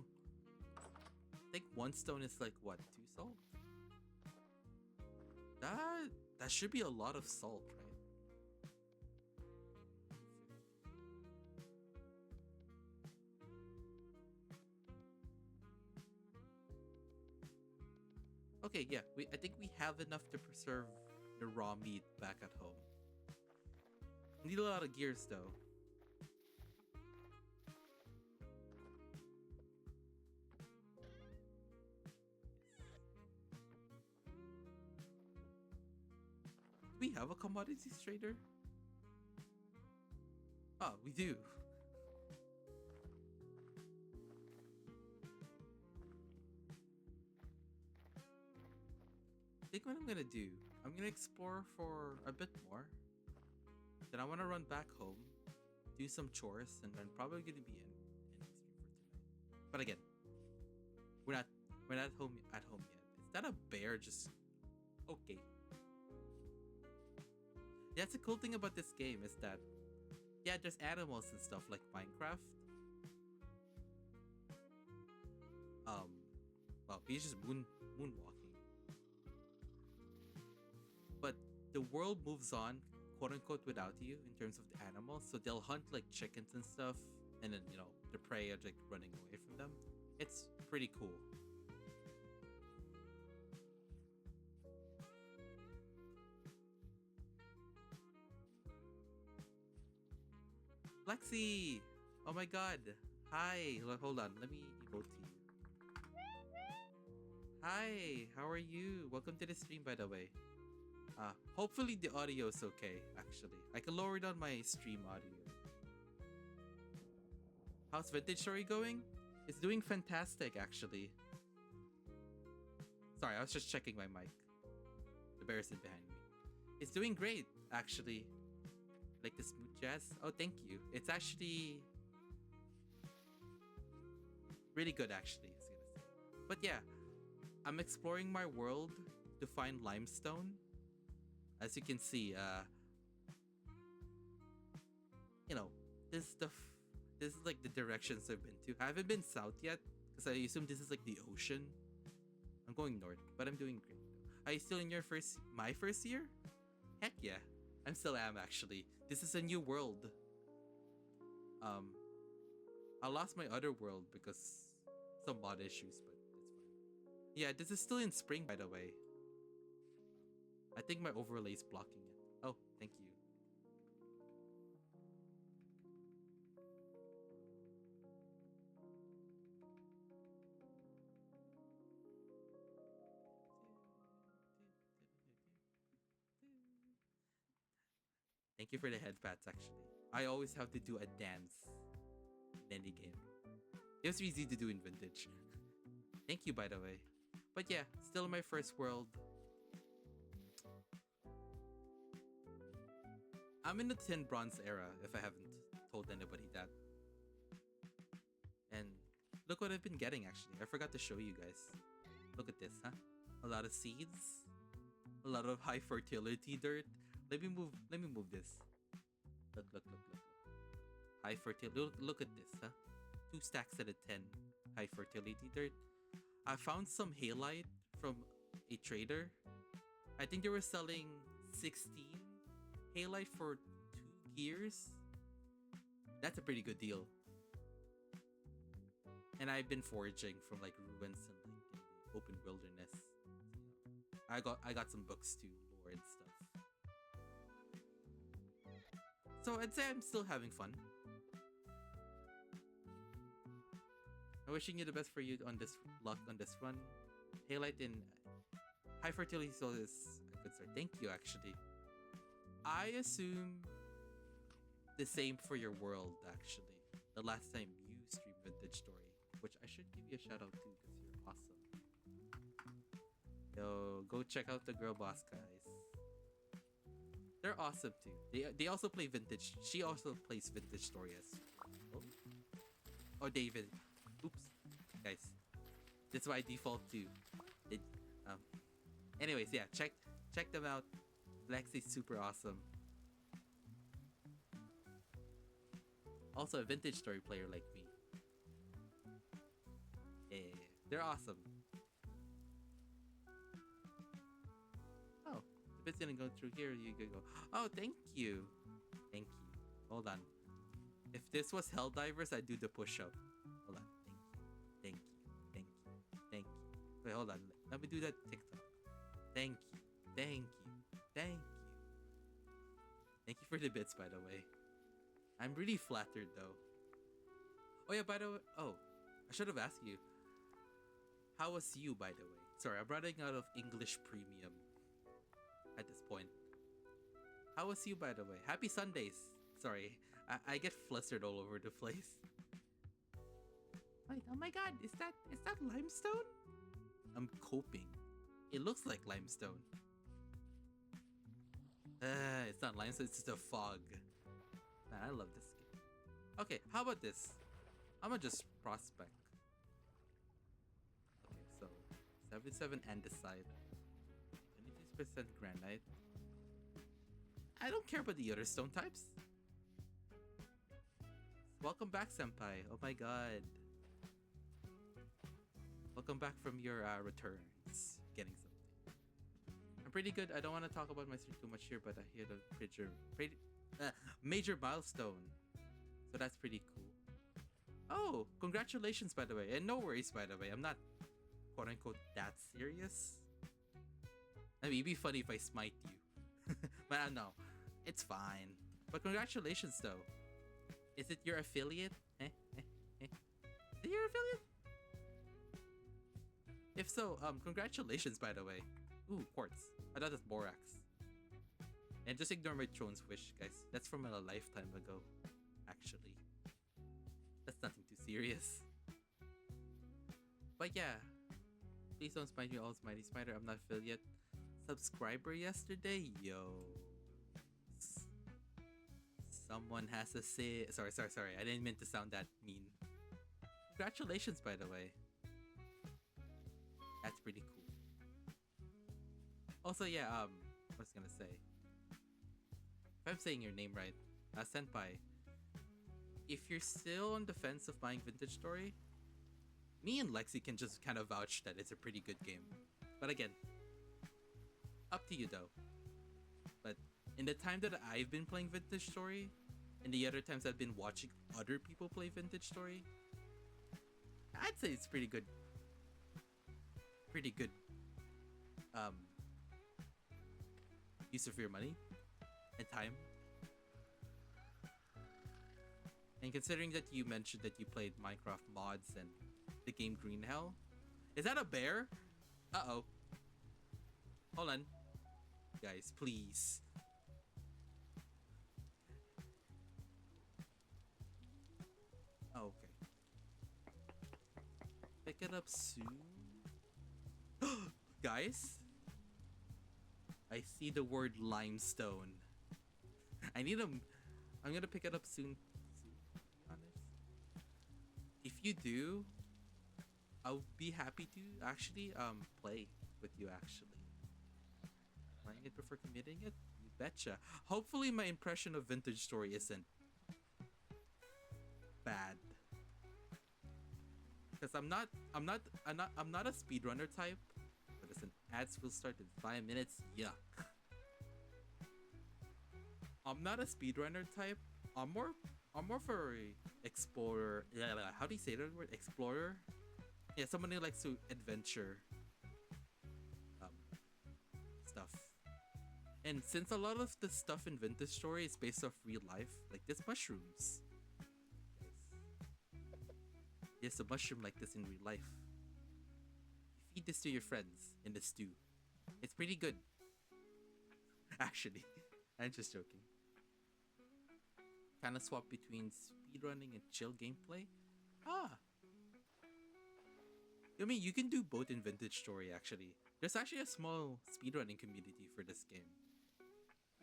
I think one stone is like what, 2 salt? That that should be a lot of salt, right? Okay, yeah, I think we have enough to preserve the raw meat back at home. Need a lot of gears though. Do we have a commodities trader? Oh, we do. I think what I'm gonna do, I'm gonna explore for a bit more. Then I want to run back home, do some chores, and then probably gonna be in stream for tonight. But again, we're not home yet. Is that a bear? Just okay. That's the cool thing about this game is that yeah, there's animals and stuff like Minecraft. Well, he's just moonwalking. But the world moves on, quote unquote, without you in terms of the animals. So they'll hunt like chickens and stuff, and then the prey are like running away from them. It's pretty cool. Lexi! Oh my god! Hi! Hold on, let me emote to you. Hi! How are you? Welcome to the stream, by the way. Hopefully the audio is okay, actually. I can lower down my stream audio. How's Vintage Story going? It's doing fantastic, actually. Sorry, I was just checking my mic. The bear is in behind me. It's doing great, actually. Like the smooth jazz. Oh, thank you. It's actually really good, actually, I was gonna say. But yeah, I'm exploring my world to find limestone. As you can see, this stuff. This is like the directions I've been to. I haven't been south yet because I assume this is like the ocean. I'm going north, but I'm doing great. Are you still in my first year? Heck yeah, I'm still am actually. This is a new world. I lost my other world because some mod issues, but it's fine. Yeah, this is still in spring, by the way. I think my overlay is blocking it. Oh, thank you. Thank you for the head pats, actually. I always have to do a dance in any game. It was easy to do in Vintage. Thank you, by the way. But yeah, still my first world. I'm in the tin bronze era, if I haven't told anybody that. And look what I've been getting, actually. I forgot to show you guys. Look at this, huh? A lot of seeds. A lot of high fertility dirt. Let me move this. Look. High fertility. Look at this, huh? 2 stacks at a 10. High fertility dirt. I found some halite from a trader. I think they were selling 16 halite for 2 gears. That's a pretty good deal. And I've been foraging from like ruins and like the open wilderness. I got some books to lore and stuff. So I'd say I'm still having fun. I'm wishing you the best for you on this luck on this run. Halite in high fertility soil is a good start. Thank you, actually. I assume the same for your world, actually. The last time you streamed Vintage Story, which I should give you a shout out to because you're awesome. Yo, go check out the Girl Boss guys. They're awesome too. They also play Vintage. She also plays Vintage Story as well. Oh, David. Oops, guys. That's by default too. Anyways, yeah, check them out. Lexi's super awesome. Also a Vintage Story player like me. Yeah. They're awesome. Oh, if it's gonna go through here, you could go. Oh, thank you. Thank you. Hold on. If this was Helldivers, I'd do the push-up. Hold on. Thank you. Thank you. Thank you. Wait, hold on. Let me do that TikTok. Thank you. Thank you. Thank you. Thank you for the bits, by the way. I'm really flattered, though. Oh, yeah, by the way. Oh, I should have asked you. How was you, by the way? Sorry, I'm running out of English premium at this point. How was you, by the way? Happy Sundays. Sorry, I get flustered all over the place. Wait, oh my god, is that limestone? I'm coping. It looks like limestone. It's not limestone, it's just a fog. Man, I love this game. Okay, how about this? I'm gonna just prospect. Okay, so 77 andesite, 26% granite. I don't care about the other stone types. Welcome back, senpai. Oh my god. Welcome back from your returns. Getting something. I'm pretty good. I don't want to talk about my stream too much here, but I hear the major milestone. So that's pretty cool. Oh, congratulations, by the way. And no worries, by the way. I'm not, quote unquote, that serious. I mean, it'd be funny if I smite you. But no, it's fine. But congratulations, though. Is it your affiliate? Is it your affiliate? If so, congratulations, by the way. Ooh, quartz. I thought that's borax. And just ignore my throne's wish, guys. That's from a lifetime ago, actually. That's nothing too serious. But yeah, please don't smite me, all smitey spider. I'm not affiliate. Subscriber yesterday, yo. Someone has to say. Sorry. I didn't mean to sound that mean. Congratulations, by the way. That's pretty cool. Also, yeah. I was gonna say, if I'm saying your name right, senpai. If you're still on the fence of buying Vintage Story, me and Lexi can just kind of vouch that it's a pretty good game. But again, up to you though. But in the time that I've been playing Vintage Story, and the other times I've been watching other people play Vintage Story, I'd say it's pretty good. Pretty good use of your money and time. And considering that you mentioned that you played Minecraft mods and the game Green Hell, is that a bear? Uh-oh. Hold on. Guys, please. Oh, okay. Pick it up soon. Guys, I see the word limestone. I'm gonna pick it up soon. If you do, I'll be happy to actually play with you actually. Playing it before committing it? You betcha. Hopefully my impression of Vintage Story isn't bad. Because I'm not a speedrunner type. But listen, ads will start in 5 minutes. Yuck. I'm not a speedrunner type. I'm more for a explorer. Yeah, how do you say that word? Explorer? Yeah, someone who likes to adventure stuff. And since a lot of the stuff in Vintage Story is based off real life, like this mushrooms. There's a mushroom like this in real life. You feed this to your friends in the stew. It's pretty good. Actually, I'm just joking. Kind of swap between speedrunning and chill gameplay. I mean, you can do both in Vintage Story actually. There's actually a small speedrunning community for this game.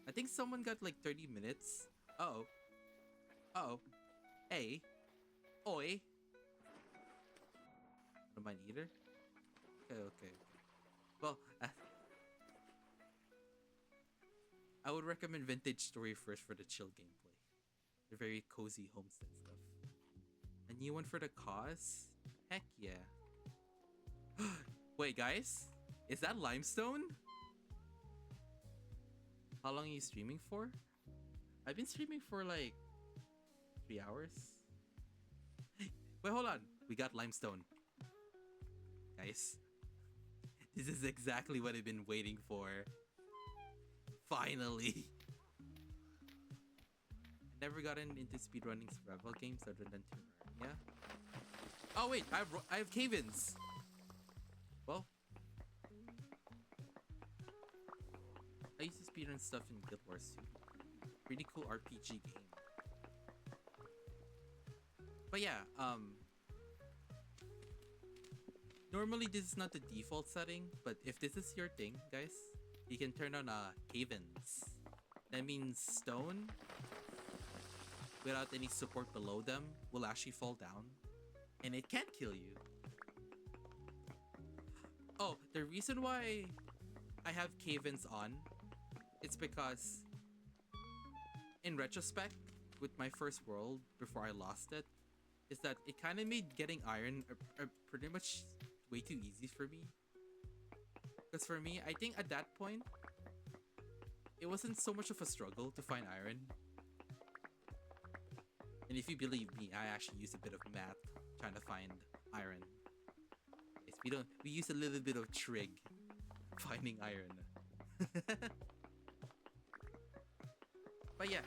I think someone got like 30 minutes. Uh-oh. Hey. Oi. Don't mind either. Okay. Well, I would recommend Vintage Story first for the chill gameplay. The very cozy homestead stuff. A new one for the cause? Heck yeah. Wait, guys, is that limestone? How long are you streaming for? I've been streaming for like 3 hours. Wait, hold on. We got limestone. Guys, this is exactly what I've been waiting for. Finally. I never gotten into speedrunning survival games other than Terraria. Oh wait, I have cave-ins. Well, I used to speedrun stuff in Guild Wars 2. Pretty cool RPG game. But yeah, normally this is not the default setting, but if this is your thing, guys, you can turn on cave-ins. That means stone, without any support below them, will actually fall down. And it can't kill you. Oh, the reason why I have cave-ins on, it's because in retrospect, with my first world before I lost it, is that it kind of made getting iron pretty much way too easy for me. Because for me, I think at that point, it wasn't so much of a struggle to find iron. And if you believe me, I actually use a bit of math trying to find iron. We use a little bit of trig finding iron. But yeah,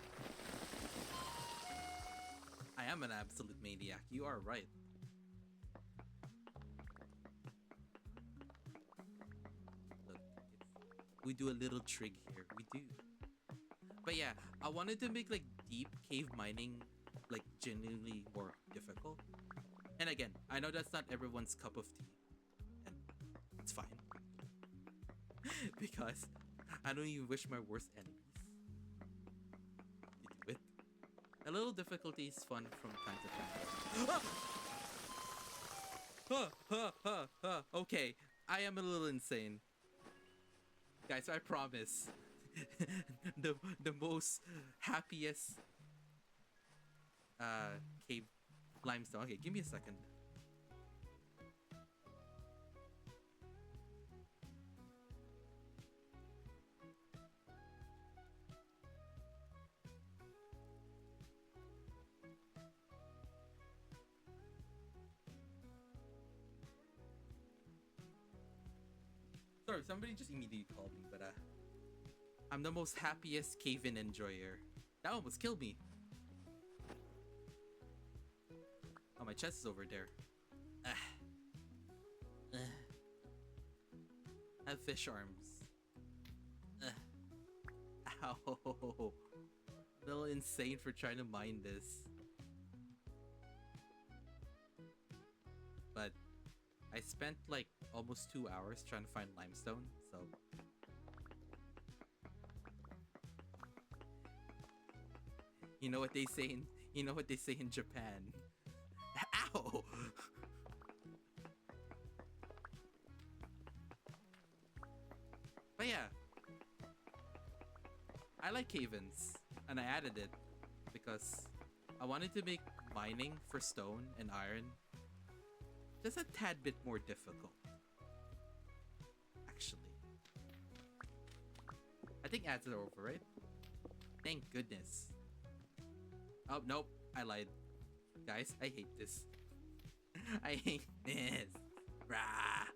I am an absolute maniac. You are right. Look, we do a little trig here. We do. But yeah, I wanted to make like deep cave mining like genuinely more difficult. And again, I know that's not everyone's cup of tea. And it's fine. Because I don't even wish my worst enemies to do it. A little difficulty is fun from time to time. Okay, I am a little insane. Guys, I promise. the most happiest cave limestone. Okay, give me a second. Sorry, somebody just immediately called me, but I'm the most happiest cave-in enjoyer. That almost killed me. Oh, my chest is over there. I have fish arms. Ow. A little insane for trying to mine this. But I spent like almost 2 hours trying to find limestone, so you know what they say in Japan. Ow! But yeah, I like cave-ins, and I added it because I wanted to make mining for stone and iron just a tad bit more difficult. Actually, I think ads are over, right? Thank goodness. Oh, nope, I lied. Guys, I hate this. I hate this. Rah!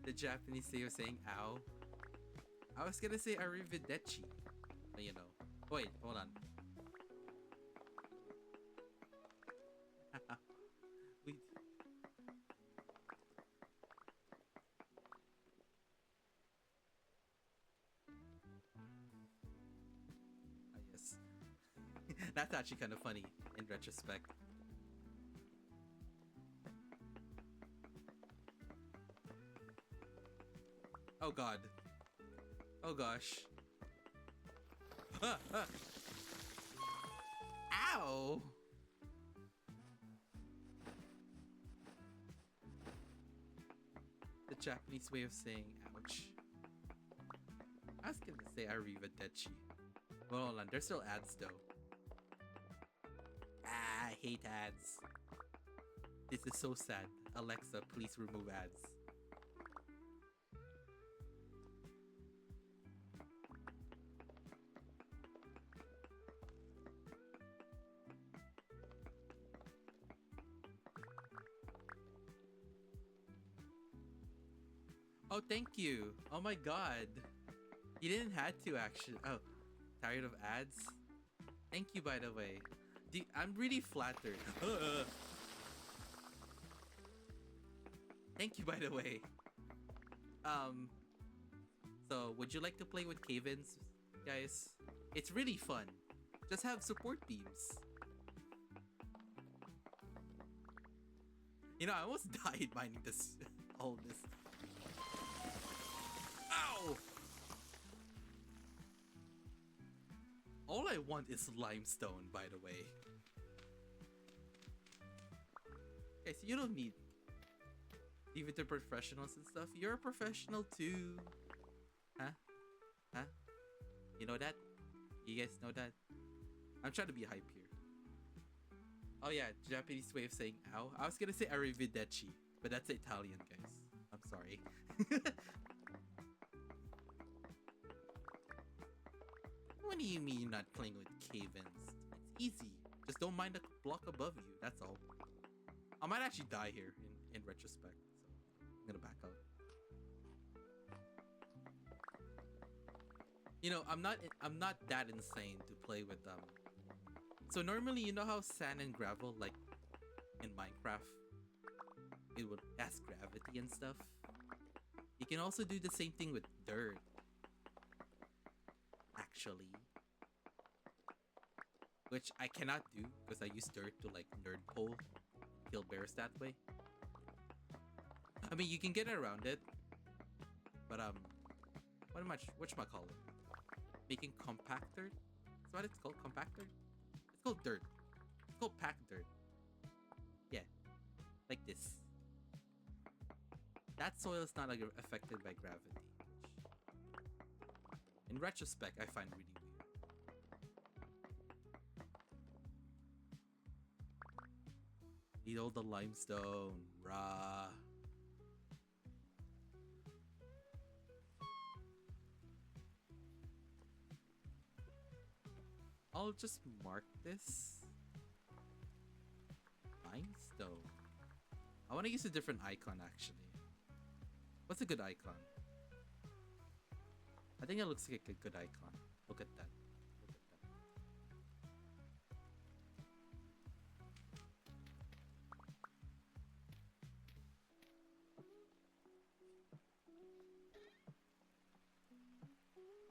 The Japanese way of saying ow. I was gonna say arrivederci. But you know. Wait, hold on. We... Ah, yes. That's actually kind of funny in retrospect. Oh god. Oh gosh. Ow! The Japanese way of saying ouch. I was gonna say arrivederci. Well, hold on, there's still ads though. Ah, I hate ads. This is so sad. Alexa, please remove ads. Oh, thank you. Oh my god. You didn't have to actually. Oh, tired of ads? Thank you, by the way. I'm really flattered. Thank you, by the way. So would you like to play with cave-ins, guys? It's really fun. Just have support beams. You know, I almost died mining this. All this. Ow! All I want is limestone, by the way. Okay, so you don't need... Leave it to professionals and stuff. You're a professional too. Huh? Huh? You know that? You guys know that? I'm trying to be hype here. Oh yeah, Japanese way of saying ow. I was gonna say arrivederci, but that's Italian, guys. I'm sorry. What do you mean you're not playing with cave-ins? It's easy. Just don't mind the block above you, that's all. I might actually die here in retrospect, so I'm gonna back out. You know, I'm not that insane to play with them. So normally, you know how sand and gravel, like in Minecraft, it would has gravity and stuff. You can also do the same thing with dirt. Actually, which I cannot do because I use dirt to like nerd pole, kill bears that way. I mean, you can get around it, but whatchamacallit? Making compact dirt? That's what it's called, compact dirt? It's called dirt. It's called packed dirt. Yeah, like this. That soil is not like, affected by gravity, which, in retrospect, I find really weird. Need all the limestone, rah. I'll just mark this limestone. I want to use a different icon actually. What's a good icon? I think it looks like a good icon. Look at that. Look at that.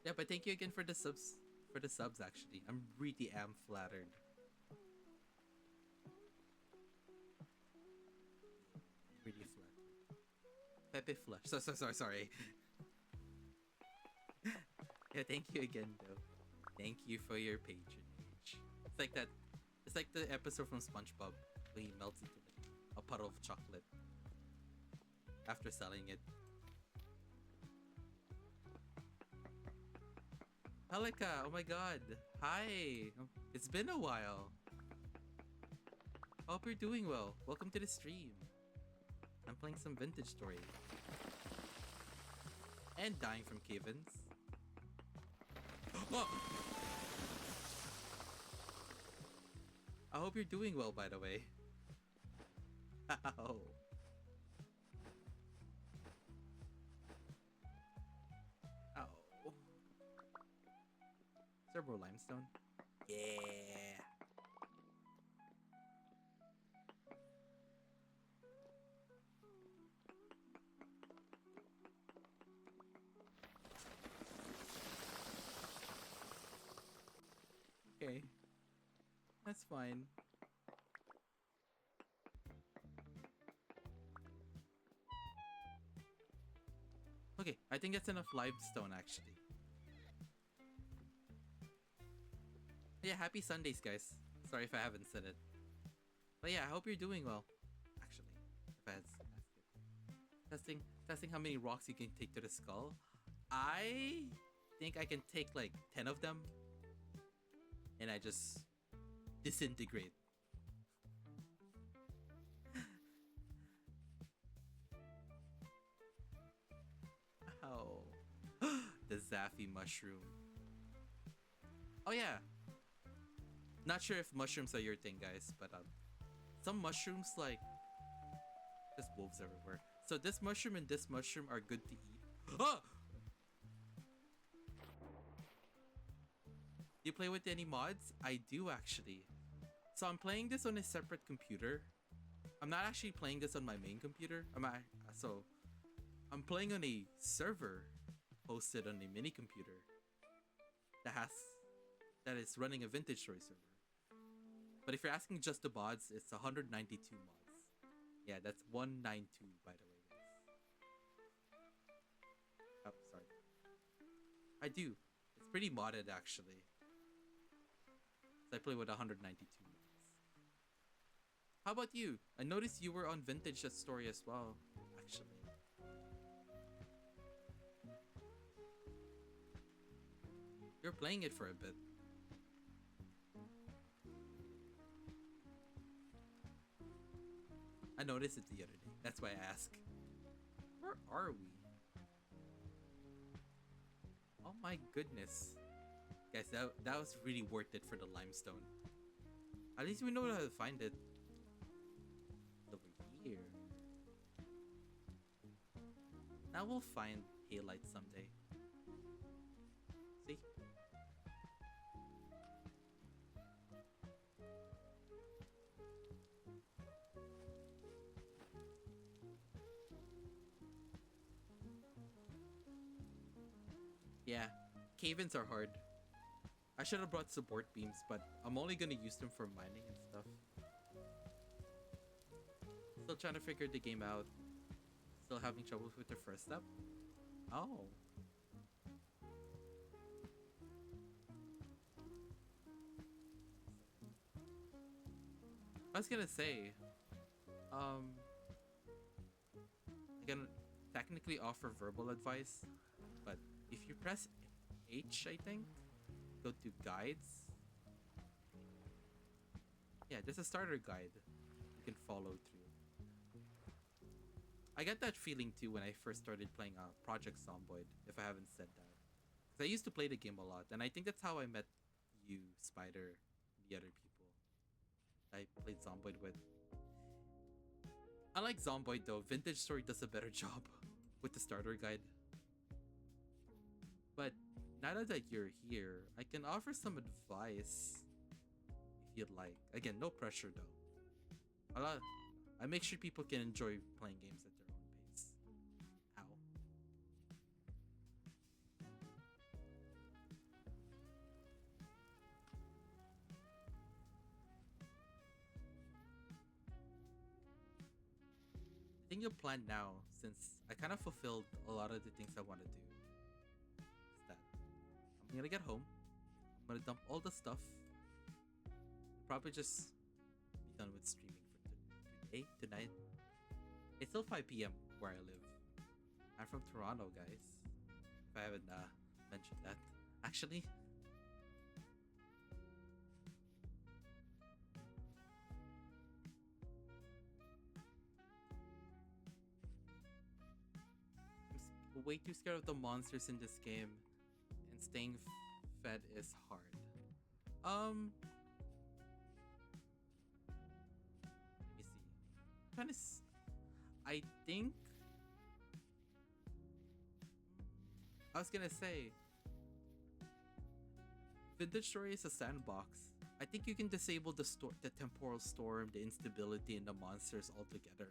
Yeah, but thank you again for the subs. For the subs, actually. I'm really am flattered. Really flattered. Pepe Flush. Sorry. Yeah, thank you again, though. Thank you for your patronage. It's like that. It's like the episode from SpongeBob where he melts into like a puddle of chocolate after selling it. Halika, oh my god. Hi. It's been a while. Hope you're doing well. Welcome to the stream. I'm playing some Vintage Story. And dying from cave-ins. Oh! I hope you're doing well, by the way. Ow. Ow. Is there more limestone? Yeah. Okay. That's fine. Okay, I think that's enough limestone actually. Yeah, happy Sundays, guys. Sorry if I haven't said it. But yeah, I hope you're doing well. Actually, if I had asked it. Testing how many rocks you can take to the skull. I think I can take like 10 of them. And I just disintegrate. Zaffy mushroom. Oh yeah. Not sure if mushrooms are your thing, guys, but some mushrooms like there's wolves everywhere. So this mushroom and this mushroom are good to eat. Oh! You play with any mods? I do actually. So I'm playing this on a separate computer. I'm not actually playing this on my main computer. I'm playing on a server hosted on a mini computer that is running a Vintage Story server. But if you're asking just the mods, it's 192 mods. Yeah, that's 192 by the way, guys. Oh, sorry. I do. It's pretty modded actually. So I play with 192 mods. How about you? I noticed you were on Vintage Story as well, actually. You're playing it for a bit. I noticed it the other day. That's why I ask. Where are we? Oh my goodness. Guys, that was really worth it for the limestone. At least we know how to find it. It's over here. Now we'll find halite someday. See? Yeah, cave-ins are hard. I should have brought support beams, but I'm only gonna use them for mining and stuff. Still trying to figure the game out. Still having troubles with the first step. Oh. I was gonna say, I can technically offer verbal advice, but if you press H, I think, go to guides. Yeah, there's a starter guide you can follow through. I get that feeling too when I first started playing Project Zomboid, if I haven't said that. Because I used to play the game a lot, and I think that's how I met you, Spider, and the other people I played Zomboid with. Unlike Zomboid though, Vintage Story does a better job with the starter guide. But now that you're here, I can offer some advice if you'd like. Again, no pressure though. I make sure people can enjoy playing games at their own pace. Ow. I think you'll plan now, since I kind of fulfilled a lot of the things I want to do. Is that I'm gonna get home, I'm gonna dump all the stuff, probably just be done with streaming for today, tonight. It's still 5 p.m. where I live. I'm from Toronto, guys. If I haven't mentioned that. Actually, I'm way too scared of the monsters in this game, and staying fed is hard. Let me see. I'm trying to. I think I was gonna say Vintage Story is a sandbox. I think you can disable the temporal storm, the instability, and the monsters altogether.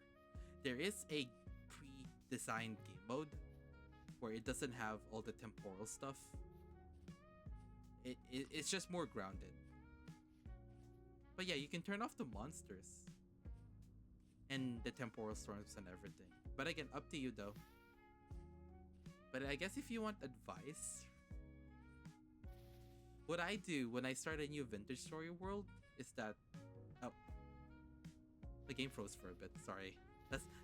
There is a pre-designed game mode where it doesn't have all the temporal stuff. It's just more grounded. But yeah, you can turn off the monsters and the temporal storms and everything. But again, up to you though. But I guess if you want advice, what I do when I start a new Vintage Story world is that... Oh. The game froze for a bit, sorry.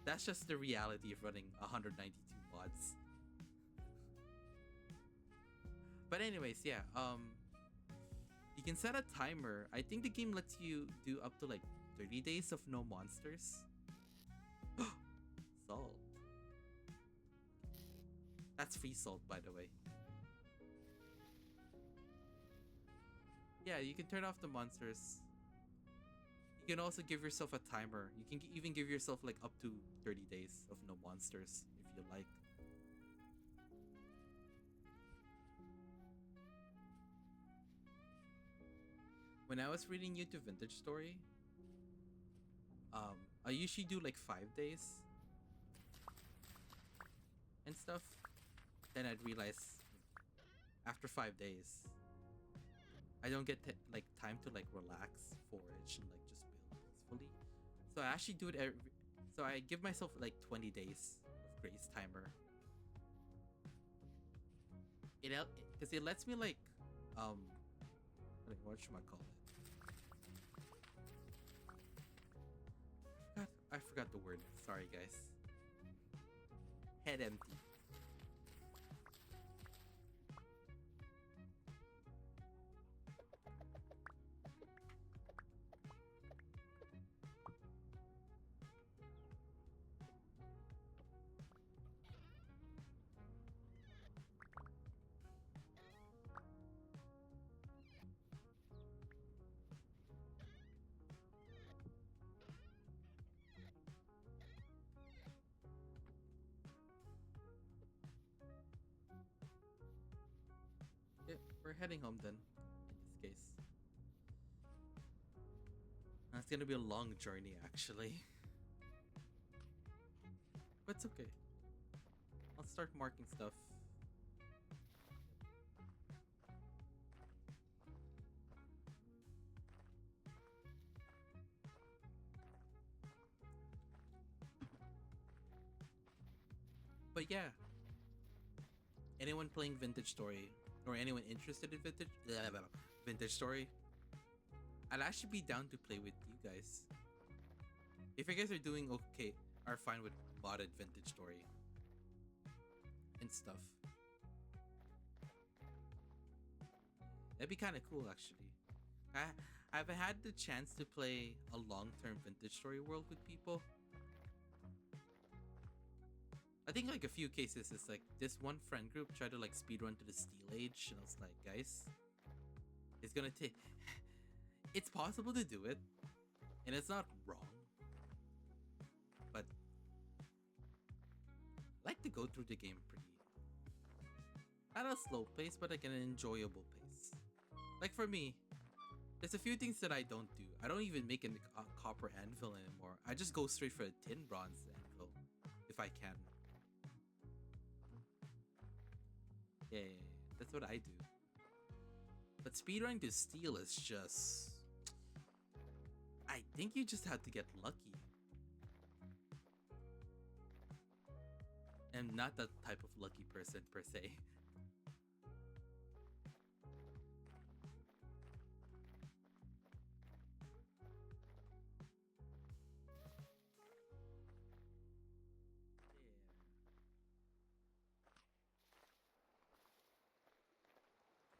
That's just the reality of running 192 mods. But anyways, yeah, you can set a timer. I think the game lets you do up to like 30 days of no monsters. Salt. That's free salt, by the way. Yeah, you can turn off the monsters. You can also give yourself a timer. You can even give yourself like up to 30 days of no monsters if you like. When I was reading you to Vintage Story, I usually do like 5 days and stuff. Then I'd realize after 5 days, I don't get like time to like relax, forage, and like just build peacefully. So I actually do it so I give myself like 20 days of grace timer. It because it lets me like what should I call it? I forgot the word. Sorry guys. Head empty. Yeah, we're heading home then, in this case. It's gonna be a long journey actually. But it's okay. I'll start marking stuff. But yeah, anyone playing Vintage Story or anyone interested in Vintage Story, I'd actually be down to play with you guys. If you guys are doing okay, are fine with modded Vintage Story and stuff, that'd be kind of cool actually. I've had the chance to play a long-term Vintage Story world with people. I think like a few cases is like this one friend group tried to like speedrun to the Steel Age, and I was like, guys, it's gonna take. It's possible to do it, and it's not wrong, but I like to go through the game pretty, not a slow pace, but like an enjoyable pace. Like for me, there's a few things that I don't do. I don't even make a copper anvil anymore. I just go straight for a tin bronze anvil if I can. Yeah, that's what I do. But speedrunning to steel is just... I think you just have to get lucky. I'm not that type of lucky person per se.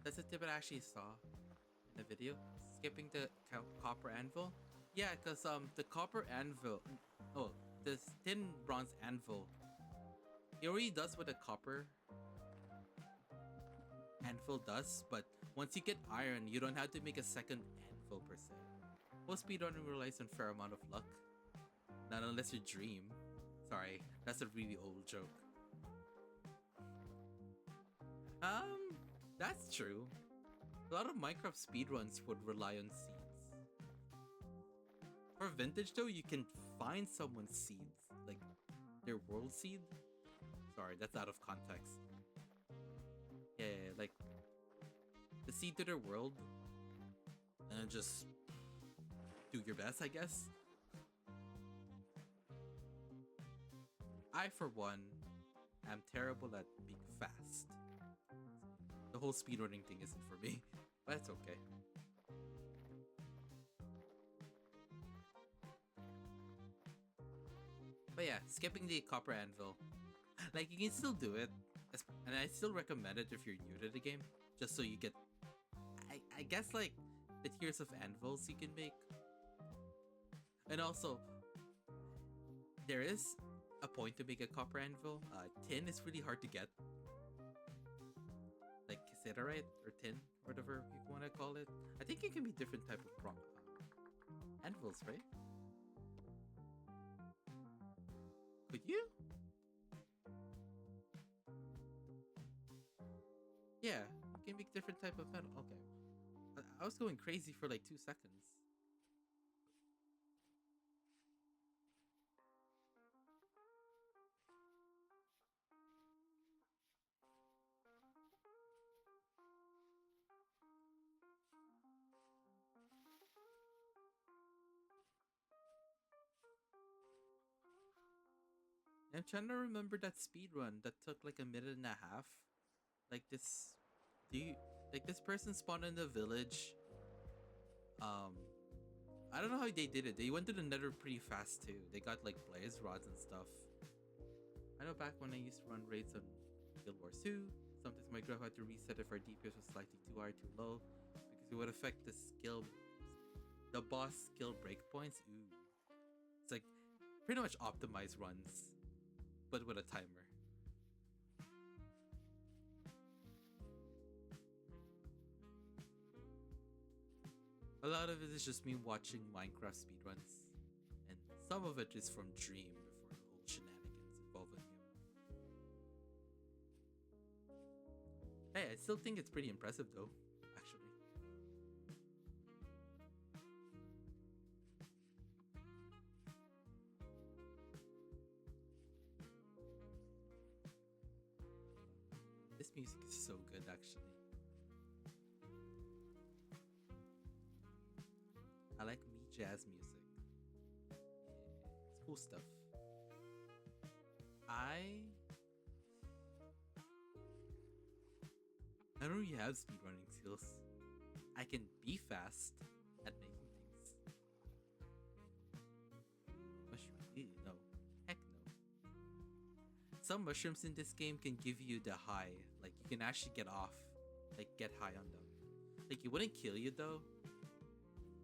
That's a tip I actually saw in the video. Skipping the copper anvil. Yeah, cause the copper anvil, oh, this tin bronze anvil, it already does what a copper anvil does, but once you get iron, you don't have to make a second anvil per se. Most speedrunning relies on a fair amount of luck. Not unless you dream. Sorry, that's a really old joke. That's true. A lot of Minecraft speedruns would rely on seeds. For vintage though, you can find someone's seeds, like their world seed. Sorry, that's out of context. Yeah, like the seed to their world, and just do your best, I guess. I, for one, am terrible at being fast. The whole speedrunning thing isn't for me, but that's okay. But yeah, skipping the copper anvil, like you can still do it, and I still recommend it if you're new to the game, just so you get, I guess like the tiers of anvils you can make, and also there is a point to make a copper anvil. Tin is really hard to get. Like siderite or tin, whatever people want to call it. I think it can be different type of anvils, right? Could you? Yeah, you can make different type of metal. Okay, I was going crazy for like 2 seconds. I'm trying to remember that speed run that took like a minute and a half. Like this, do you like this person spawned in the village? Um, I don't know how they did it. They went to the Nether pretty fast too. They got like blaze rods and stuff. I know back when I used to run raids on Guild Wars 2, sometimes my graph had to reset if our DPS was slightly too high or too low because it would affect the boss skill breakpoints. Ooh, it's like pretty much optimized runs, but with a timer. A lot of it is just me watching Minecraft speedruns, and some of it is from Dream before the whole shenanigans involving him. Hey, I still think it's pretty impressive though, actually. This music is so good, actually. I like me jazz music. Yeah, it's cool stuff. I don't really have speedrunning skills. I can be fast at making things. Mushroom? Ew, no. Heck no. Some mushrooms in this game can give you the high. Like, you can actually get off. Like, get high on them. Like, it wouldn't kill you, though.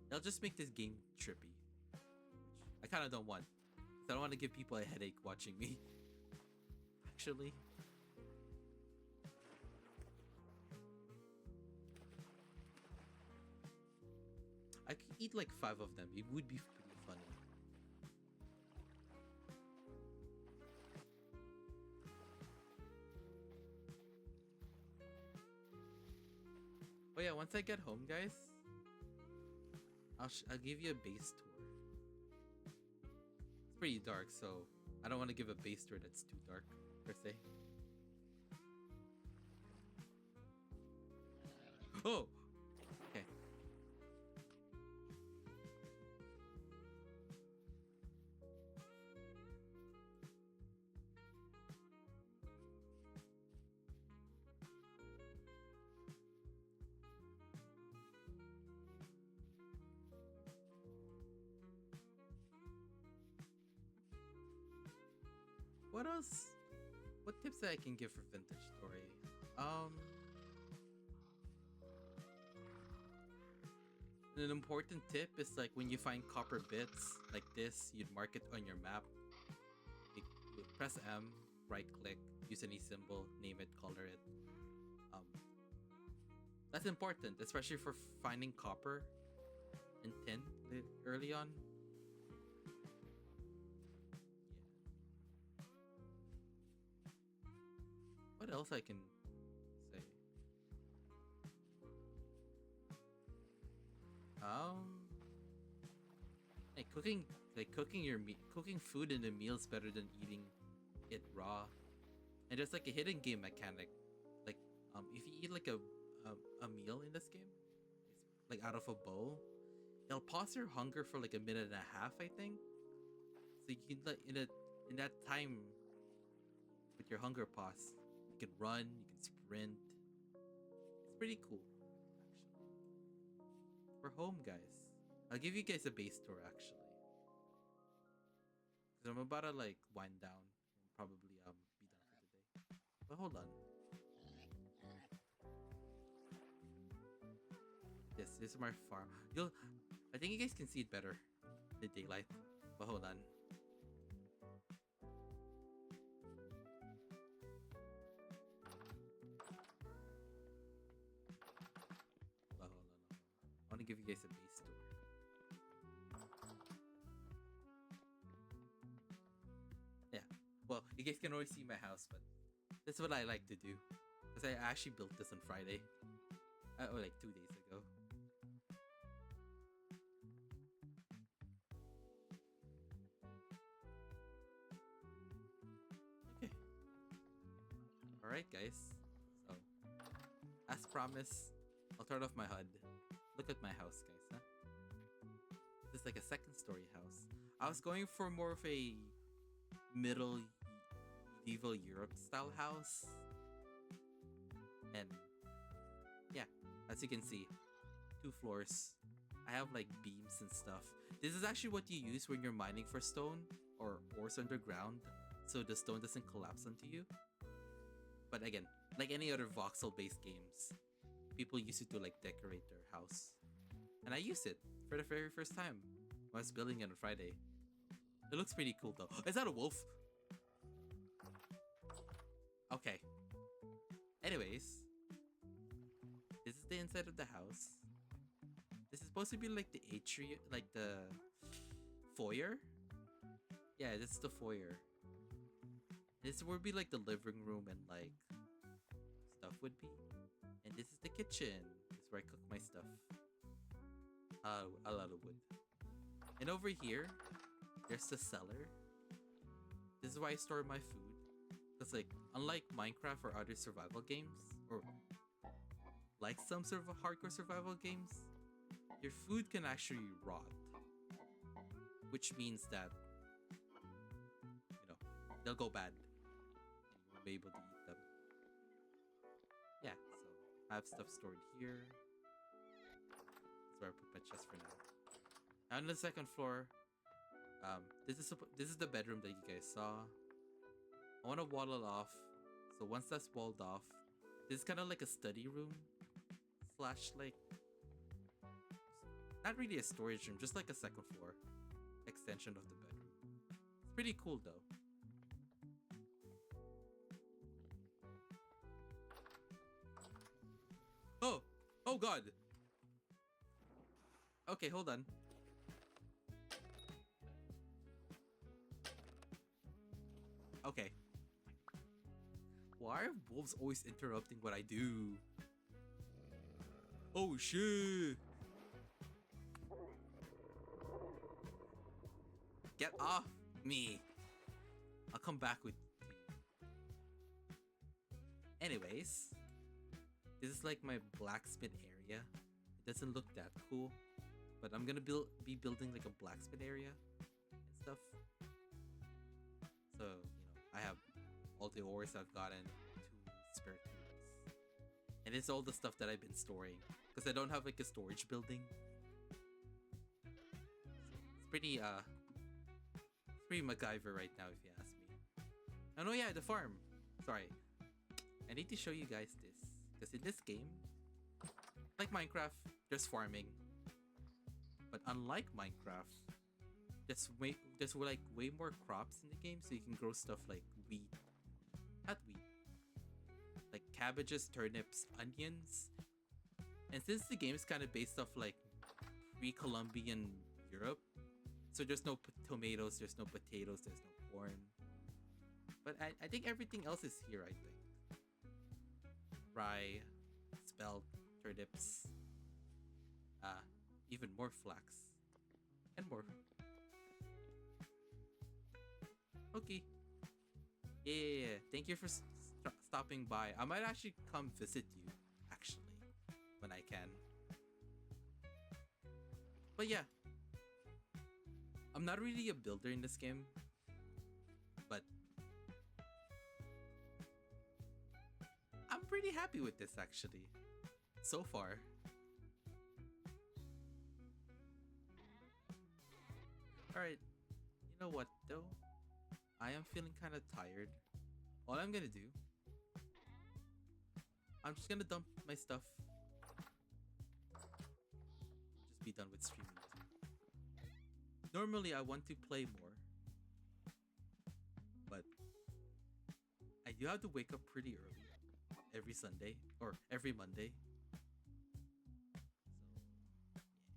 They'll just make this game trippy. Which I kind of don't want. Because I don't want to give people a headache watching me. Actually. I could eat like 5 of them. It would be pretty funny. Oh yeah, once I get home, guys, I'll give you a base tour. It's pretty dark, so I don't want to give a base tour that's too dark, per se. Oh! Okay. What else? What tips that I can give for vintage story? An important tip is like when you find copper bits like this, you'd mark it on your map. You press M, right click, use any symbol, name it, color it. Um, that's important, especially for finding copper and tin early on. Yeah. What else I can say? Um, cooking food in a meal is better than eating it raw. And there's like a hidden game mechanic. Like if you eat like a meal in this game, it's like out of a bowl, it'll pause your hunger for like a minute and a half, I think. So you can like in that time with your hunger pause, you can run, you can sprint. It's pretty cool, actually. We're home, guys. I'll give you guys a base tour actually. Cause I'm about to like wind down and probably be done for today. But hold on. Yes, this is my farm. I think you guys can see it better in the daylight. But hold on. give you guys a base tour. Yeah. Well, you guys can always see my house, but that's what I like to do. Because I actually built this on Friday. Or like 2 days ago. Okay. Alright, guys. So, as promised, I'll turn off my HUD. Look at my house, guys, huh? This is like a second story house. I was going for more of a medieval Europe style house. And yeah, as you can see, 2 floors. I have like beams and stuff. This is actually what you use when you're mining for stone or ores underground, so the stone doesn't collapse onto you. But again, like any other voxel based games, people use it to like decorate their house. And I used it for the very first time when I was building it on Friday. It looks pretty cool though. Is that a wolf? Okay. Anyways, this is the inside of the house. This is supposed to be like the atrium, like the foyer. Yeah, this is the foyer. This would be like the living room and like stuff would be. And this is the kitchen. This is where I cook my stuff. A lot of wood. And over here, there's the cellar. This is where I store my food. Because like, unlike Minecraft or other survival games, or like some sort of hardcore survival games, your food can actually rot. Which means that, you know, they'll go bad. And you won't be able to eat them. Yeah, so I have stuff stored here. That's where I put my chest for now. Now on the second floor, this is the bedroom that you guys saw. I want to wall it off. So once that's walled off, this is kind of like a study room slash like, not really a storage room, just like a second floor extension of the bedroom. It's pretty cool though. Oh god. Okay, hold on. Okay. Why are wolves always interrupting what I do? Oh shit! Get off me! I'll come back with you. Anyways, this is like my blacksmith area. It doesn't look that cool, but I'm gonna be building like a blacksmith area and stuff. So, I have all the ores I've gotten, 2 spare tools. And it's all the stuff that I've been storing. Because I don't have like a storage building. It's pretty MacGyver right now if you ask me. And oh yeah, the farm. Sorry. I need to show you guys this. Because in this game, like Minecraft, there's farming. But unlike Minecraft, there's way more crops in the game, so you can grow stuff like wheat. Not wheat. Like cabbages, turnips, onions. And since the game is kind of based off like pre-Columbian Europe, so there's no tomatoes, there's no potatoes, there's no corn. But I think everything else is here, I think. Rye, spelt, turnips, even more flax, and more. Okay. Yeah. Thank you for stopping by. I might actually come visit you, actually, when I can. But yeah. I'm not really a builder in this game. But I'm pretty happy with this, actually. So far. Alright. You know what, though? I am feeling kind of tired. All I'm gonna do, I'm just gonna dump my stuff. Just be done with streaming too. Normally I want to play more, but I do have to wake up pretty early every Sunday or every Monday. So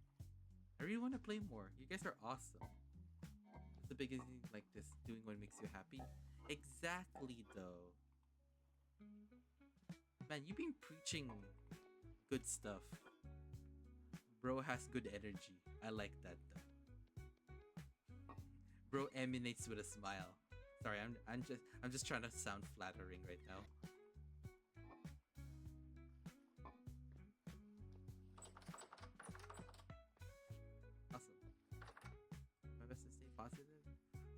I really want to play more. You guys are awesome. What's the biggest thing like this? Doing what makes you happy? Exactly, though. Man, you've been preaching good stuff. Bro has good energy. I like that, though. Bro emanates with a smile. Sorry, I'm just trying to sound flattering right now. Awesome. My best to stay positive.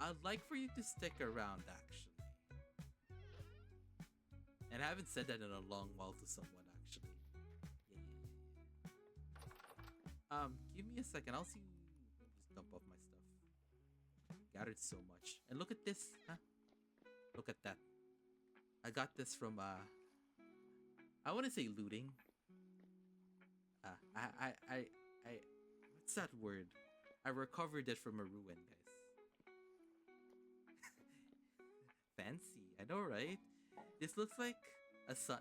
I'd like for you to stick around, actually. And I haven't said that in a long while to someone, actually. Yeah. Give me a second. I'll see. Just dump off my stuff. Gathered so much. And look at this, huh? Look at that. I got this from I want to say looting. I what's that word? I recovered it from a ruin, guys. Fancy, I know, right? This looks like a sun.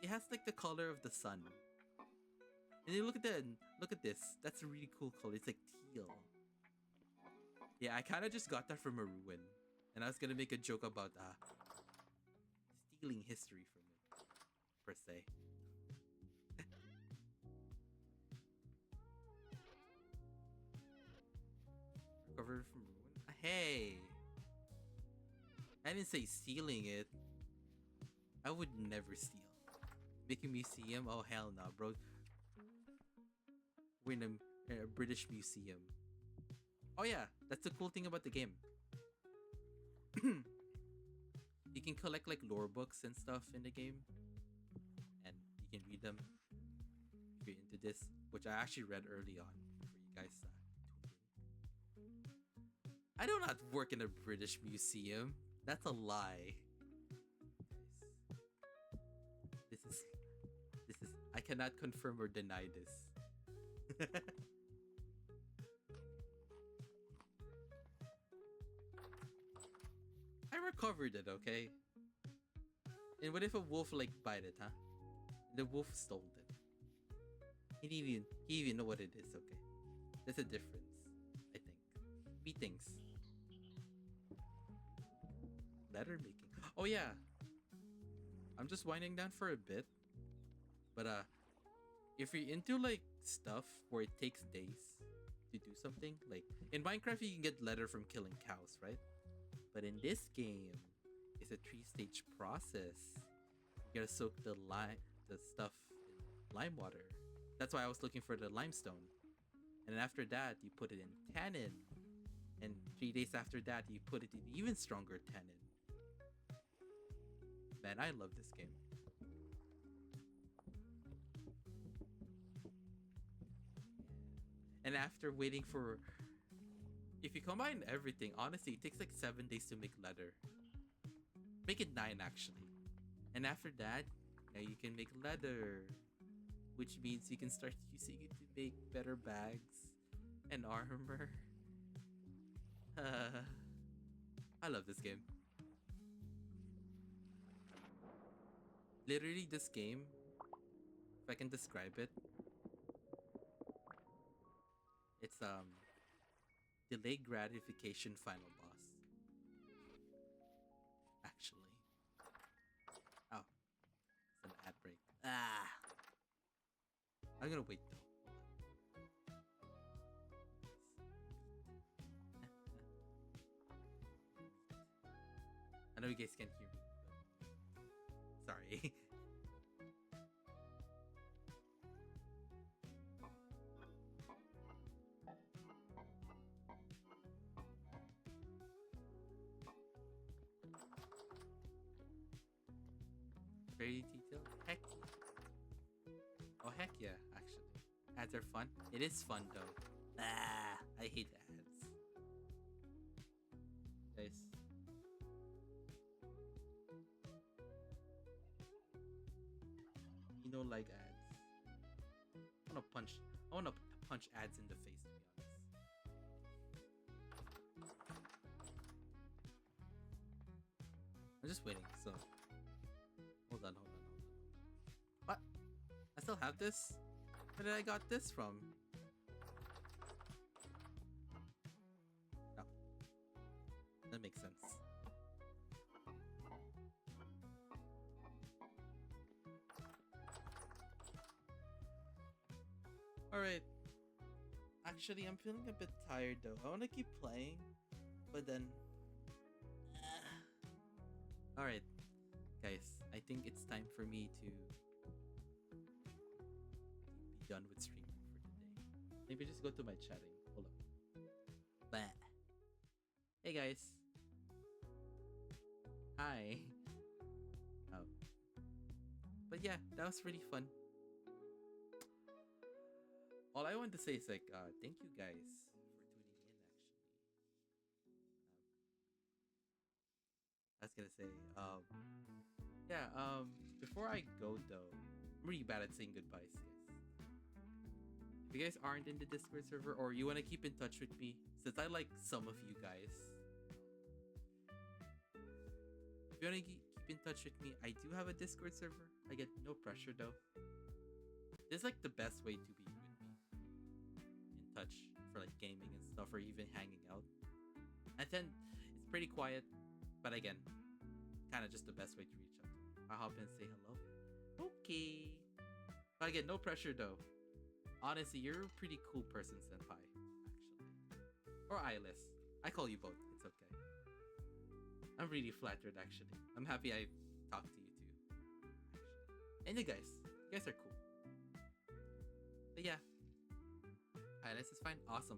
It has like the color of the sun. And you look at that. Look at this. That's a really cool color. It's like teal. Yeah, I kind of just got that from a ruin, and I was gonna make a joke about stealing history from it, per se. Recovered from ruin. Hey, I didn't say stealing it. I would never steal. Make a museum? Oh hell no, bro. We're in a British museum. Oh yeah, that's the cool thing about the game. You can collect like lore books and stuff in the game, and you can read them if you're into this, which I actually read early on for you guys tuned in. I do not work in a British museum. That's a lie. This is I cannot confirm or deny this. I recovered it, okay? And what if a wolf like bite it, huh? The wolf stole it. He even know what it is, okay? There's a difference, I think. Meetings. Letter making. Oh yeah. I'm just winding down for a bit. But if you're into like stuff where it takes days to do something, like in Minecraft you can get leather from killing cows, right? But in this game, it's a 3-stage process. You gotta soak the stuff in lime water. That's why I was looking for the limestone. And then after that, you put it in tannin. And 3 days after that, you put it in even stronger tannin. Man, I love this game. And after waiting for... If you combine everything, honestly, it takes like 7 days to make leather. Make it 9, actually. And after that, now you can make leather. Which means you can start using it to make better bags and armor. I love this game. Literally, this game, if I can describe it, it's delayed gratification final boss. Actually. Oh. It's an ad break. I'm gonna wait though. I know you guys can't hear me, but sorry. Very detailed? Heck yeah. Oh, heck yeah, actually. Ads are fun. It is fun, though. I hate ads. Guys. You know, like ads. I wanna punch ads in the face, to be honest. I'm just waiting, so... Hold on. What? I still have this? Where did I got this from? That makes sense. Alright. Actually, I'm feeling a bit tired though. I want to keep playing, but then... Alright, guys. I think it's time for me to be done with streaming for today. Maybe just go to my chatting. Hold up. Bah. Hey guys. Hi. Oh. But yeah, that was really fun. All I want to say is like, thank you guys for tuning in. Actually, I was gonna say, yeah. Before I go though, I'm really bad at saying goodbyes, guys. If you guys aren't in the Discord server or you want to keep in touch with me, since I like some of you guys, if you want to keep in touch with me, I do have a Discord server. I get no pressure though. This is like the best way to be with me in touch for like gaming and stuff, or even hanging out. And then it's pretty quiet, but again, kind of just the best way to reach out. I hop in and say hello. Okay. But again, no pressure though. Honestly, you're a pretty cool person, senpai, actually. Or Eyeless. I call you both. It's okay. I'm really flattered, actually. I'm happy I talked to you too. And you guys are cool. But yeah. Eyeless is fine. Awesome.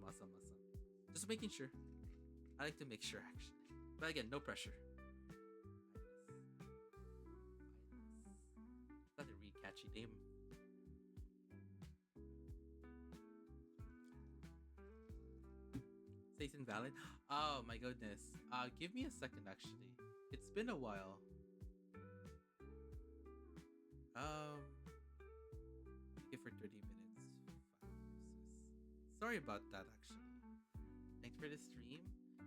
Just making sure. I like to make sure, actually. But again, no pressure. That's a really catchy name. Jason Valid. Oh my goodness. Give me a second actually. It's been a while. Okay, for 30 minutes. Sorry about that actually. Thanks for the stream.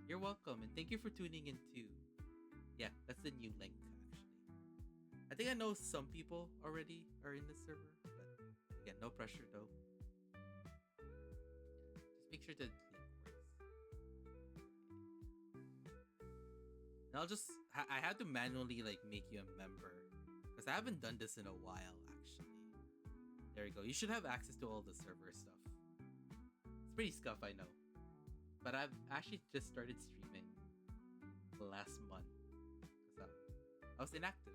You're welcome, and thank you for tuning in too. Yeah, that's the new link actually. I think I know some people already are in the server, but again, no pressure though. Yeah, just make sure the link works. And I'll just I have to manually like make you a member because I haven't done this in a while actually. There you go. You should have access to all the server stuff. It's pretty scuff, I know. But I've actually just started streaming last month. So I was inactive.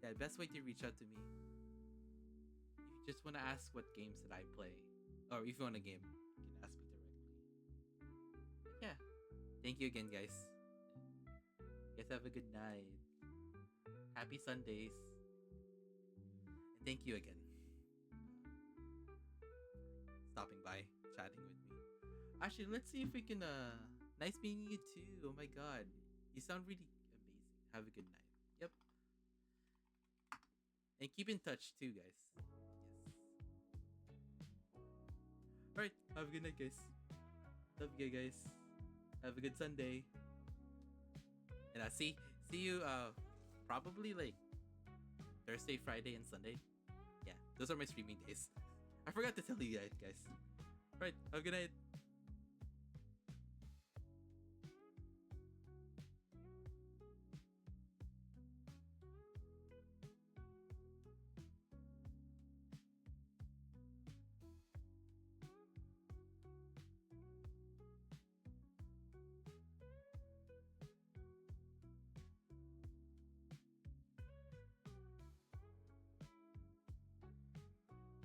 Yeah, the best way to reach out to me. If you just want to ask what games that I play, or if you want a game, you can ask me directly. Yeah. Thank you again, guys. You guys have a good night. Happy Sundays. And thank you again. Stopping by, chatting with me. Actually, let's see if we can, nice meeting you too. Oh my god. You sound really amazing. Have a good night. Yep. And keep in touch too, guys. Yes. Alright, have a good night, guys. Love you guys. Have a good Sunday. And I'll see you, probably like Thursday, Friday, and Sunday. Yeah, those are my streaming days. I forgot to tell you guys. Alright, have a good night.